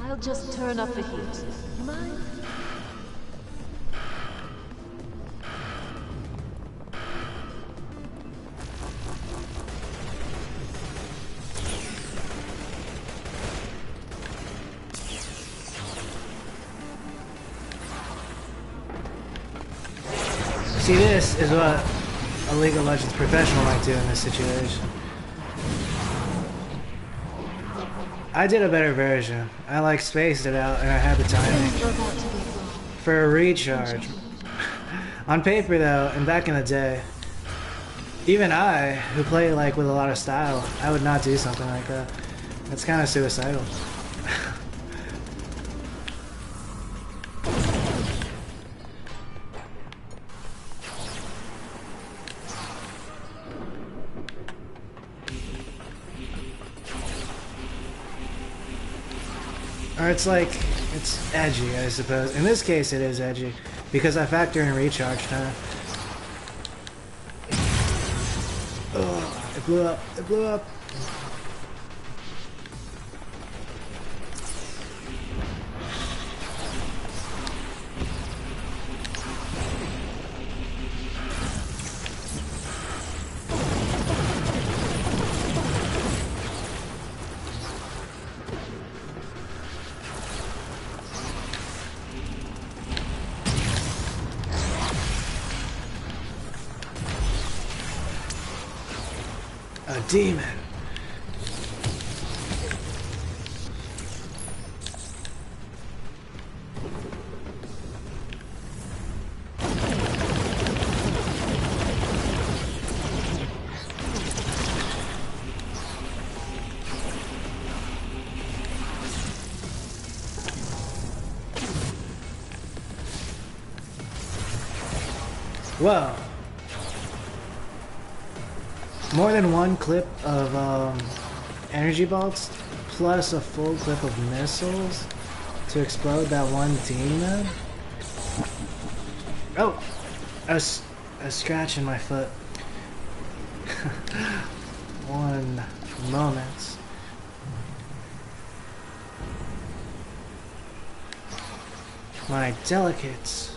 I'll just turn up the heat. Mind? See, this is what a League of Legends professional might do in this situation. I did a better version. I like spaced it out and I had the timing for a recharge. On paper though, and back in the day, even I, who play like with a lot of style, I would not do something like that. It's kind of suicidal. Or it's like, it's edgy, I suppose. In this case, it is edgy, because I factor in recharge time. Oh, it blew up, it blew up. A demon. Whoa. More than one clip of energy bolts, plus a full clip of missiles to explode that one demon. Oh, a scratch in my foot. One moment. My delicate,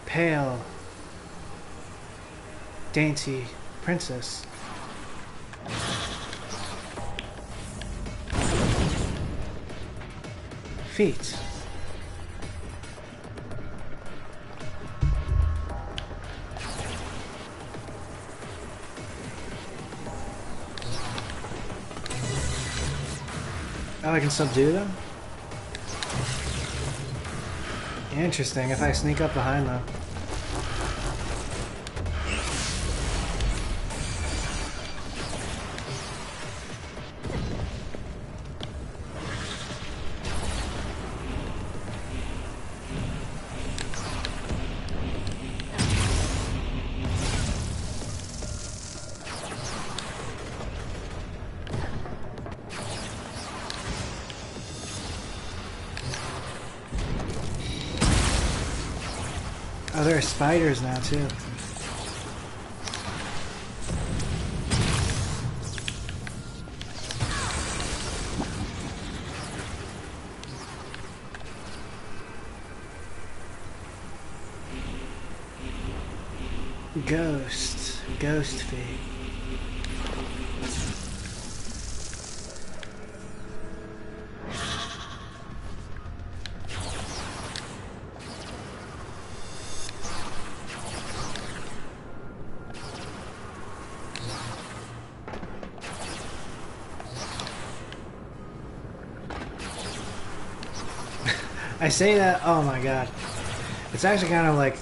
pale, dainty princess. Feet. Oh, I can subdue them? Interesting, if I sneak up behind them. Oh, there are spiders now, too. Ghost feet. I say that, oh my god. It's actually kind of like,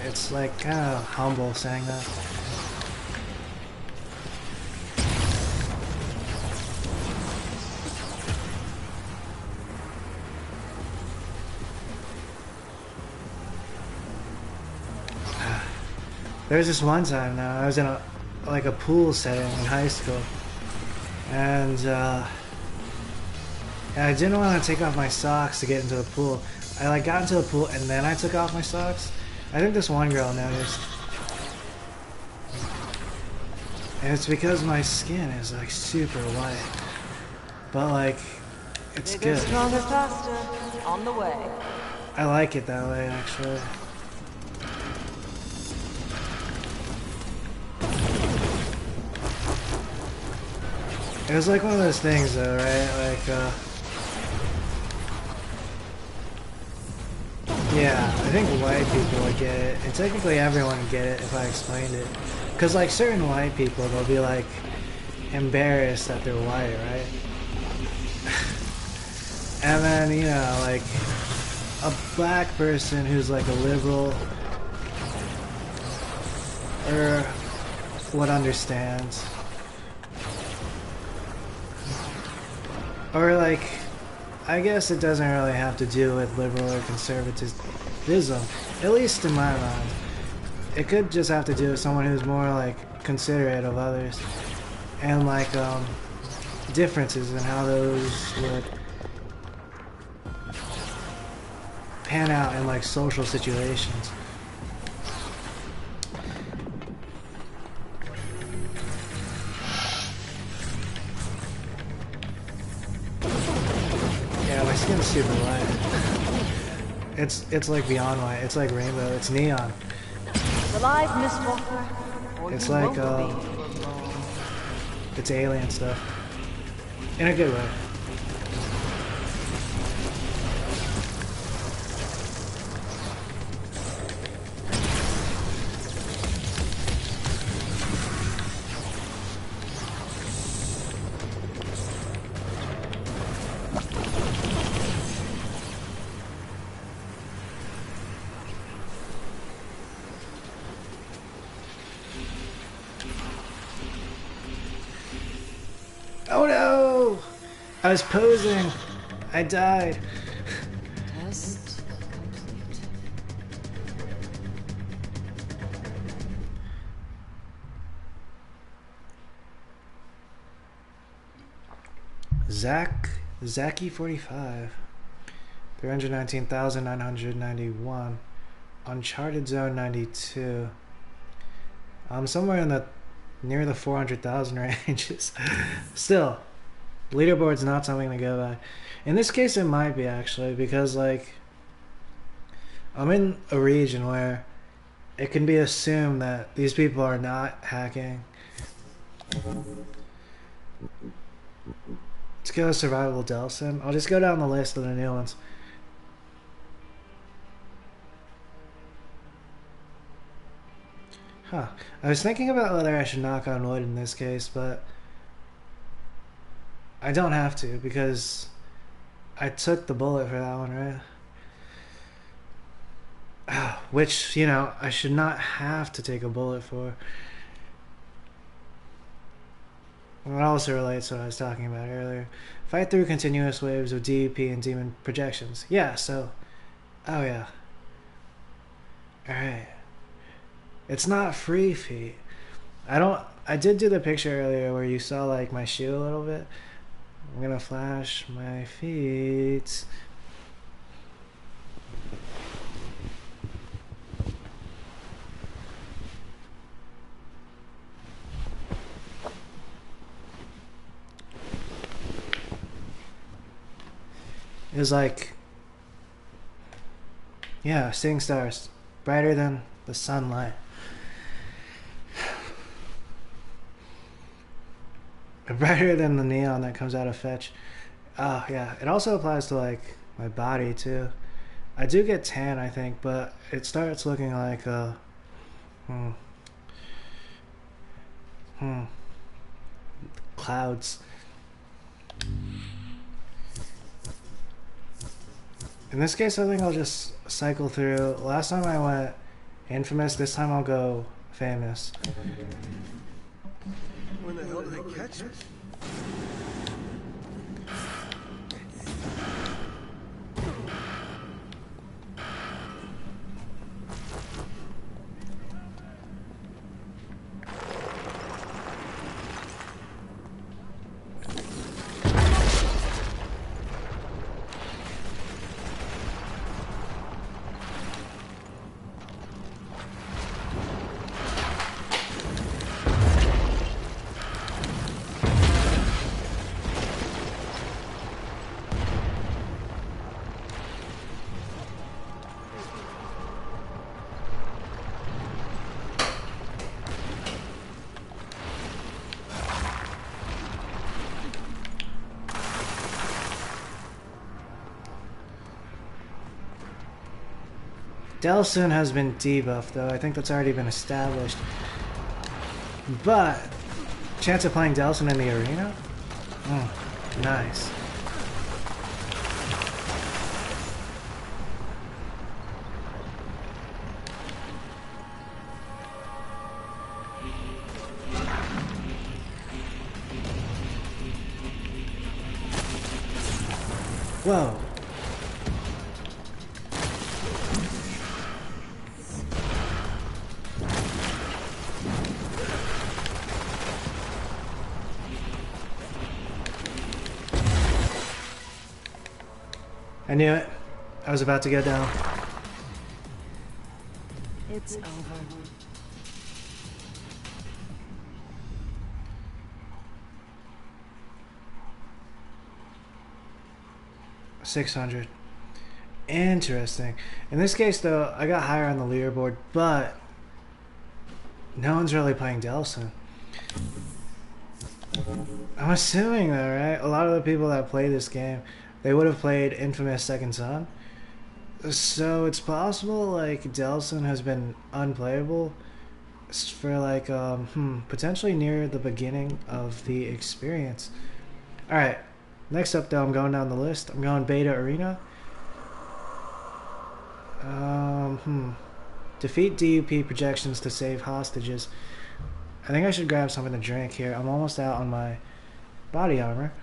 it's like kind of humble saying that. There was this one time now, I was in a pool setting in high school. And I didn't want to take off my socks to get into the pool. I like got into the pool and then I took off my socks. I think this one girl noticed. And it's because my skin is like super white. But like, it's Bigger, good. stronger, faster. On the way. I like it that way actually. It was like one of those things though, right? Like, yeah, I think white people would get it, and technically everyone would get it if I explained it. Because, like, certain white people, they'll be, like, embarrassed that they're white, right? And then, you know, like, a black person who's, like, a liberal, or would understand. Or, like, I guess it doesn't really have to do with liberal or conservatism, at least in my mind. It could just have to do with someone who's more like considerate of others and like differences in how those would pan out in like social situations. My skin's super white. It's like beyond white. It's like rainbow. It's neon. Alive, Mistwalker. Or It's you like won't be for long. it's alien stuff in a good way. Oh no! I was posing. I died. Test complete. Zachy 45. 319,991. Uncharted Zone 92. I'm somewhere in the near the 400,000 ranges. Still, leaderboard's not something to go by. In this case, it might be actually, because like I'm in a region where it can be assumed that these people are not hacking. Let's go Survival Delson. I'll just go down the list of the new ones. Huh. I was thinking about whether I should knock on wood in this case, but I don't have to because I took the bullet for that one, right? Which, you know, I should not have to take a bullet for. It also relates to what I was talking about earlier. Fight through continuous waves of DEP and demon projections. Yeah, so... Oh, yeah. Alright. It's not free feet. I did do the picture earlier where you saw like my shoe a little bit. I'm gonna flash my feet. It was like, yeah, seeing stars, brighter than the sunlight. Brighter than the neon that comes out of Fetch. Oh, yeah. It also applies to, like, my body, too. I do get tan, I think, but it starts looking like, clouds. In this case, I think I'll just cycle through. Last time I went infamous, this time I'll go famous. When the hell did they catch us? Delson has been debuffed, though. I think that's already been established. But, chance of playing Delson in the arena? Nice. Whoa. I knew it. I was about to go down. It's over. $600. Interesting. In this case, though, I got higher on the leaderboard, but no one's really playing Delson. I'm assuming, though, right? A lot of the people that play this game, they would have played Infamous Second Son. So it's possible, like, Delson has been unplayable for, like, potentially near the beginning of the experience. Alright, next up, though, I'm going down the list. I'm going Beta Arena. Defeat DUP projections to save hostages. I think I should grab something to drink here. I'm almost out on my body armor.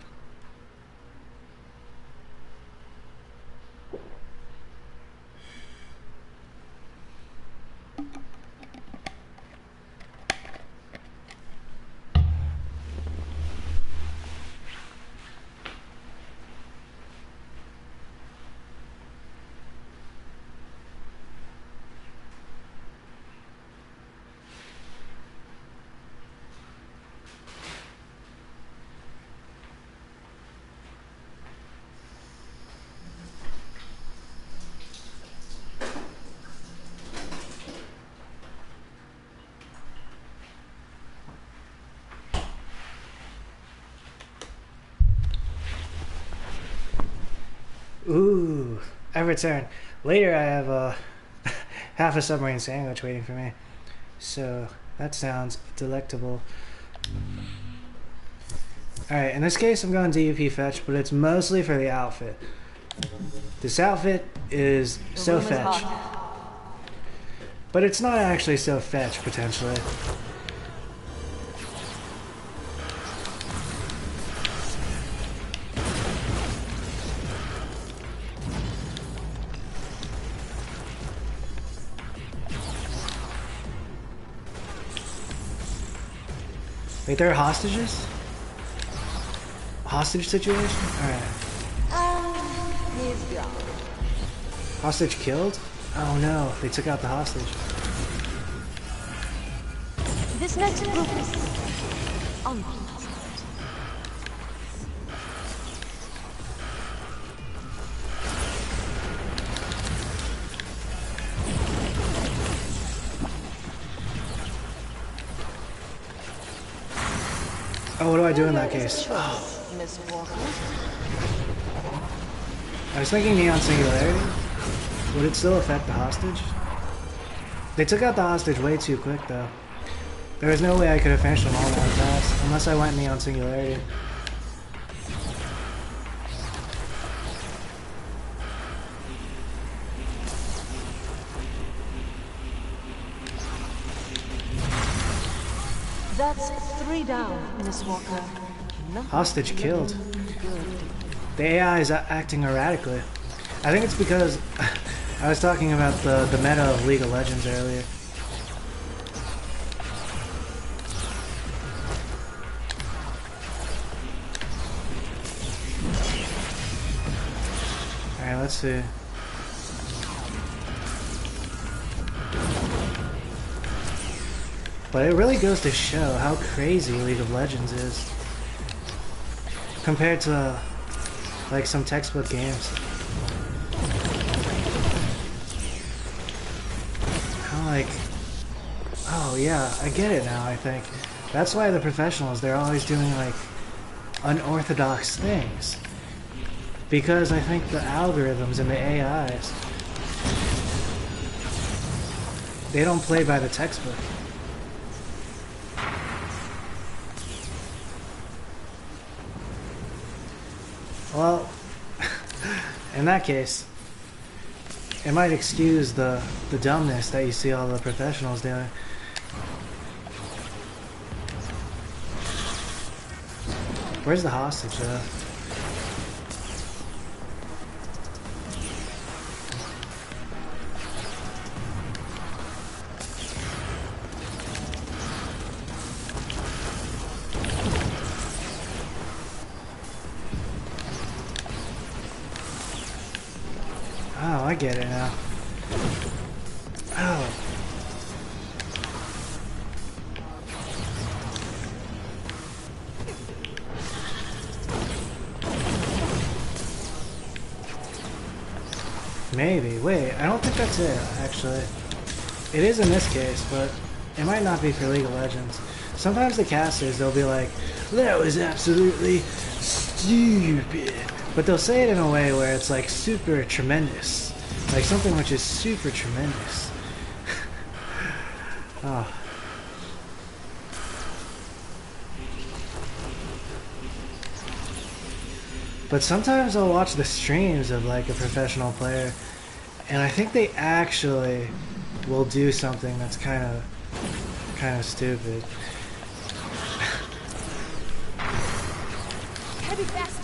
Ooh, I return. Later I have half a submarine sandwich waiting for me. So that sounds delectable. Alright, in this case I'm going DUP fetch, but it's mostly for the outfit. This outfit is so fetch. But it's not actually so fetch, potentially. Wait, there are hostages? Hostage situation? Alright. He's gone. Hostage killed? Oh no, they took out the hostage. This next group is unpleasant. Oh, what do I do in that case? Miss Walker. I was thinking Neon Singularity. Would it still affect the hostage? They took out the hostage way too quick, though. There was no way I could have finished them all that fast, unless I went Neon Singularity. That's 3 down, Miss Walker. Nothing Hostage killed. good. The AI is acting erratically. I think it's because I was talking about the meta of League of Legends earlier. Alright, let's see. But it really goes to show how crazy League of Legends is compared to like some textbook games. How like, oh yeah, I get it now, I think. That's why the professionals, they're always doing like unorthodox things. Because I think the algorithms and the AIs, they don't play by the textbook. Well, in that case, it might excuse the dumbness that you see all the professionals doing. Where's the hostage, though? Oh, I get it now. Oh. Maybe. Wait, I don't think that's it, actually. It is in this case, but it might not be for League of Legends. Sometimes the casters, they'll be like, that was absolutely stupid. But they'll say it in a way where it's like super tremendous. Like something which is super tremendous. Oh. But sometimes I'll watch the streams of like a professional player, and I think they actually will do something that's kind of stupid. Heavy fast.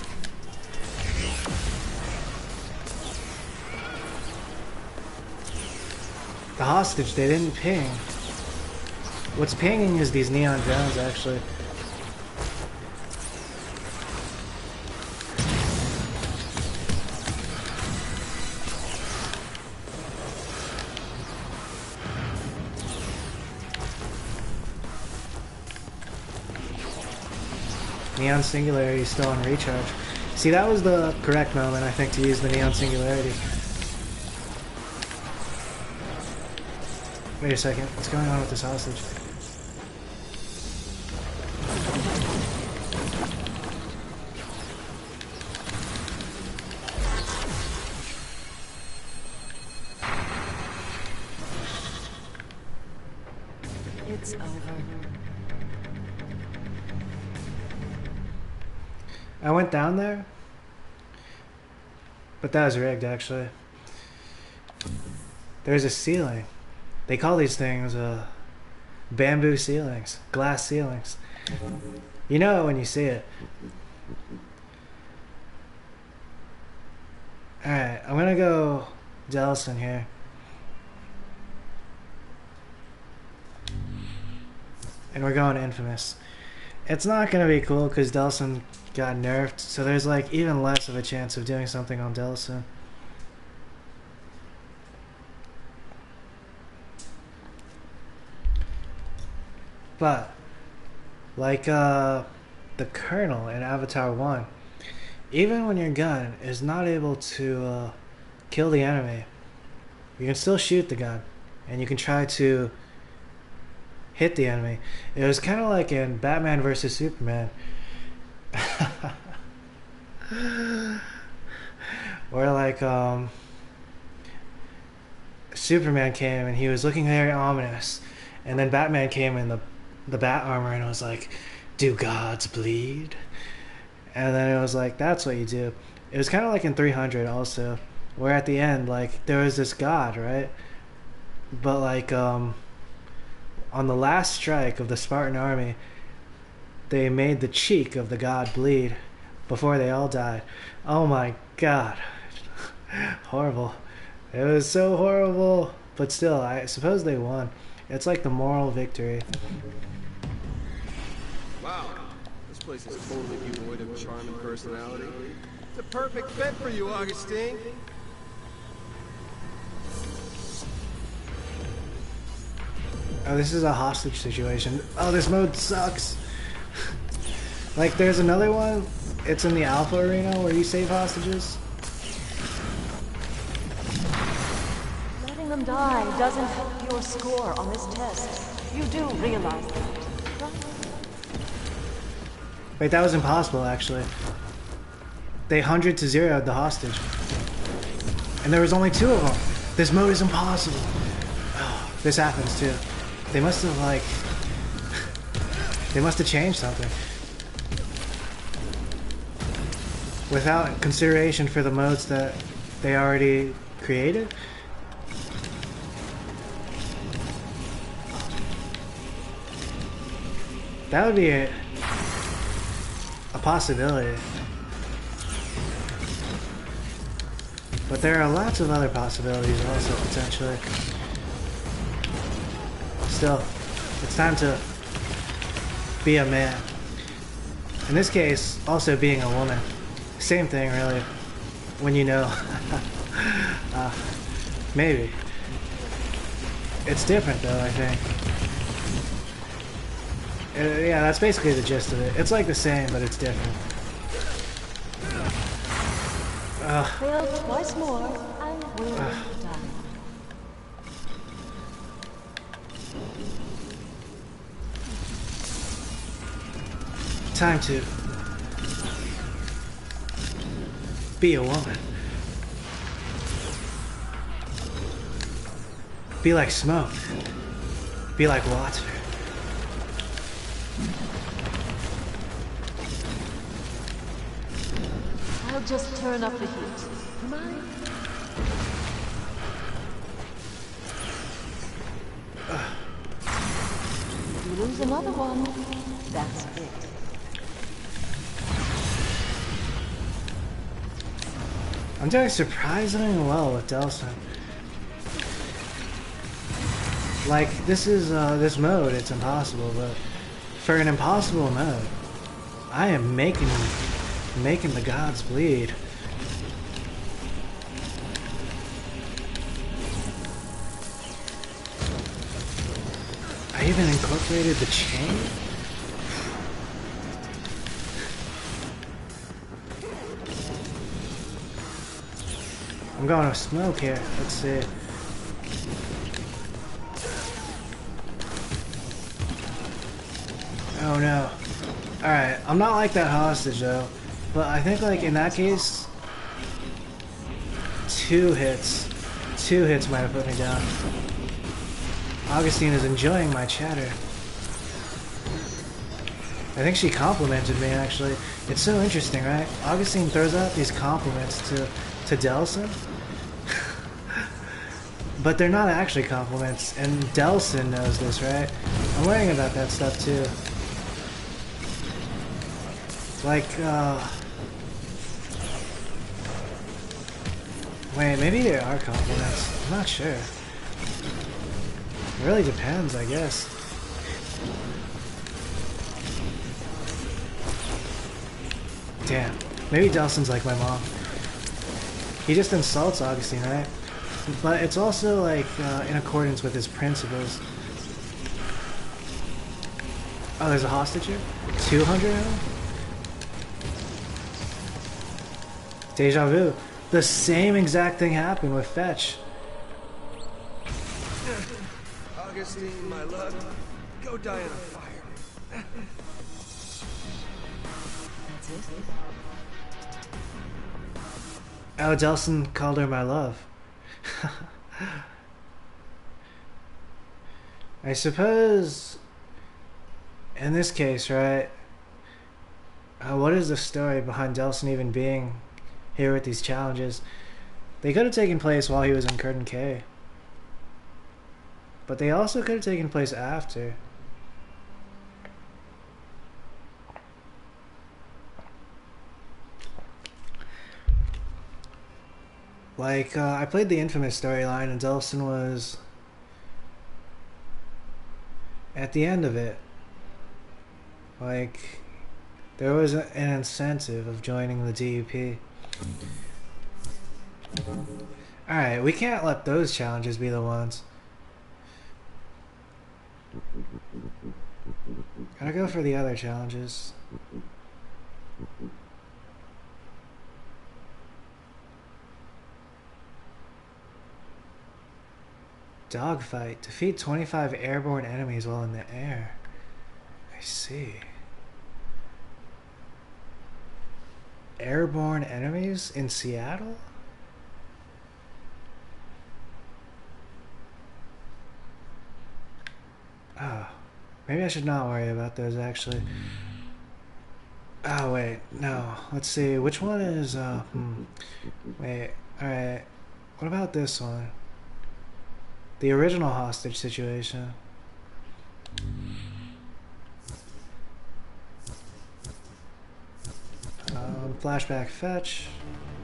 The hostage, they didn't ping. What's pinging is these neon drones, actually. Neon Singularity is still on recharge. See, that was the correct moment, I think, to use the Neon Singularity. Wait a second, what's going on with this hostage? It's over. I went down there, but that was rigged actually. There's a ceiling. They call these things bamboo ceilings, glass ceilings. You know it when you see it. Alright, I'm gonna go Delson here. And we're going inFAMOUS. It's not gonna be cool because Delson got nerfed, so there's like even less of a chance of doing something on Delson. But like the Colonel in Avatar 1, even when your gun is not able to kill the enemy, you can still shoot the gun and you can try to hit the enemy. It was kind of like in Batman vs Superman where like Superman came and he was looking very ominous, and then Batman came in the bat armor and was like, "Do gods bleed?" And then it was like, that's what you do. It was kind of like in 300 also, where at the end, like, there was this god, right? But like on the last strike of the Spartan army, they made the cheek of the god bleed before they all died. Oh my god. Horrible. It was so horrible, but still, I suppose they won. It's like the moral victory. Wow, this place is totally devoid of charm and personality. It's a perfect fit for you, Augustine. Oh, this is a hostage situation. Oh, this mode sucks. Like, there's another one. It's in the Alpha Arena where you save hostages. Letting them die doesn't help your score on this test. You do realize that, right? Wait, that was impossible, actually. They 100 to 0'd the hostage. And there was only 2 of them. This mode is impossible. Oh, this happens, too. They must have, like... they must have changed something. Without consideration for the modes that they already created. That would be a possibility. But there are lots of other possibilities also, potentially. Still, it's time to be a man. In this case, also being a woman. Same thing, really, when you know. Maybe. It's different, though, I think. Yeah, that's basically the gist of it. It's like the same, but it's different. Fail twice more and we're done. Time to be a woman. Be like smoke. Be like water. I'll just turn up the heat. Mind? If you lose another one, that's it. I'm doing surprisingly well with Delson. Like, this is, this mode, it's impossible, but for an impossible mode, I am making the gods bleed. I even incorporated the chain? I'm going to smoke here. Let's see. Oh no. Alright, I'm not like that hostage though. But I think like in that case, 2 hits might have put me down. Augustine is enjoying my chatter. I think she complimented me, actually. It's so interesting, right? Augustine throws out these compliments to Delson. But they're not actually compliments, and Delson knows this, right? I'm worrying about that stuff, too. Like, wait, maybe they are compliments. I'm not sure. It really depends, I guess. Damn. Maybe Delson's like my mom. He just insults Augustine, right? But it's also like in accordance with his principles. Oh, there's a hostage here? 200 of them? Deja vu. The same exact thing happened with Fetch. Augustine, my love, go die in a fire. That's it? Oh, Delson called her my love. I suppose in this case, right, what is the story behind Delson even being here with these challenges? They could have taken place while he was in Curtain K, but they also could have taken place after. Like, I played the inFAMOUS storyline, and Delson was at the end of it. Like, there was an incentive of joining the DUP. Alright, we can't let those challenges be the ones. Gotta go for the other challenges. Dogfight. Defeat 25 airborne enemies while in the air. I see. Airborne enemies in Seattle? Oh. Maybe I should not worry about those, actually. Oh, wait. No. Let's see. Which one is, Wait. Alright. What about this one? The original hostage situation. Flashback fetch.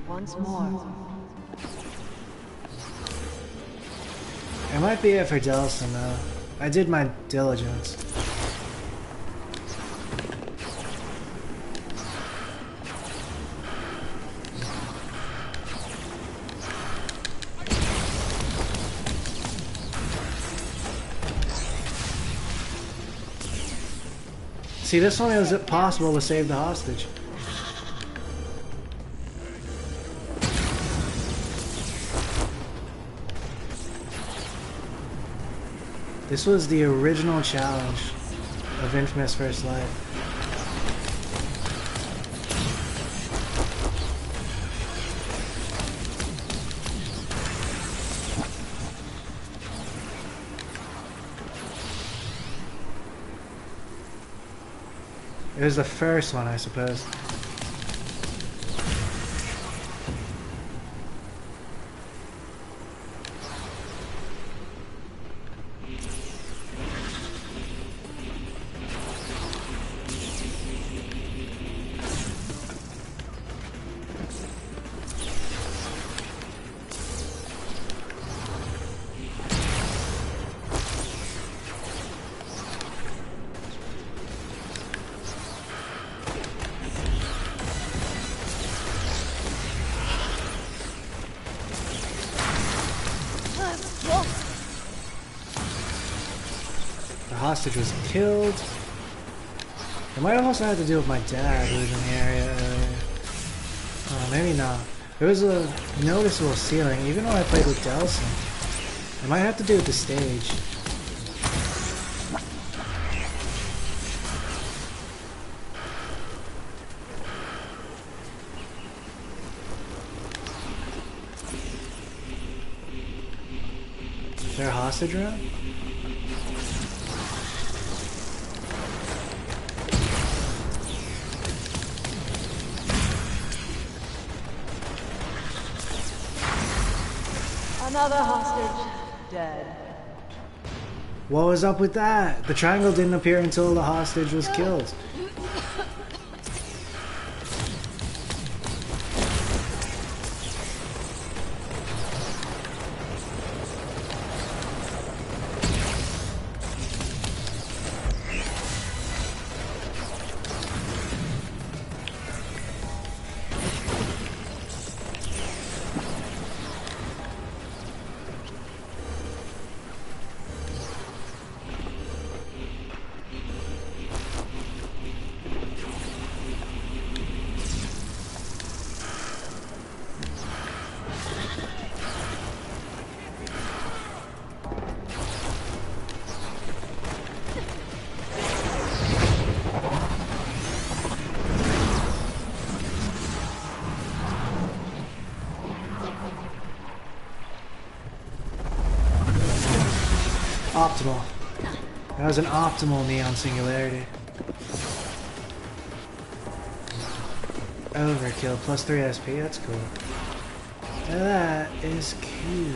Once more. It might be it for Delson, though. I did my diligence. See, this one, it was possible to save the hostage. This was the original challenge of inFAMOUS First Light. It was the first one, I suppose. Hostage was killed. It might have also had to do with my dad who was in the area earlier. Oh, maybe not. There was a noticeable ceiling, even though I played with Delson. It might have to do with the stage. Is there a hostage around? Another hostage dead. What was up with that? The triangle didn't appear until the hostage was killed. Optimal. That was an optimal neon singularity. Overkill, plus 3 SP, that's cool. That is cute.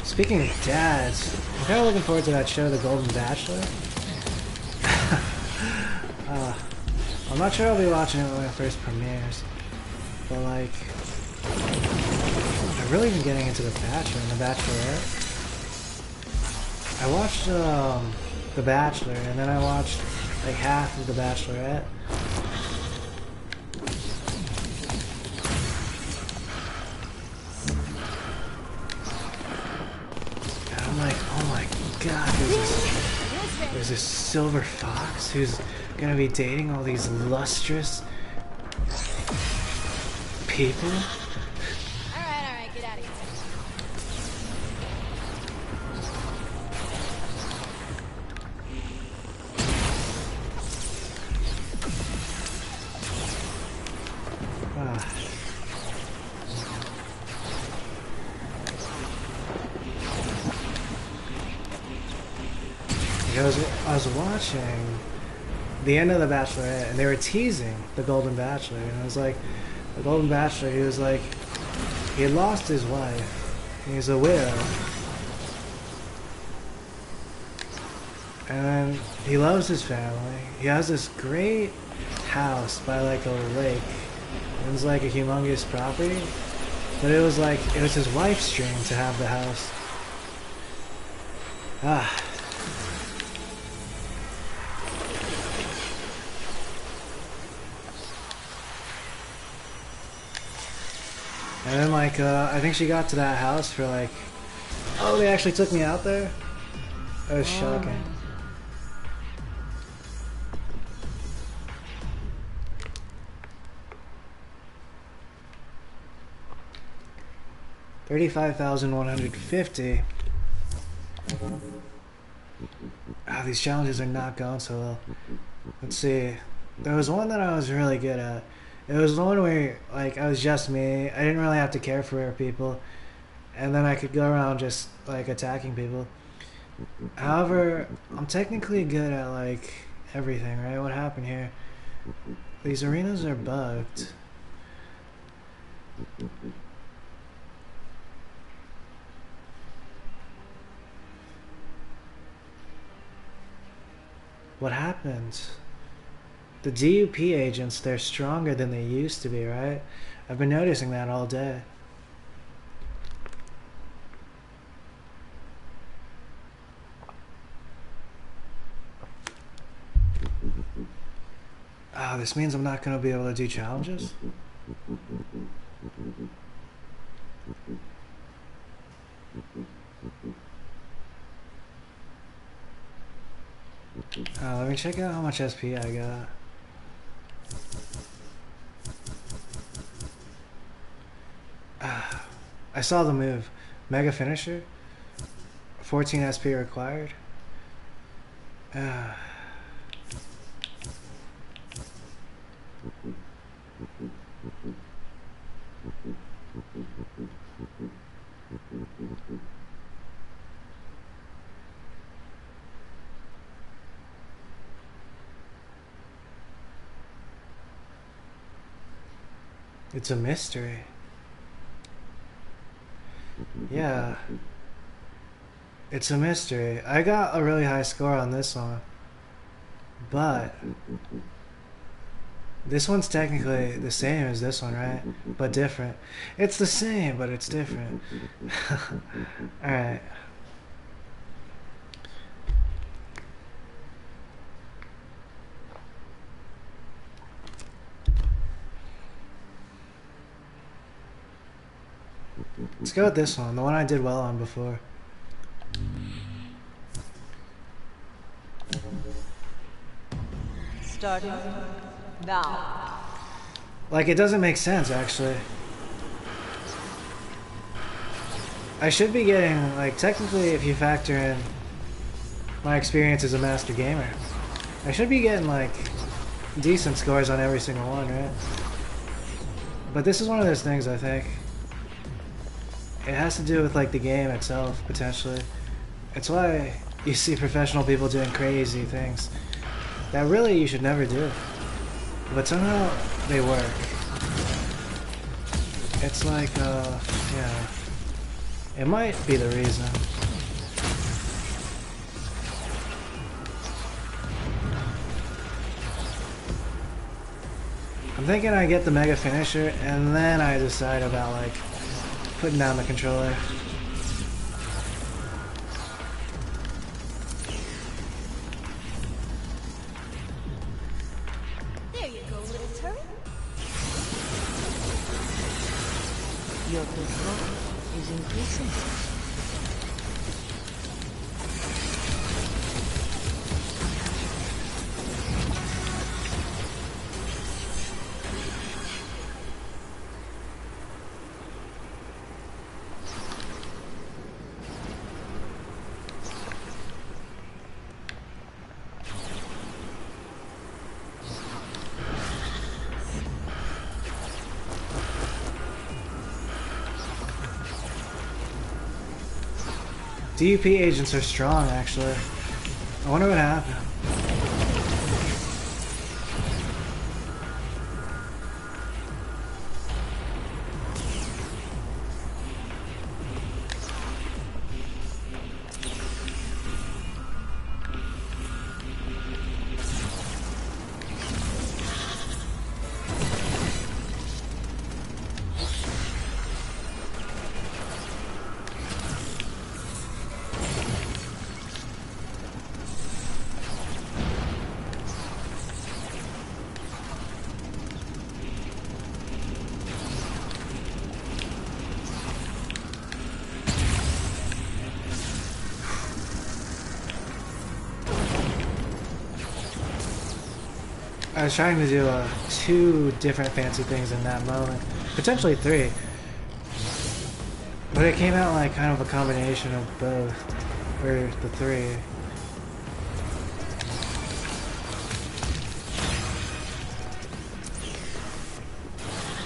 Speaking of dads, I'm kind of looking forward to that show, The Golden Bachelor. I'm not sure I'll be watching it when it first premieres, but like, I've really been getting into The Bachelor and The Bachelorette. I watched The Bachelor, and then I watched like half of The Bachelorette. God, there's this silver fox who's gonna be dating all these lustrous people. Alright, get out of here. I was watching the end of The Bachelorette, and they were teasing The Golden Bachelor, and I was like, The Golden Bachelor, he was like, he had lost his wife, he's a widow, and then he loves his family, he has this great house by like a lake, it was like a humongous property, but it was his wife's dream to have the house. Ah. And then like, I think she got to that house for like, oh, they actually took me out there? That was shocking. $35,150. Ah, these challenges are not going so well. Let's see. There was one that I was really good at. It was the one where, like, I was just me. I didn't really have to care for people. And then I could go around just, like, attacking people. However, I'm technically good at, like, everything, right? What happened here? These arenas are bugged. What happened? The DUP agents, they're stronger than they used to be, right? I've been noticing that all day. Oh, this means I'm not going to be able to do challenges? Let me check out how much SP I got. I saw the move. Mega finisher. 14 SP required. It's a mystery. Yeah. It's a mystery. I got a really high score on this one. But this one's technically the same as this one, right? But different. It's the same, but it's different. Alright. Let's go with this one, the one I did well on before. Starting now. Like, it doesn't make sense, actually. I should be getting, like, technically, if you factor in my experience as a master gamer, I should be getting, like, decent scores on every single one, right? But this is one of those things, I think. It has to do with, like, the game itself, potentially. It's why you see professional people doing crazy things that really you should never do. But somehow they work. It's like, yeah. It might be the reason. I'm thinking I get the mega finisher and then I decide about, like, putting down the controller. There you go, little turret. Your control is increasing. DUP agents are strong, actually. I wonder what happened. I was trying to do 2 different fancy things in that moment, potentially 3, but it came out like kind of a combination of both, or the 3.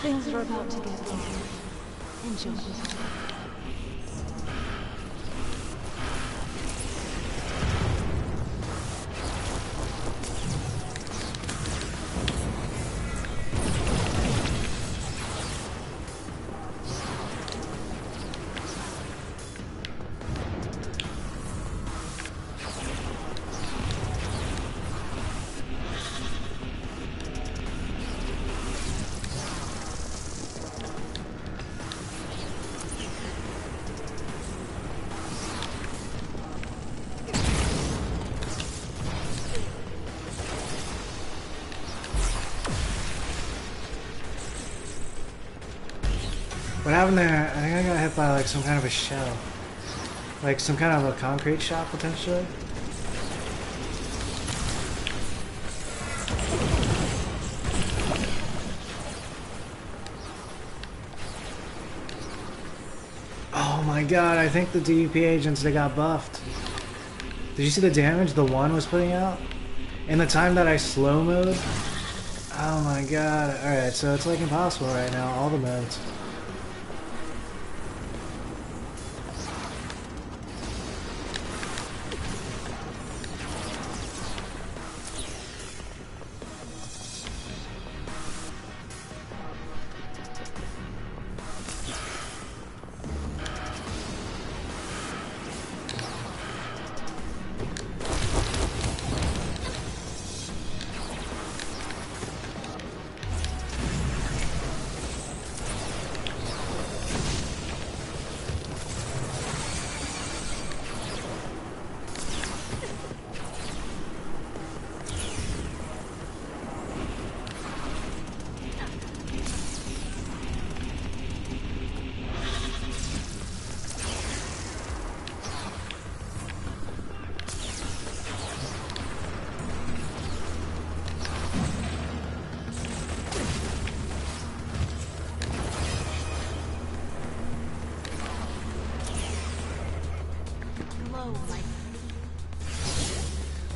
Things are about to get dark. Enjoy. What happened there? I think I got hit by like some kind of a shell. Like some kind of a concrete shot potentially. Oh my god, I think the DUP agents, they got buffed. Did you see the damage the one was putting out? In the time that I slow mode? Oh my god. Alright, so it's like impossible right now, all the modes.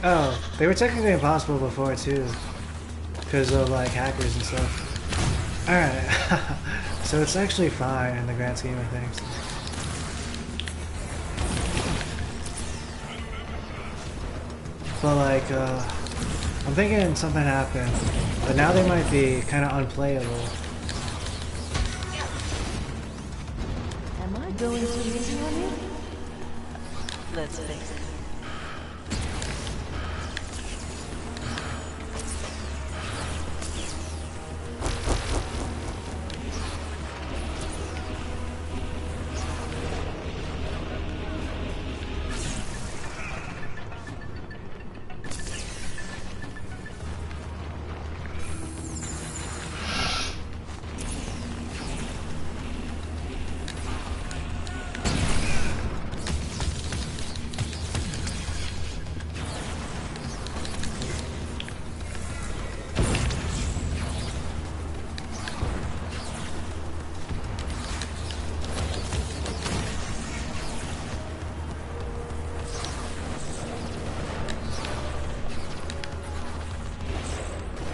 Oh, they were technically impossible before too, because of like hackers and stuff. Alright, so it's actually fine in the grand scheme of things. But like, I'm thinking something happened, but now they might be kind of unplayable. Am I going too easy on you? Let's face it.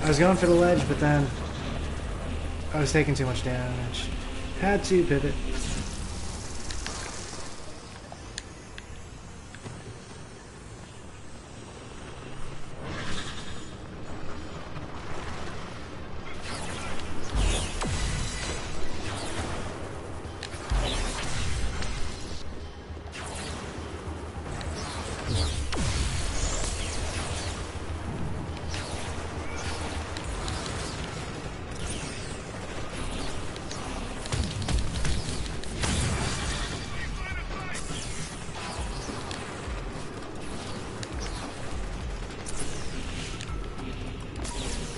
I was going for the ledge, but then I was taking too much damage. Had to pivot.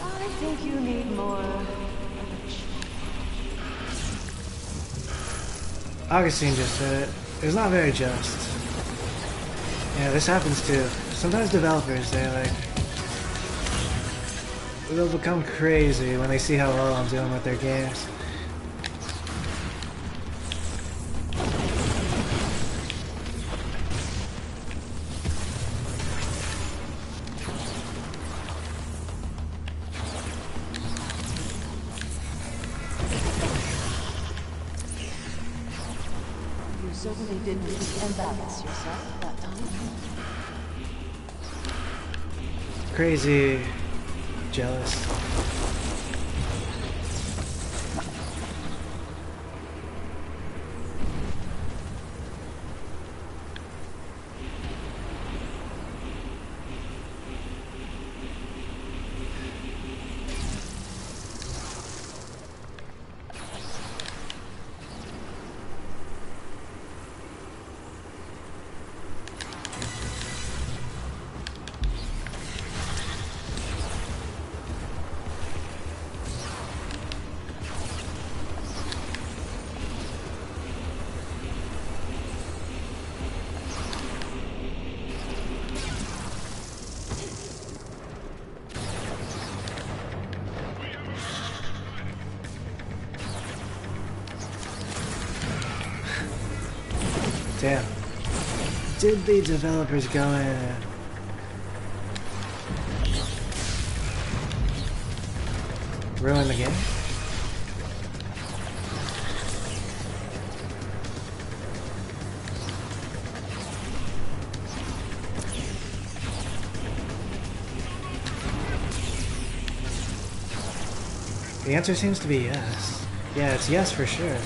I think you need more. Augustine just said it. It's not very just. Yeah, this happens too. Sometimes developers, they like... they'll become crazy when they see how well I'm doing with their games. You certainly didn't embarrass yourself that time. Crazy jealous. Damn. Did the developers go in and ruin the game? The answer seems to be yes. Yeah, it's yes for sure.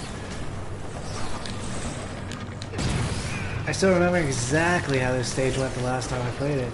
I still remember exactly how this stage went the last time I played it.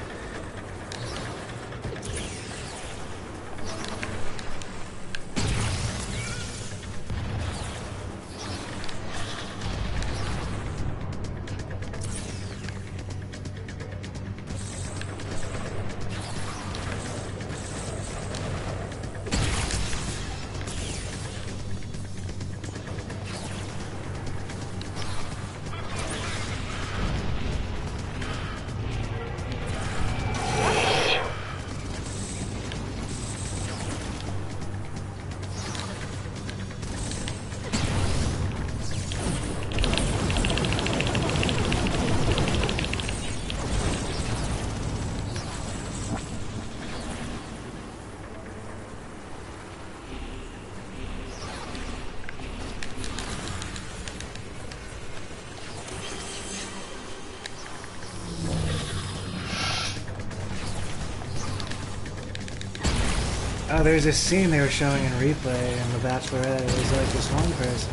Oh, there's this scene they were showing in replay in The Bachelorette. It was like this one person.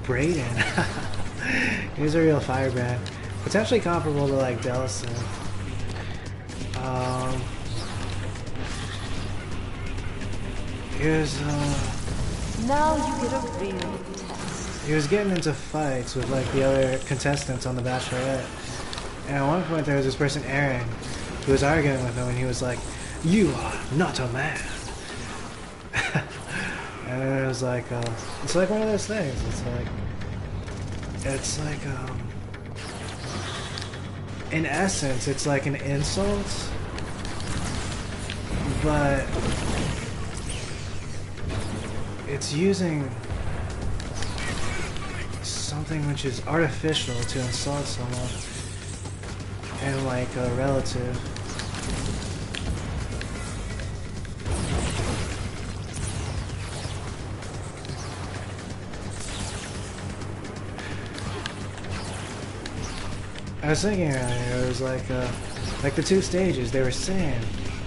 Brayden. He's a real firebrand. Potentially comparable to like Delson. He was, Now you get a real test. he was getting into fights with like the other contestants on The Bachelorette. And at one point there was this person, Aaron, who was arguing with him, and he was like, "You are not a man." And then it was like, it's like one of those things. It's like, in essence, it's like an insult, but it's using something which is artificial to insult someone and like a relative. I was thinking earlier, it was like the two stages, they were same,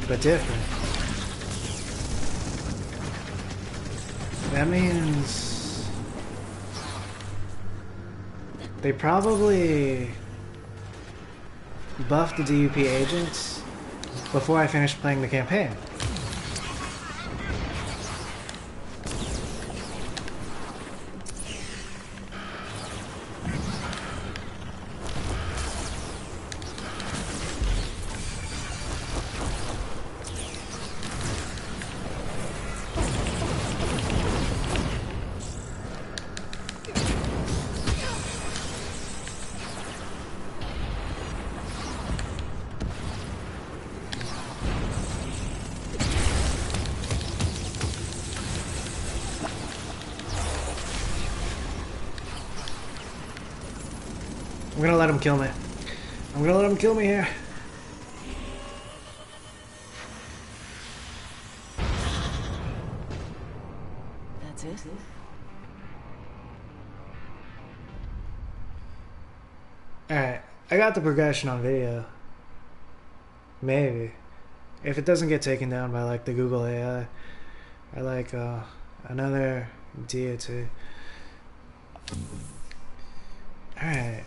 but different. That means they probably buffed the DUP agents before I finished playing the campaign. gonna let him kill me. I'm gonna let him kill me here. That's it? Alright, I got the progression on video. Maybe. If it doesn't get taken down by like the Google AI or like another deity. Alright.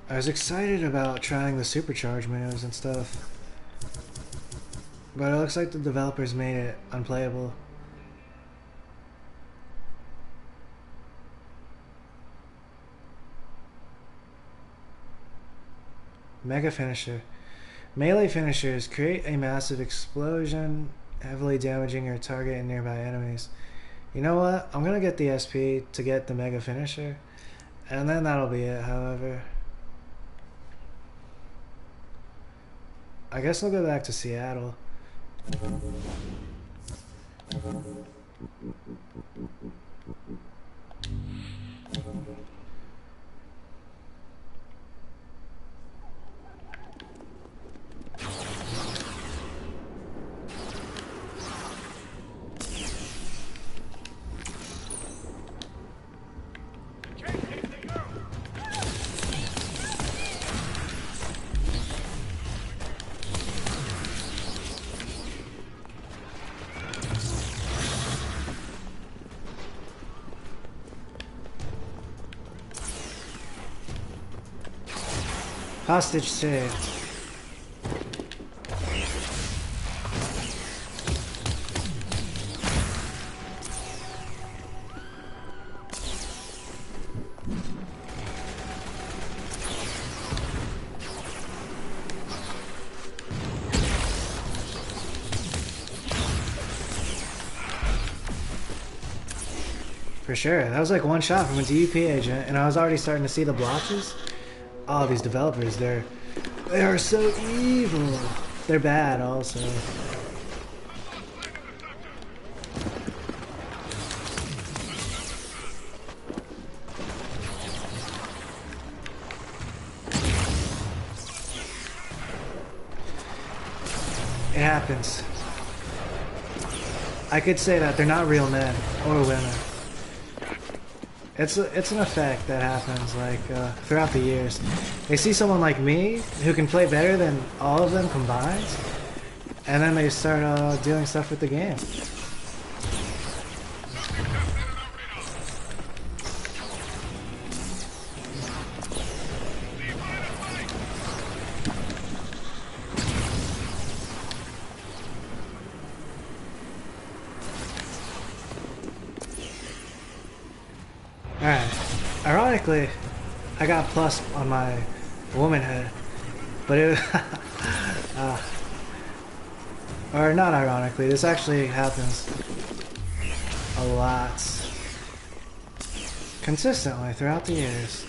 I was excited about trying the supercharge moves and stuff, but it looks like the developers made it unplayable. Mega finisher. Melee finishers create a massive explosion, heavily damaging your target and nearby enemies. You know what? I'm gonna get the SP to get the mega finisher, and then that'll be it, however. I guess I'll go back to Seattle. Hostage saved. For sure. That was like one shot from a DUP agent, and I was already starting to see the blotches. Oh, these developers, they are so evil. They're bad also. It happens. I could say that they're not real men or women. It's an effect that happens like throughout the years. They see someone like me who can play better than all of them combined, and then they start doing stuff with the game. Alright. Ironically, I got plus on my womanhood, but it or not ironically, this actually happens a lot consistently throughout the years.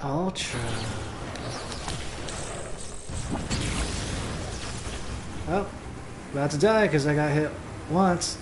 Ultra. Oh, about to die because I got hit once.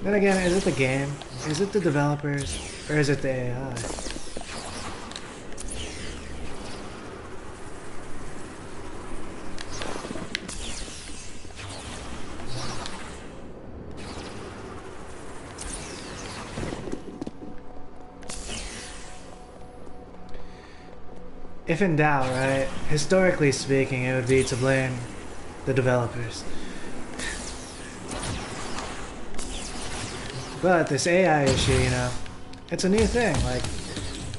Then again, is it the game? Is it the developers? Or is it the AI? If in doubt, right? Historically speaking, it would be to blame the developers. But this AI issue, you know, it's a new thing. Like,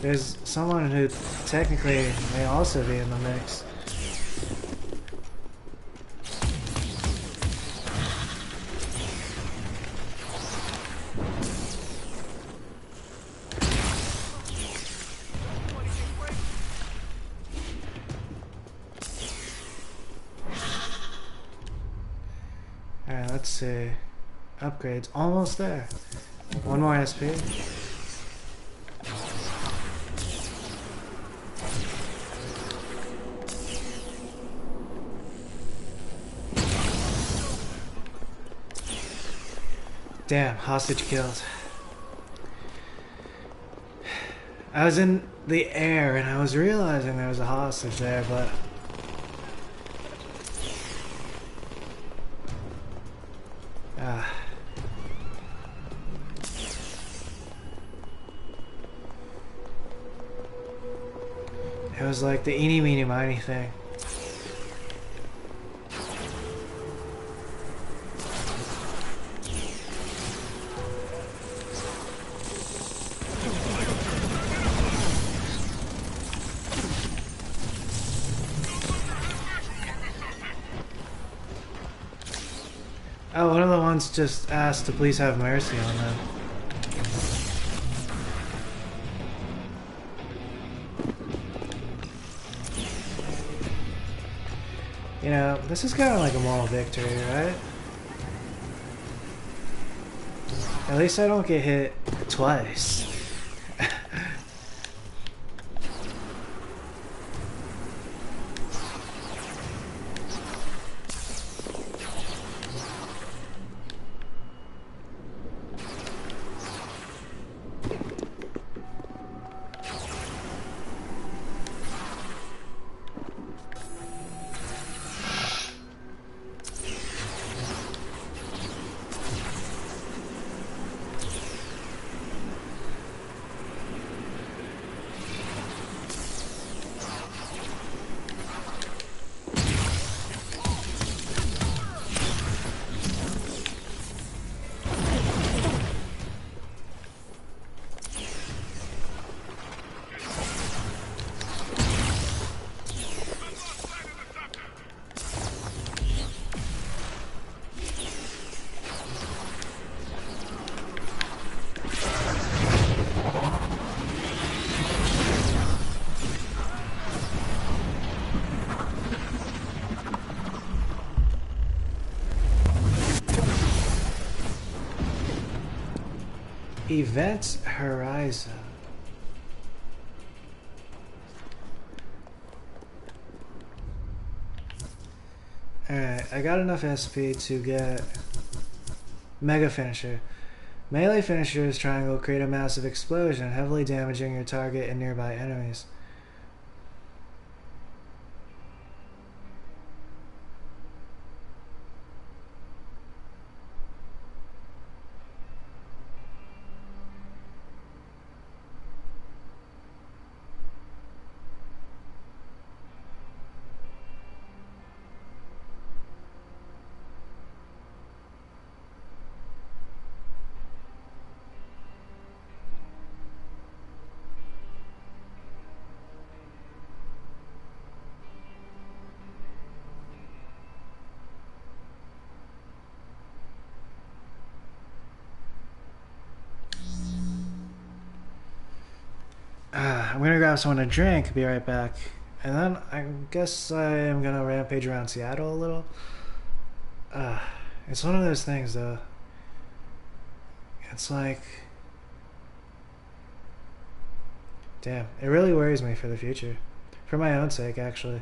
there's someone who technically may also be in the mix. Alright, let's see. Upgrades. Almost there. One more SP. Damn, hostage killed. I was in the air and I was realizing there was a hostage there, but it was like the eeny meeny miny thing. Oh, one of the ones just asked to please have mercy on them. You know, this is kind of like a moral victory, right? At least I don't get hit twice. Event Horizon. Alright, I got enough SP to get Mega Finisher. Melee Finisher's triangle create a massive explosion, heavily damaging your target and nearby enemies. gonna grab someone to drink, be right back. And then I guess I am gonna rampage around Seattle a little. Uh, it's one of those things though. It's like, damn, it really worries me for the future. For my own sake, actually.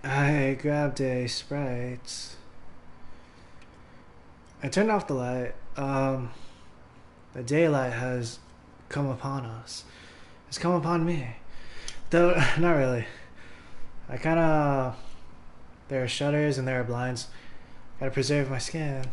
I grabbed a Sprite. I turned off the light. The daylight has come upon us. It's come upon me. Though, not really. I kinda... There are shutters and there are blinds. Gotta preserve my skin.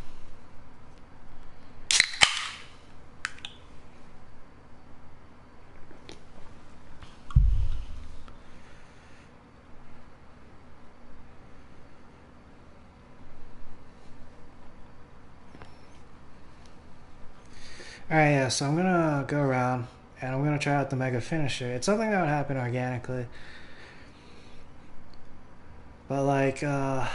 Alright, yeah, so I'm gonna go around and I'm gonna try out the Mega Finisher. It's something that would happen organically. But like, I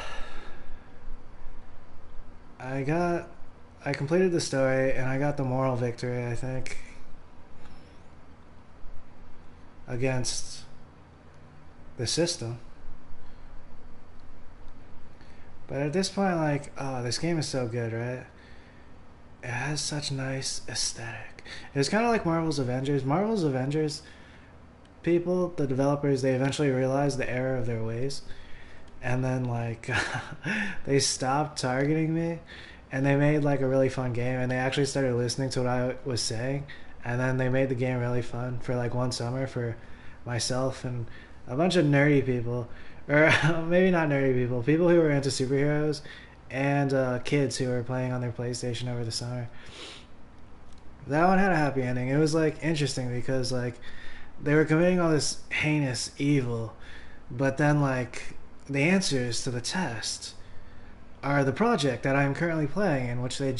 completed the story and I got the moral victory, I think. Against the system. But at this point, like, oh, this game is so good, right? It has such nice aesthetic. It's kind of like Marvel's Avengers. Marvel's Avengers people, the developers, they eventually realized the error of their ways. And then, like, they stopped targeting me. And they made, like, a really fun game. And they actually started listening to what I was saying. And then they made the game really fun for, like, one summer for myself and a bunch of nerdy people. Or maybe not nerdy people. People who were into superheroes. And kids who were playing on their PlayStation over the summer. That one had a happy ending. It was like interesting because like they were committing all this heinous evil, but then like the answers to the test are the project that I'm currently playing in, which they'd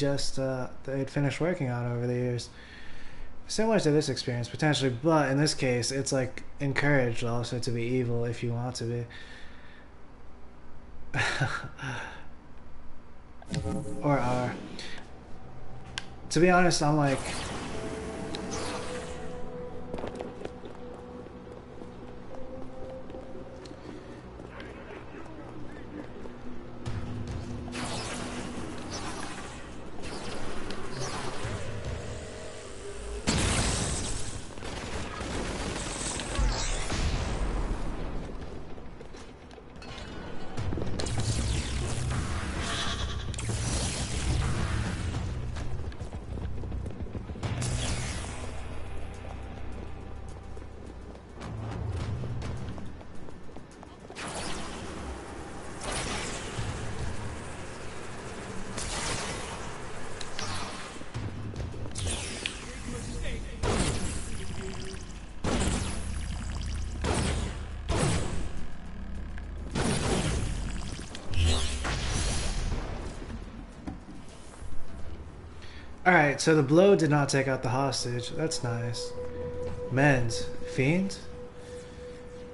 finished working on over the years. Similar to this experience potentially, but in this case it's like encouraged also to be evil if you want to be. Or are. to be honest, I'm like, alright, so the blow did not take out the hostage. That's nice. Mend. Fiend?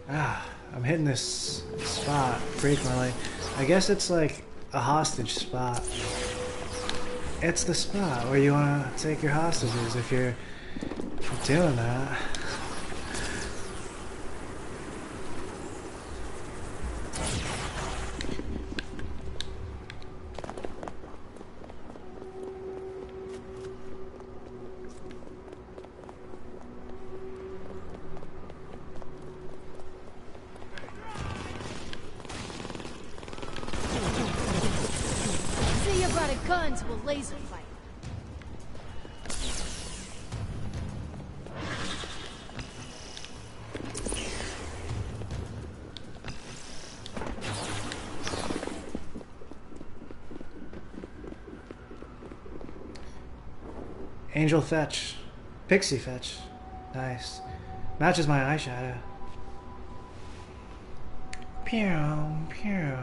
Ah, I'm hitting this spot frequently. I guess it's like a hostage spot. It's the spot where you want to take your hostages if you're doing that. See, you brought a gun to a laser fight. Angel fetch. Pixie fetch. Nice. Matches my eyeshadow. Pew, pew.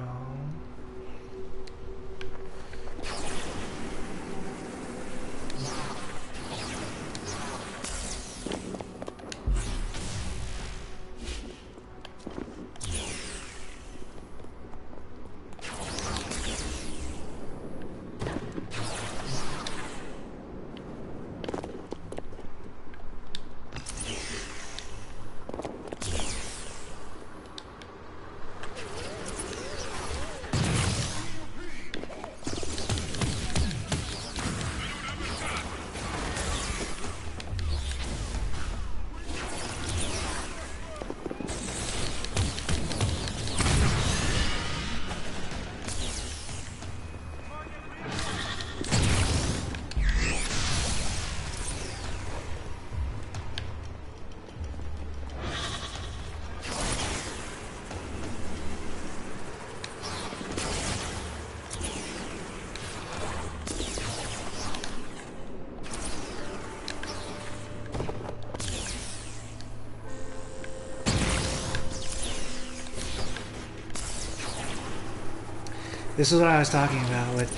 This is what I was talking about with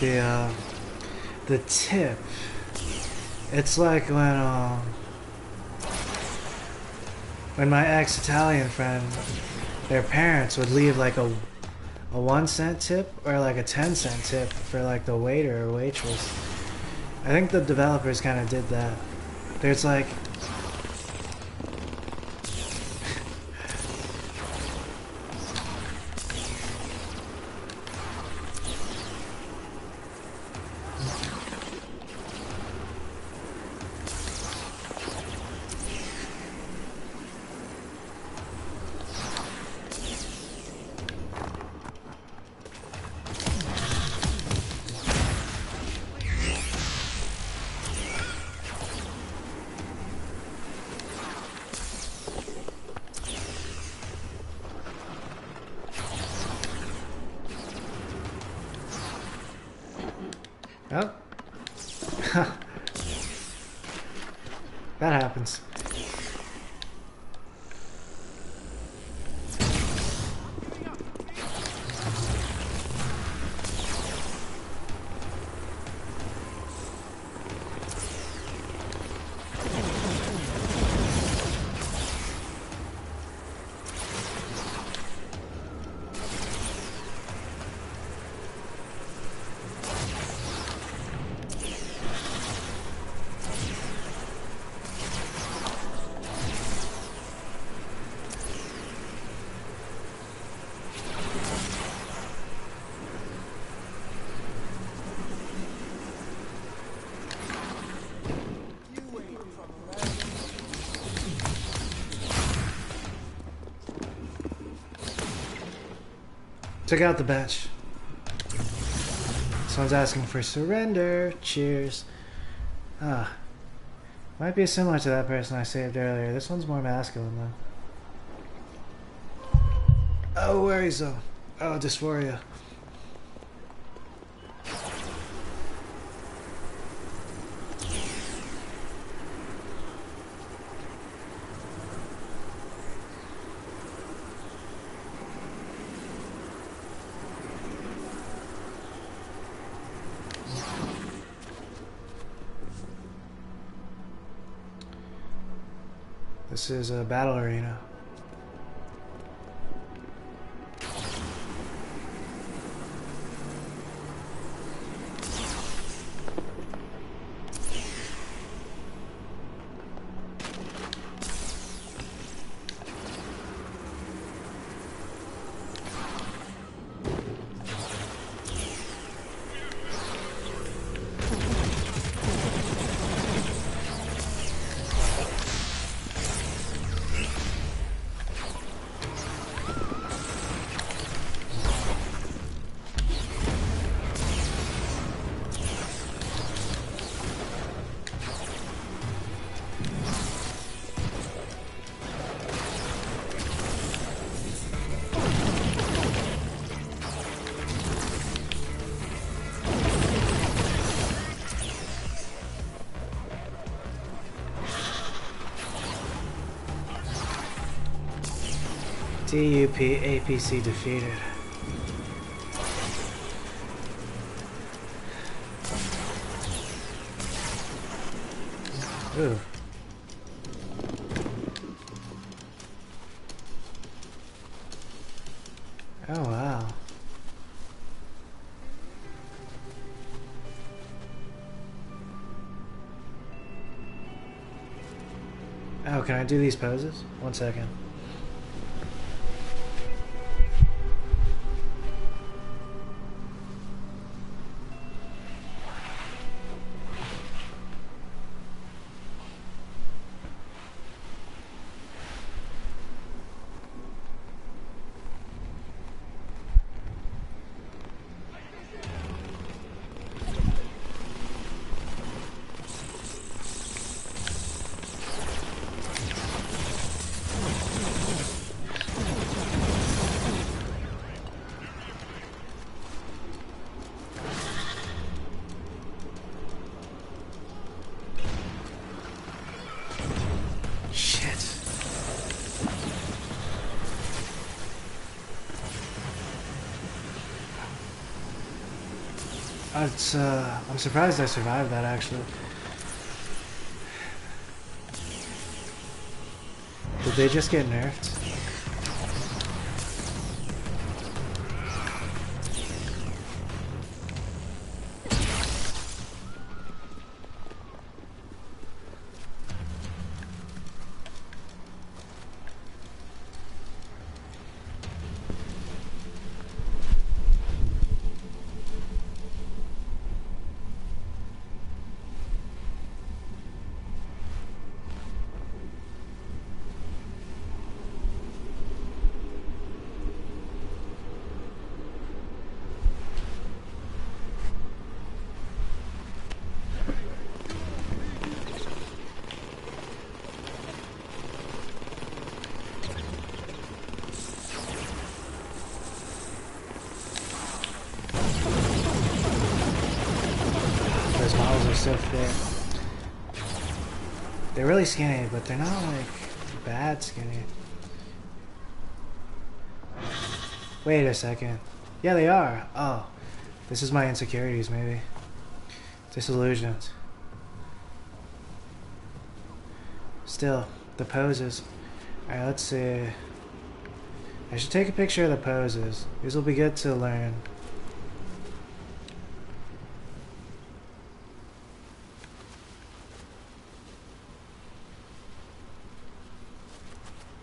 the tip. It's like when my ex-Italian friend, their parents would leave like a 1 cent tip or like a 10-cent tip for like the waiter or waitress. I think the developers kind of did that. There's like oh. That happens. Took out the bench. Someone's asking for surrender. Cheers. Ah. Might be similar to that person I saved earlier. This one's more masculine though. Oh, worries though. Oh, dysphoria. This is a battle arena. DUP APC defeated. Ooh. Oh wow. Oh, can I do these poses? 1 second. I'm surprised I survived that, actually. Did they just get nerfed? Those models are so fit. They're really skinny, but they're not like bad skinny. Wait a second. Yeah, they are. Oh, this is my insecurities, maybe. Disillusioned. Still, the poses. Alright, let's see. I should take a picture of the poses. These will be good to learn.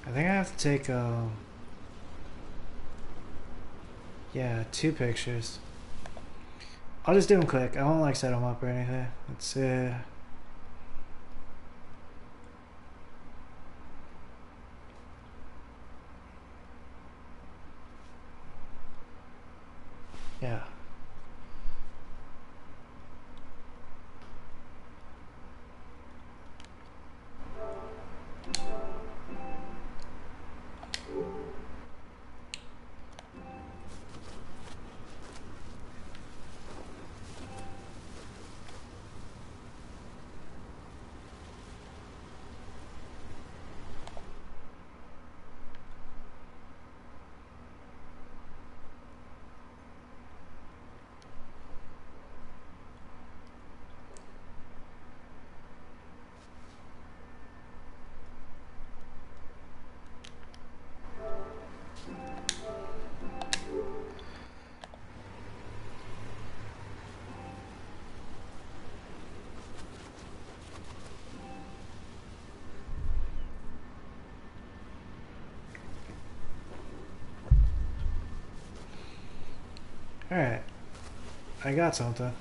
I think I have to take, yeah, 2 pictures. I'll just do them quick. I won't like set them up or anything. Let's see. Alright. I got something.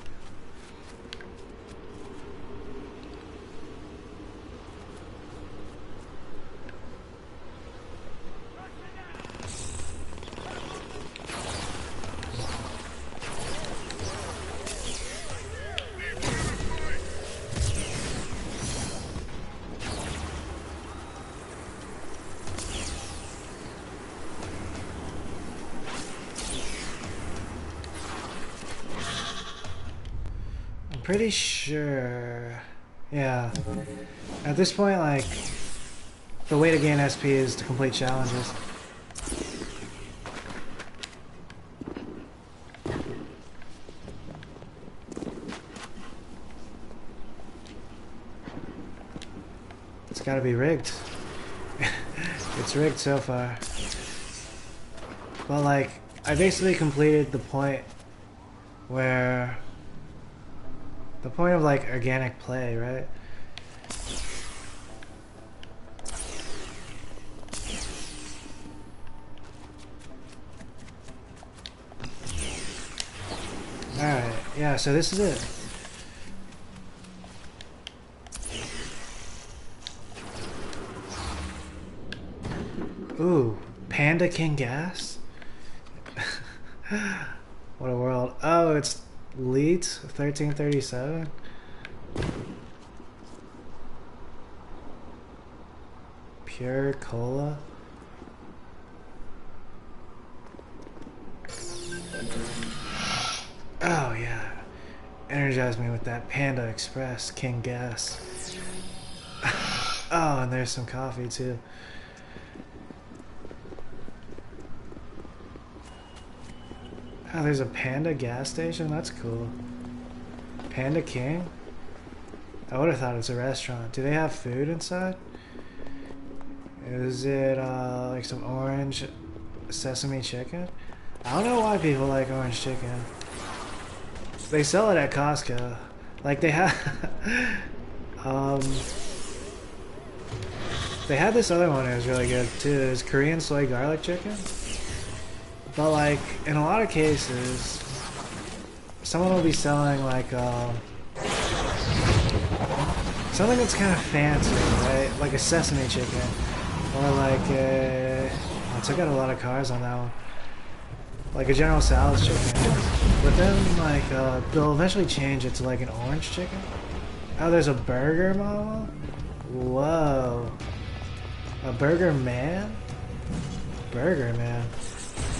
Pretty sure. Yeah. At this point, like, the way to gain SP is to complete challenges. It's gotta be rigged. It's rigged so far. But, like, I basically completed the point where... the point of, like, organic play, right? Alright, yeah, so this is it. Ooh, Panda King Gas? What a world. Oh, it's Leet 1337. Pure cola. Oh yeah. Energize me with that Panda Express King Gas. Oh, and there's some coffee too. Oh, there's a Panda gas station? That's cool. Panda King? I would have thought it's a restaurant. Do they have food inside? Is it like some orange sesame chicken? I don't know why people like orange chicken. They sell it at Costco. Like they have they had this other one that was really good too. It was Korean soy garlic chicken. But like in a lot of cases someone will be selling like something that's kind of fancy, right? Like a sesame chicken. Or like a... I took out a lot of cars on that one. Like a General Tso's chicken. But then like they'll eventually change it to like an orange chicken. Oh, there's a burger model? Whoa. A Burger Man? Burger Man.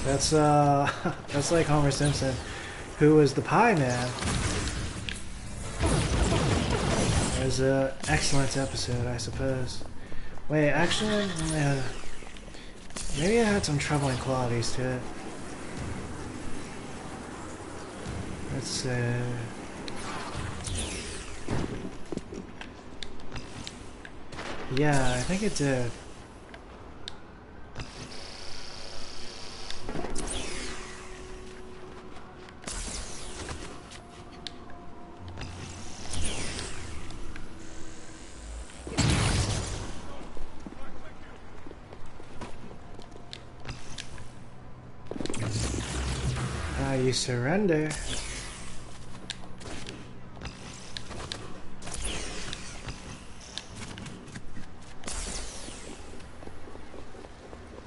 That's that's like Homer Simpson, who was the Pie Man. It was an excellent episode, I suppose. Wait, actually, maybe I had some troubling qualities to it. Let's see. Yeah, I think it did. You surrender.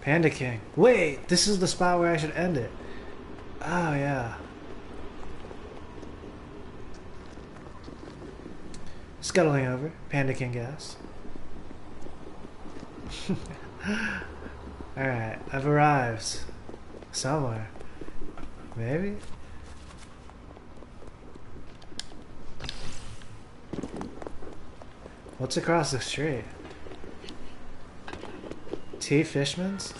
Panda King. Wait, this is the spot where I should end it. Oh, yeah. Scuttling over. Panda King gas. Alright, I've arrived. Somewhere. Maybe? What's across the street? T. Fishman's?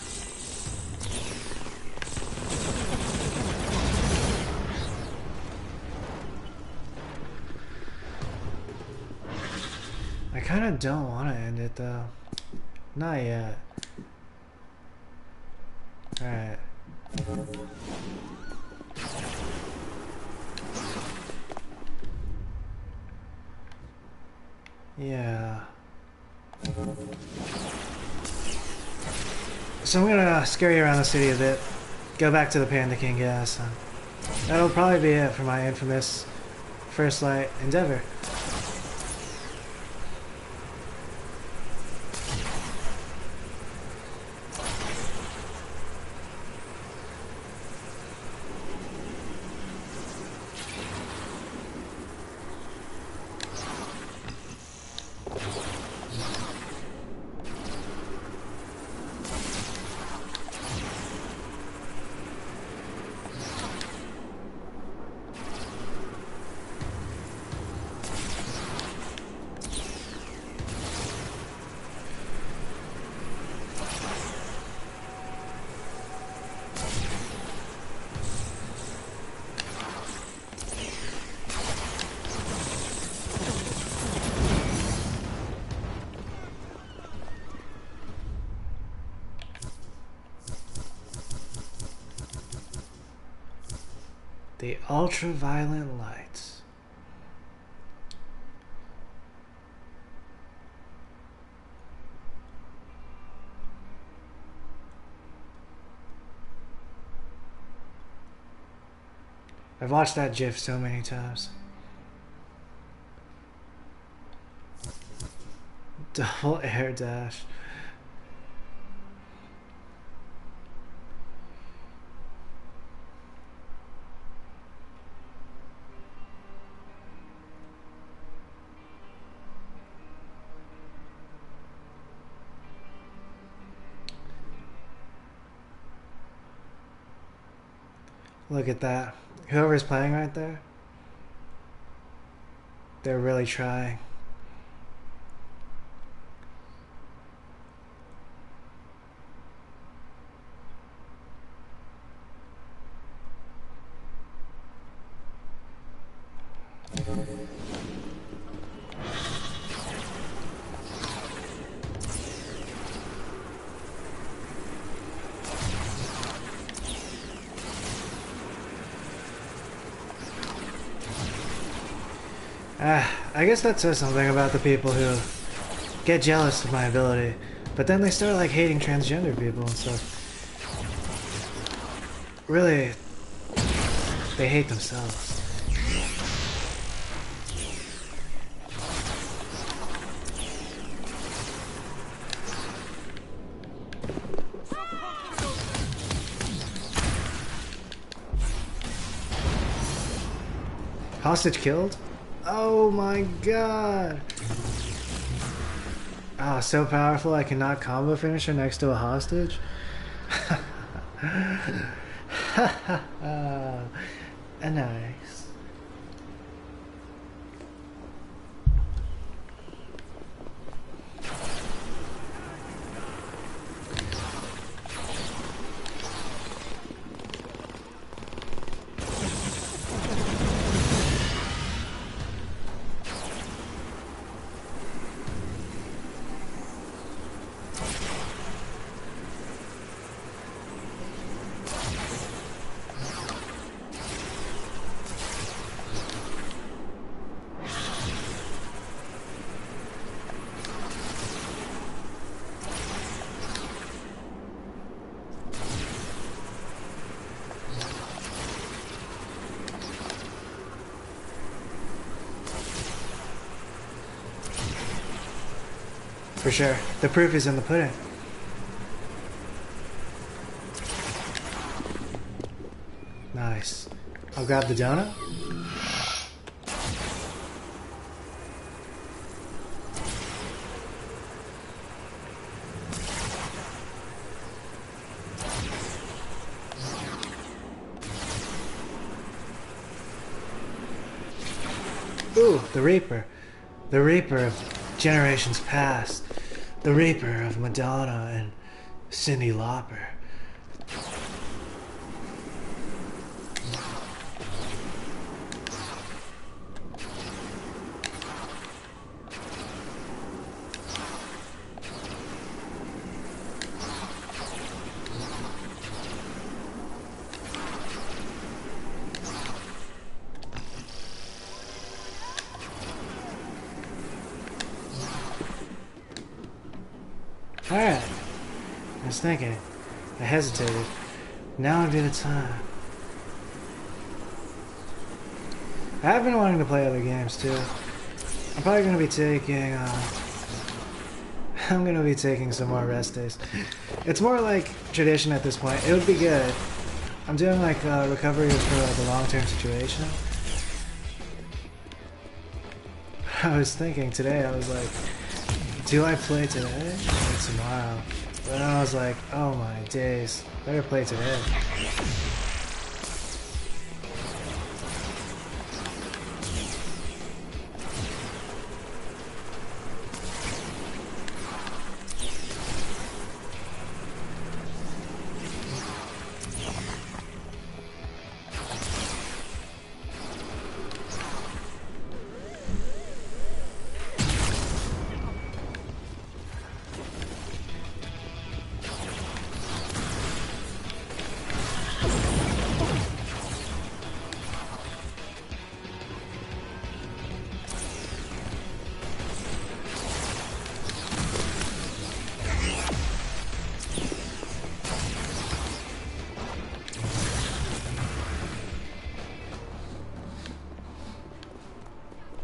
I kinda don't want to end it though. Not yet. Alright. Yeah. So I'm gonna scurry around the city a bit. Go back to the Panda King gas. That'll probably be it for my infamous first light endeavor. The ultraviolet lights. I've watched that GIF so many times. Double air dash. Look at that. Whoever's playing right there, they're really trying. I guess that says something about the people who get jealous of my ability, but then they start like hating transgender people and stuff. Really, they hate themselves. Hostage killed? Oh my god! Ah, so powerful I cannot combo finish her next to a hostage? Nice. For sure. The proof is in the pudding. Nice. I'll grab the donut. Ooh, the Reaper. The Reaper of generations past. The Reaper of Madonna and Cyndi Lauper. Alright. I was thinking. I hesitated. Now would be the time. I have been wanting to play other games too. I'm probably gonna be taking I'm gonna be taking some more rest days. It's more like tradition at this point. It would be good. I'm doing like recovery for like a long-term situation. I was thinking today, I was like, do I play today or tomorrow? But then I was like, oh my days, better play today.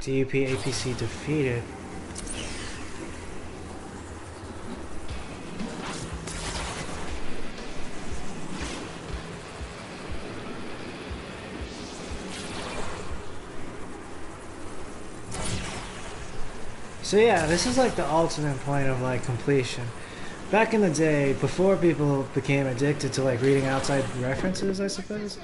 DUP APC defeated. So yeah, this is like the ultimate point of like completion. Back in the day, before people became addicted to like reading outside references, I suppose.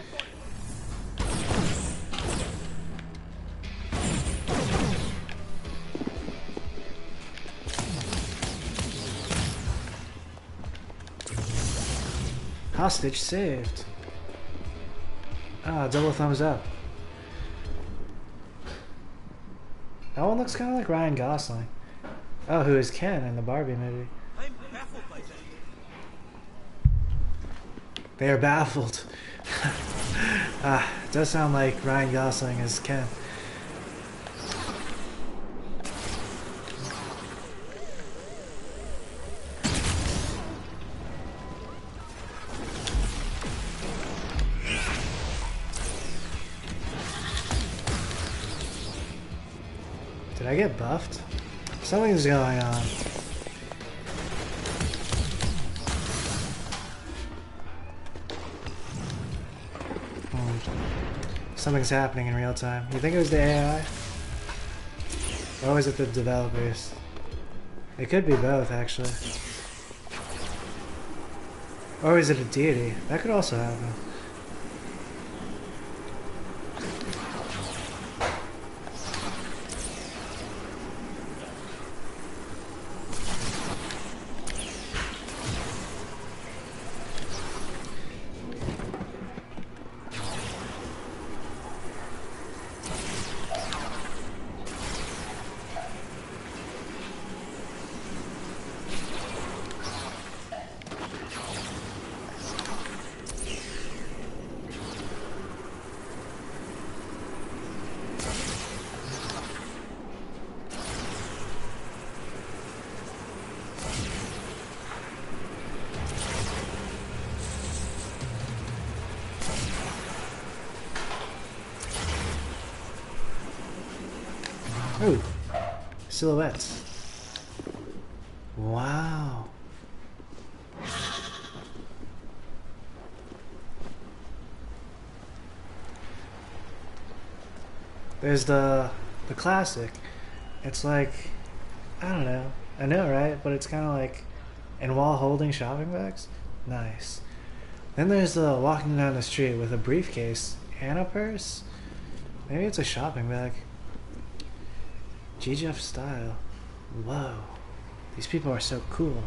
Hostage saved. Ah, double thumbs up. That one looks kind of like Ryan Gosling. Oh, who is Ken in the Barbie movie? I'm baffled by that. They are baffled. It does sound like Ryan Gosling as Ken. Did I get buffed? Something's going on. Something's happening in real time. You think it was the AI? Or was it the developers? It could be both, actually. Or is it a deity? That could also happen. Ooh, silhouettes. Wow. There's the classic. It's like, I don't know. I know, right? But it's kind of like, and while holding shopping bags? Nice. Then there's the walking down the street with a briefcase and a purse. Maybe it's a shopping bag. GGF style. Whoa. These people are so cool.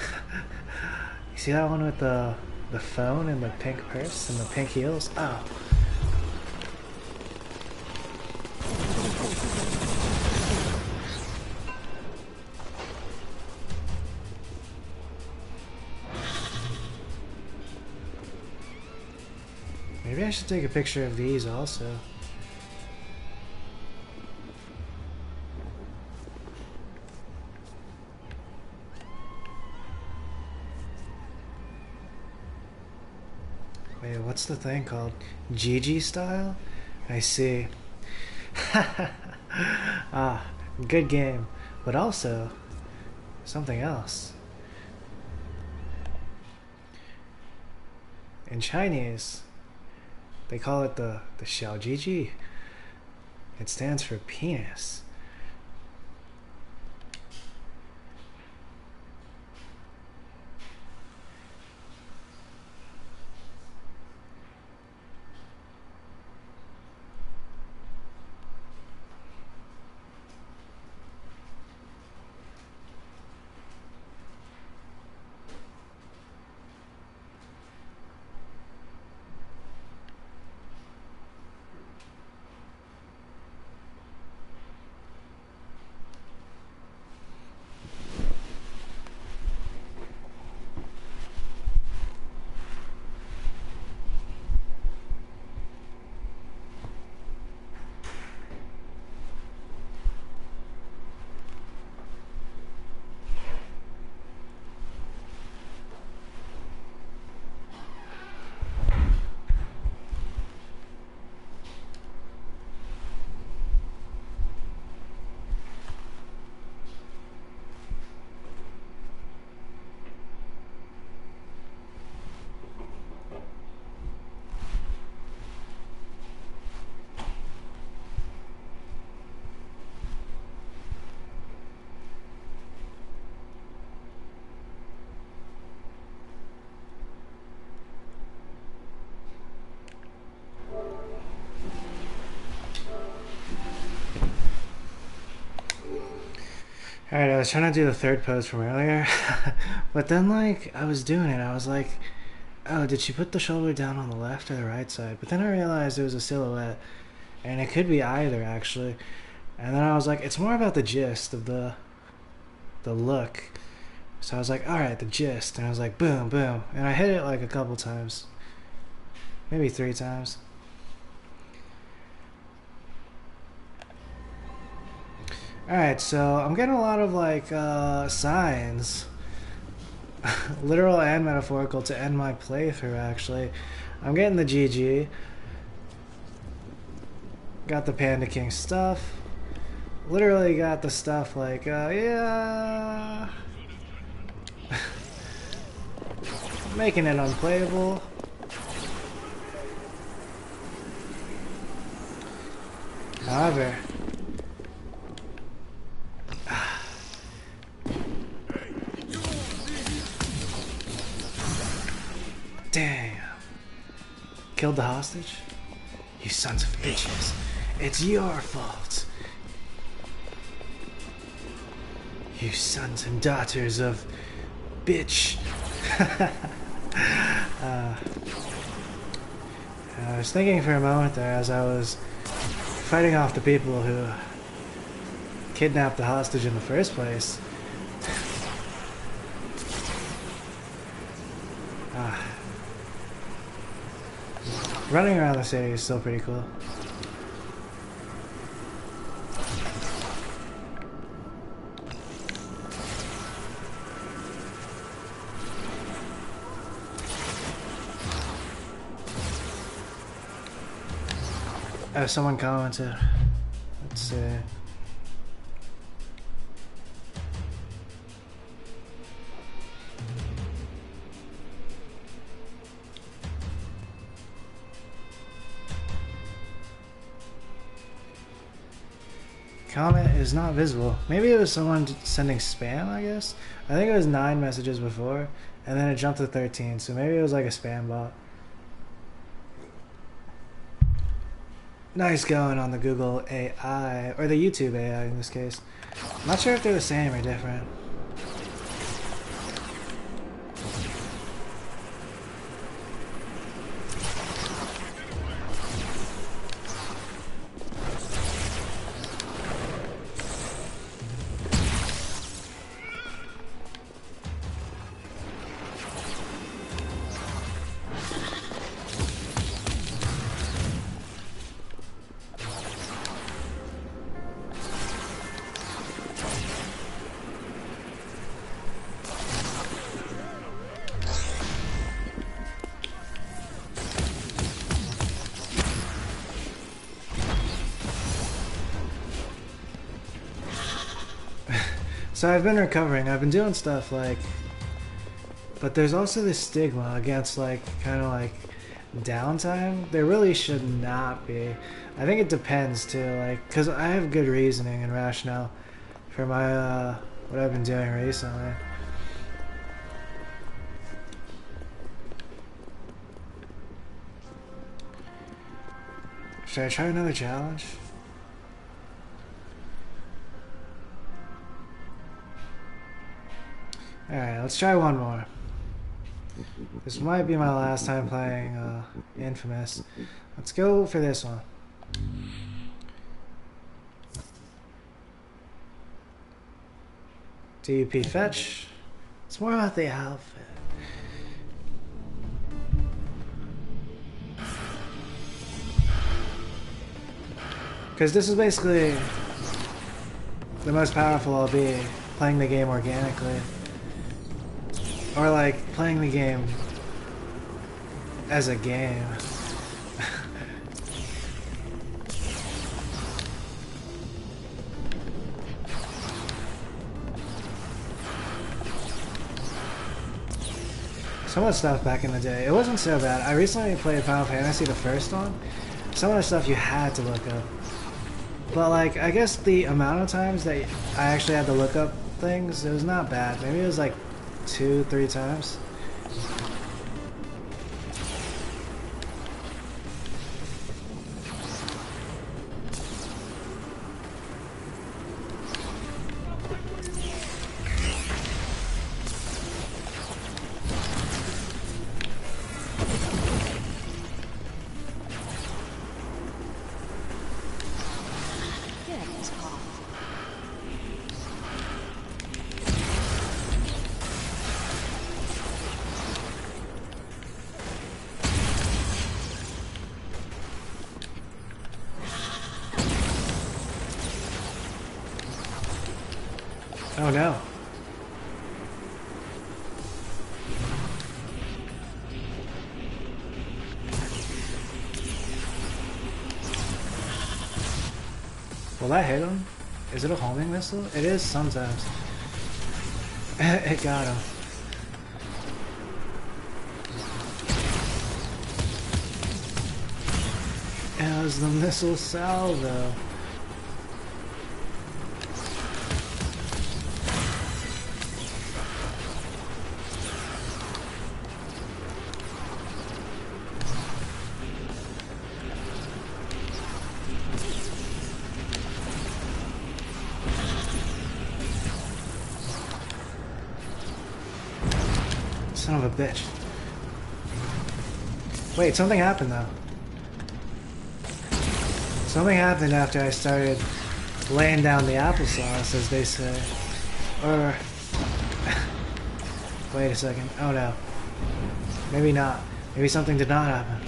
You see that one with the phone and the pink purse and the pink heels? Oh. Maybe I should take a picture of these also. Wait, what's the thing called? GG style? I see. Ah, good game. But also, something else. In Chinese, they call it the Xiaojiji. It stands for penis. Alright, I was trying to do the third pose from earlier, but then, like, I was doing it, I was like, oh, did she put the shoulder down on the left or the right side? But then I realized it was a silhouette, and it could be either, actually. And then I was like, it's more about the gist of the look. So I was like, alright, the gist. And I was like, boom, boom. And I hit it like a couple times. Maybe 3 times. Alright, so I'm getting a lot of like signs, literal and metaphorical, to end my playthrough actually. I'm getting the GG. Got the Panda King stuff. Literally got the stuff like, yeah. Making it unplayable. However, damn. Killed the hostage? You sons of bitches. It's your fault. You sons and daughters of bitch. I was thinking for a moment there as I was fighting off the people who kidnapped the hostage in the first place. Running around the city is still pretty cool. Someone commented. Let's see. Comment is not visible. Maybe it was someone sending spam, I guess. I think it was 9 messages before, and then it jumped to 13, so maybe it was like a spam bot. Nice going on the Google AI, or the YouTube AI in this case. I'm not sure if they're the same or different. So I've been recovering. I've been doing stuff like, but there's also this stigma against like kind of like downtime. There really should not be. I think it depends too, like, cause I have good reasoning and rationale for my what I've been doing recently. Should I try another challenge? Alright, let's try one more. This might be my last time playing inFAMOUS. Let's go for this one. DUP fetch. It's more about the outfit. Because this is basically the most powerful I'll be playing the game organically. Or like playing the game as a game. Some of the stuff back in the day, it wasn't so bad. I recently played Final Fantasy, the first one. Some of the stuff you had to look up. But like, I guess the amount of times that I actually had to look up things, it was not bad. Maybe it was like 2-3 times. Oh no. Will that hit him? Is it a homing missile? It is sometimes. It got him. It was the missile salvo. Son of a bitch. Wait, something happened though. Something happened after I started laying down the applesauce, as they say. Or... Wait a second. Oh no. Maybe not. Maybe something did not happen.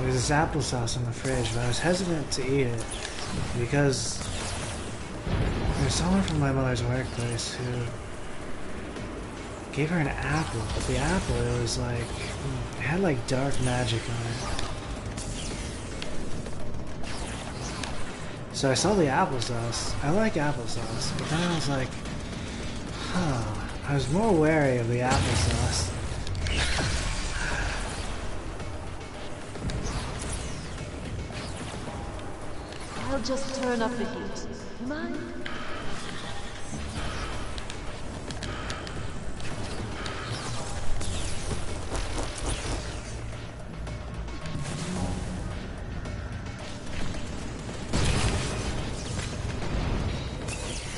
There's this applesauce in the fridge, but I was hesitant to eat it because there's someone from my mother's workplace who gave her an apple, but the apple, it was like, it had like dark magic on it. So I saw the applesauce. I like applesauce, but then I was like, I was more wary of the applesauce. I'll just turn up the heat. Mind?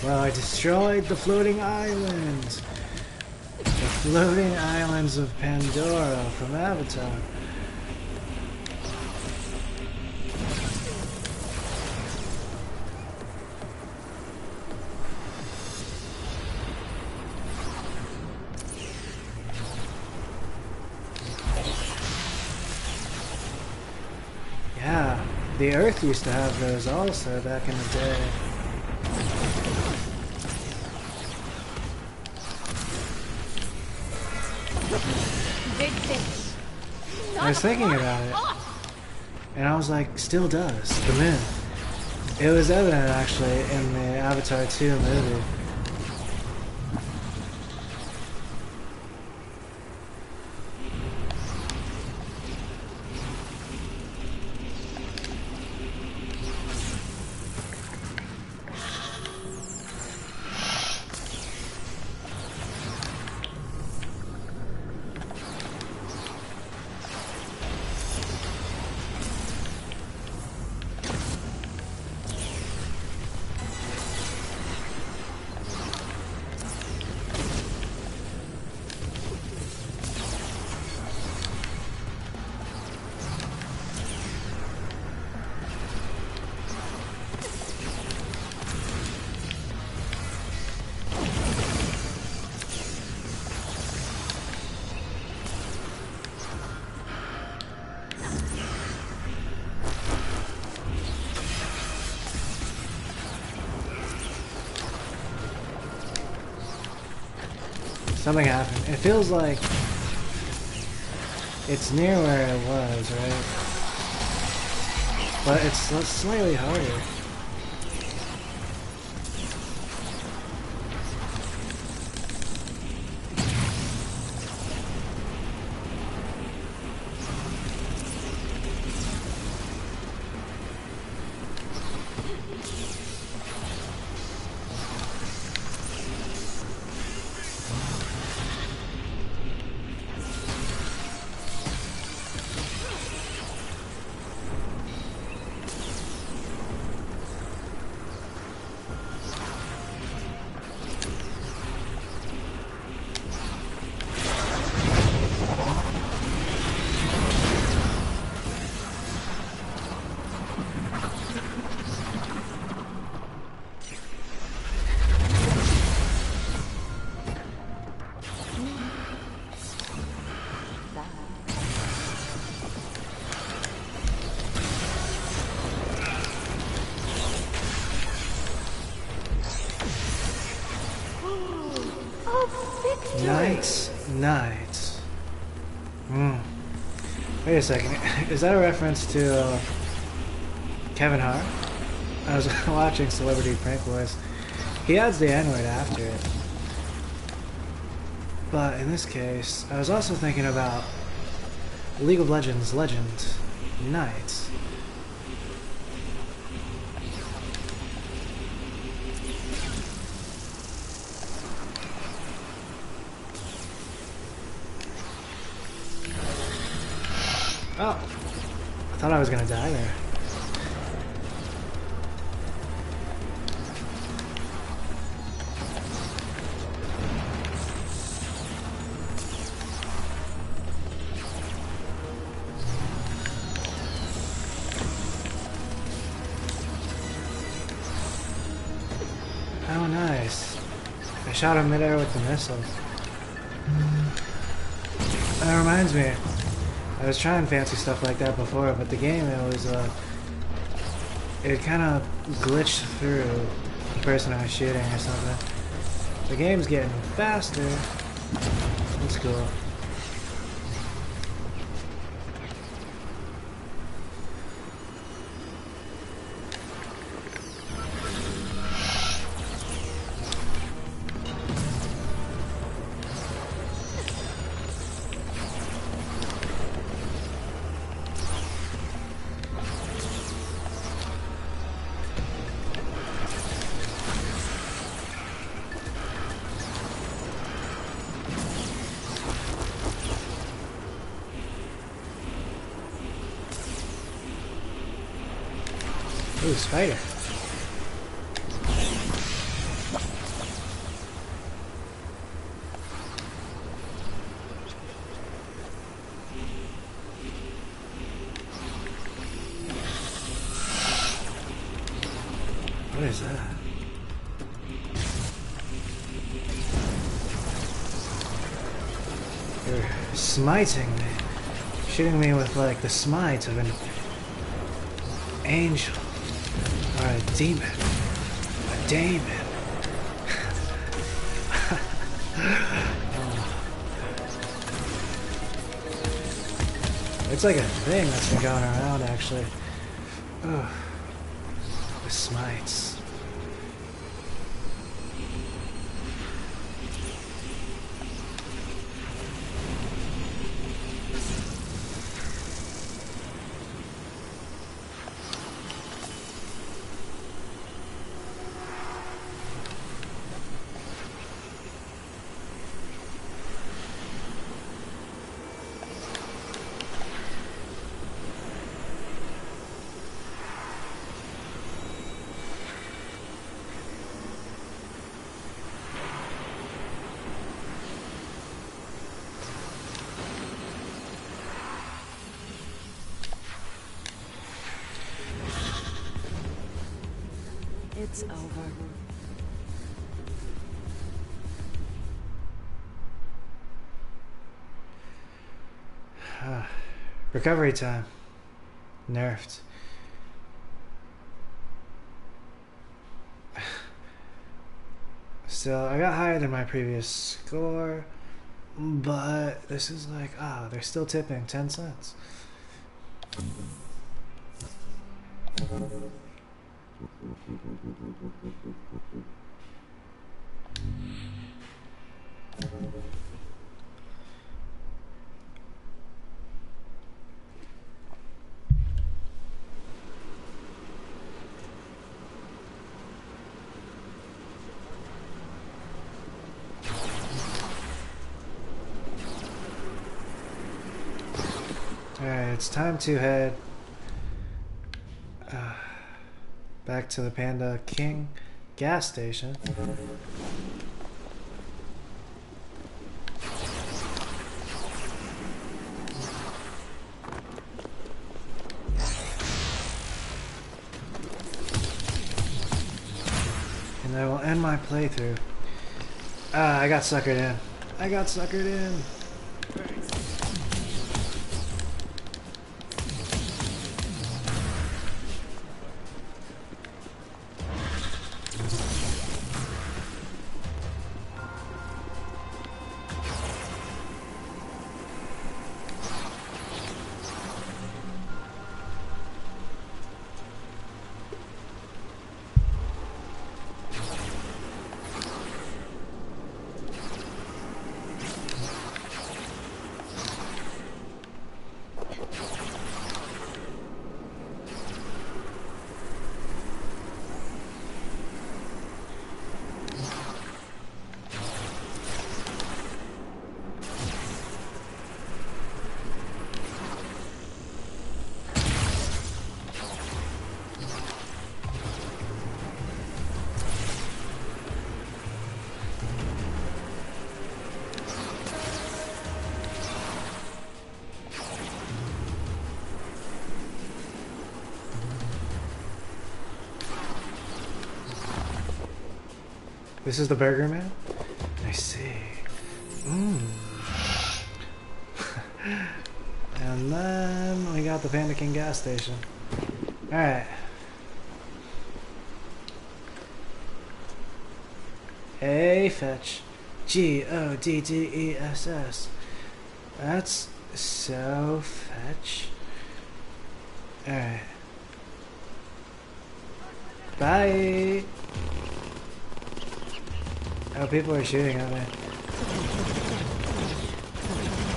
Well, I destroyed the floating islands. The floating islands of Pandora from Avatar. Yeah, the Earth used to have those also back in the day. Big fish. I was thinking about it, and I was like, still does, the moon. It was evident actually in the Avatar 2 movie. Something happened. It feels like it's near where it was, right? But it's slightly harder. Nice. Nice. Wait a second. Is that a reference to Kevin Hart? I was watching Celebrity Prank Wars. He adds the N-word after it. But in this case, I was also thinking about League of Legends Legend Knights. Oh, I thought I was gonna die there. Oh, nice. I shot him midair with the missiles. That reminds me. I was trying fancy stuff like that before, but the game, it kind of glitched through the person I was shooting or something. The game's getting faster. That's cool. Ooh, spider. What is that? You're smiting me. Shooting me with like the smite of an angel or a demon. A daemon. It's like a thing that's been going around, actually. Ugh. The smites. It's over. Recovery time. Nerfed. Still, I got higher than my previous score, but this is like, they're still tipping 10 cents. Alright, it's time to head back to the Panda King gas station. And I will end my playthrough. I got suckered in. I got suckered in. This is the Burger Man? I see. And then we got the Panda King gas station. Alright. A fetch. G-O-D-D-E-S-S. That's so fetch. Alright. Bye! Oh, people are shooting at me.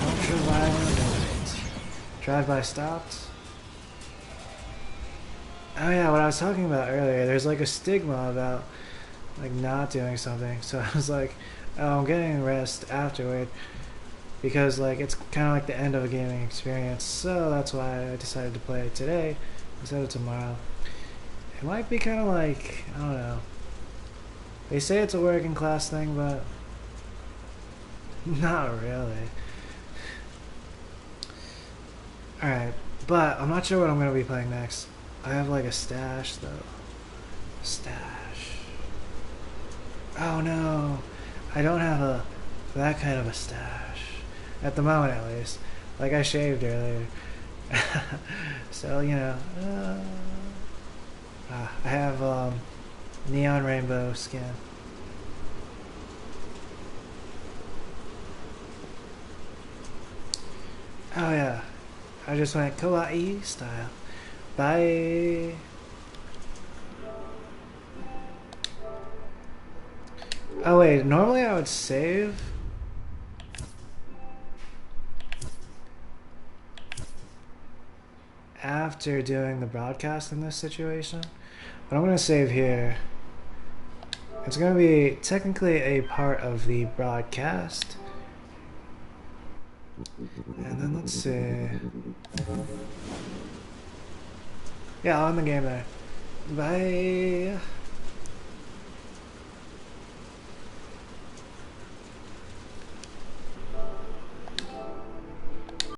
Ultra violent. Drive-by stopped. Oh yeah, what I was talking about earlier, there's like a stigma about like not doing something. So I was like, oh, I'm getting rest afterward because like it's kind of like the end of a gaming experience. So that's why I decided to play today instead of tomorrow. It might be kind of like, I don't know. They say it's a working class thing, but not really. Alright, but I'm not sure what I'm going to be playing next. I have like a stash though. Stash. Oh no, I don't have that kind of a stash. At the moment at least. Like I shaved earlier. So, you know, I have neon rainbow skin. Oh yeah, I just went kawaii style. Bye. Oh wait, normally I would save. After doing the broadcast in this situation, but I'm gonna save here. It's gonna be technically a part of the broadcast. And then let's see. Yeah, on the game there. Bye.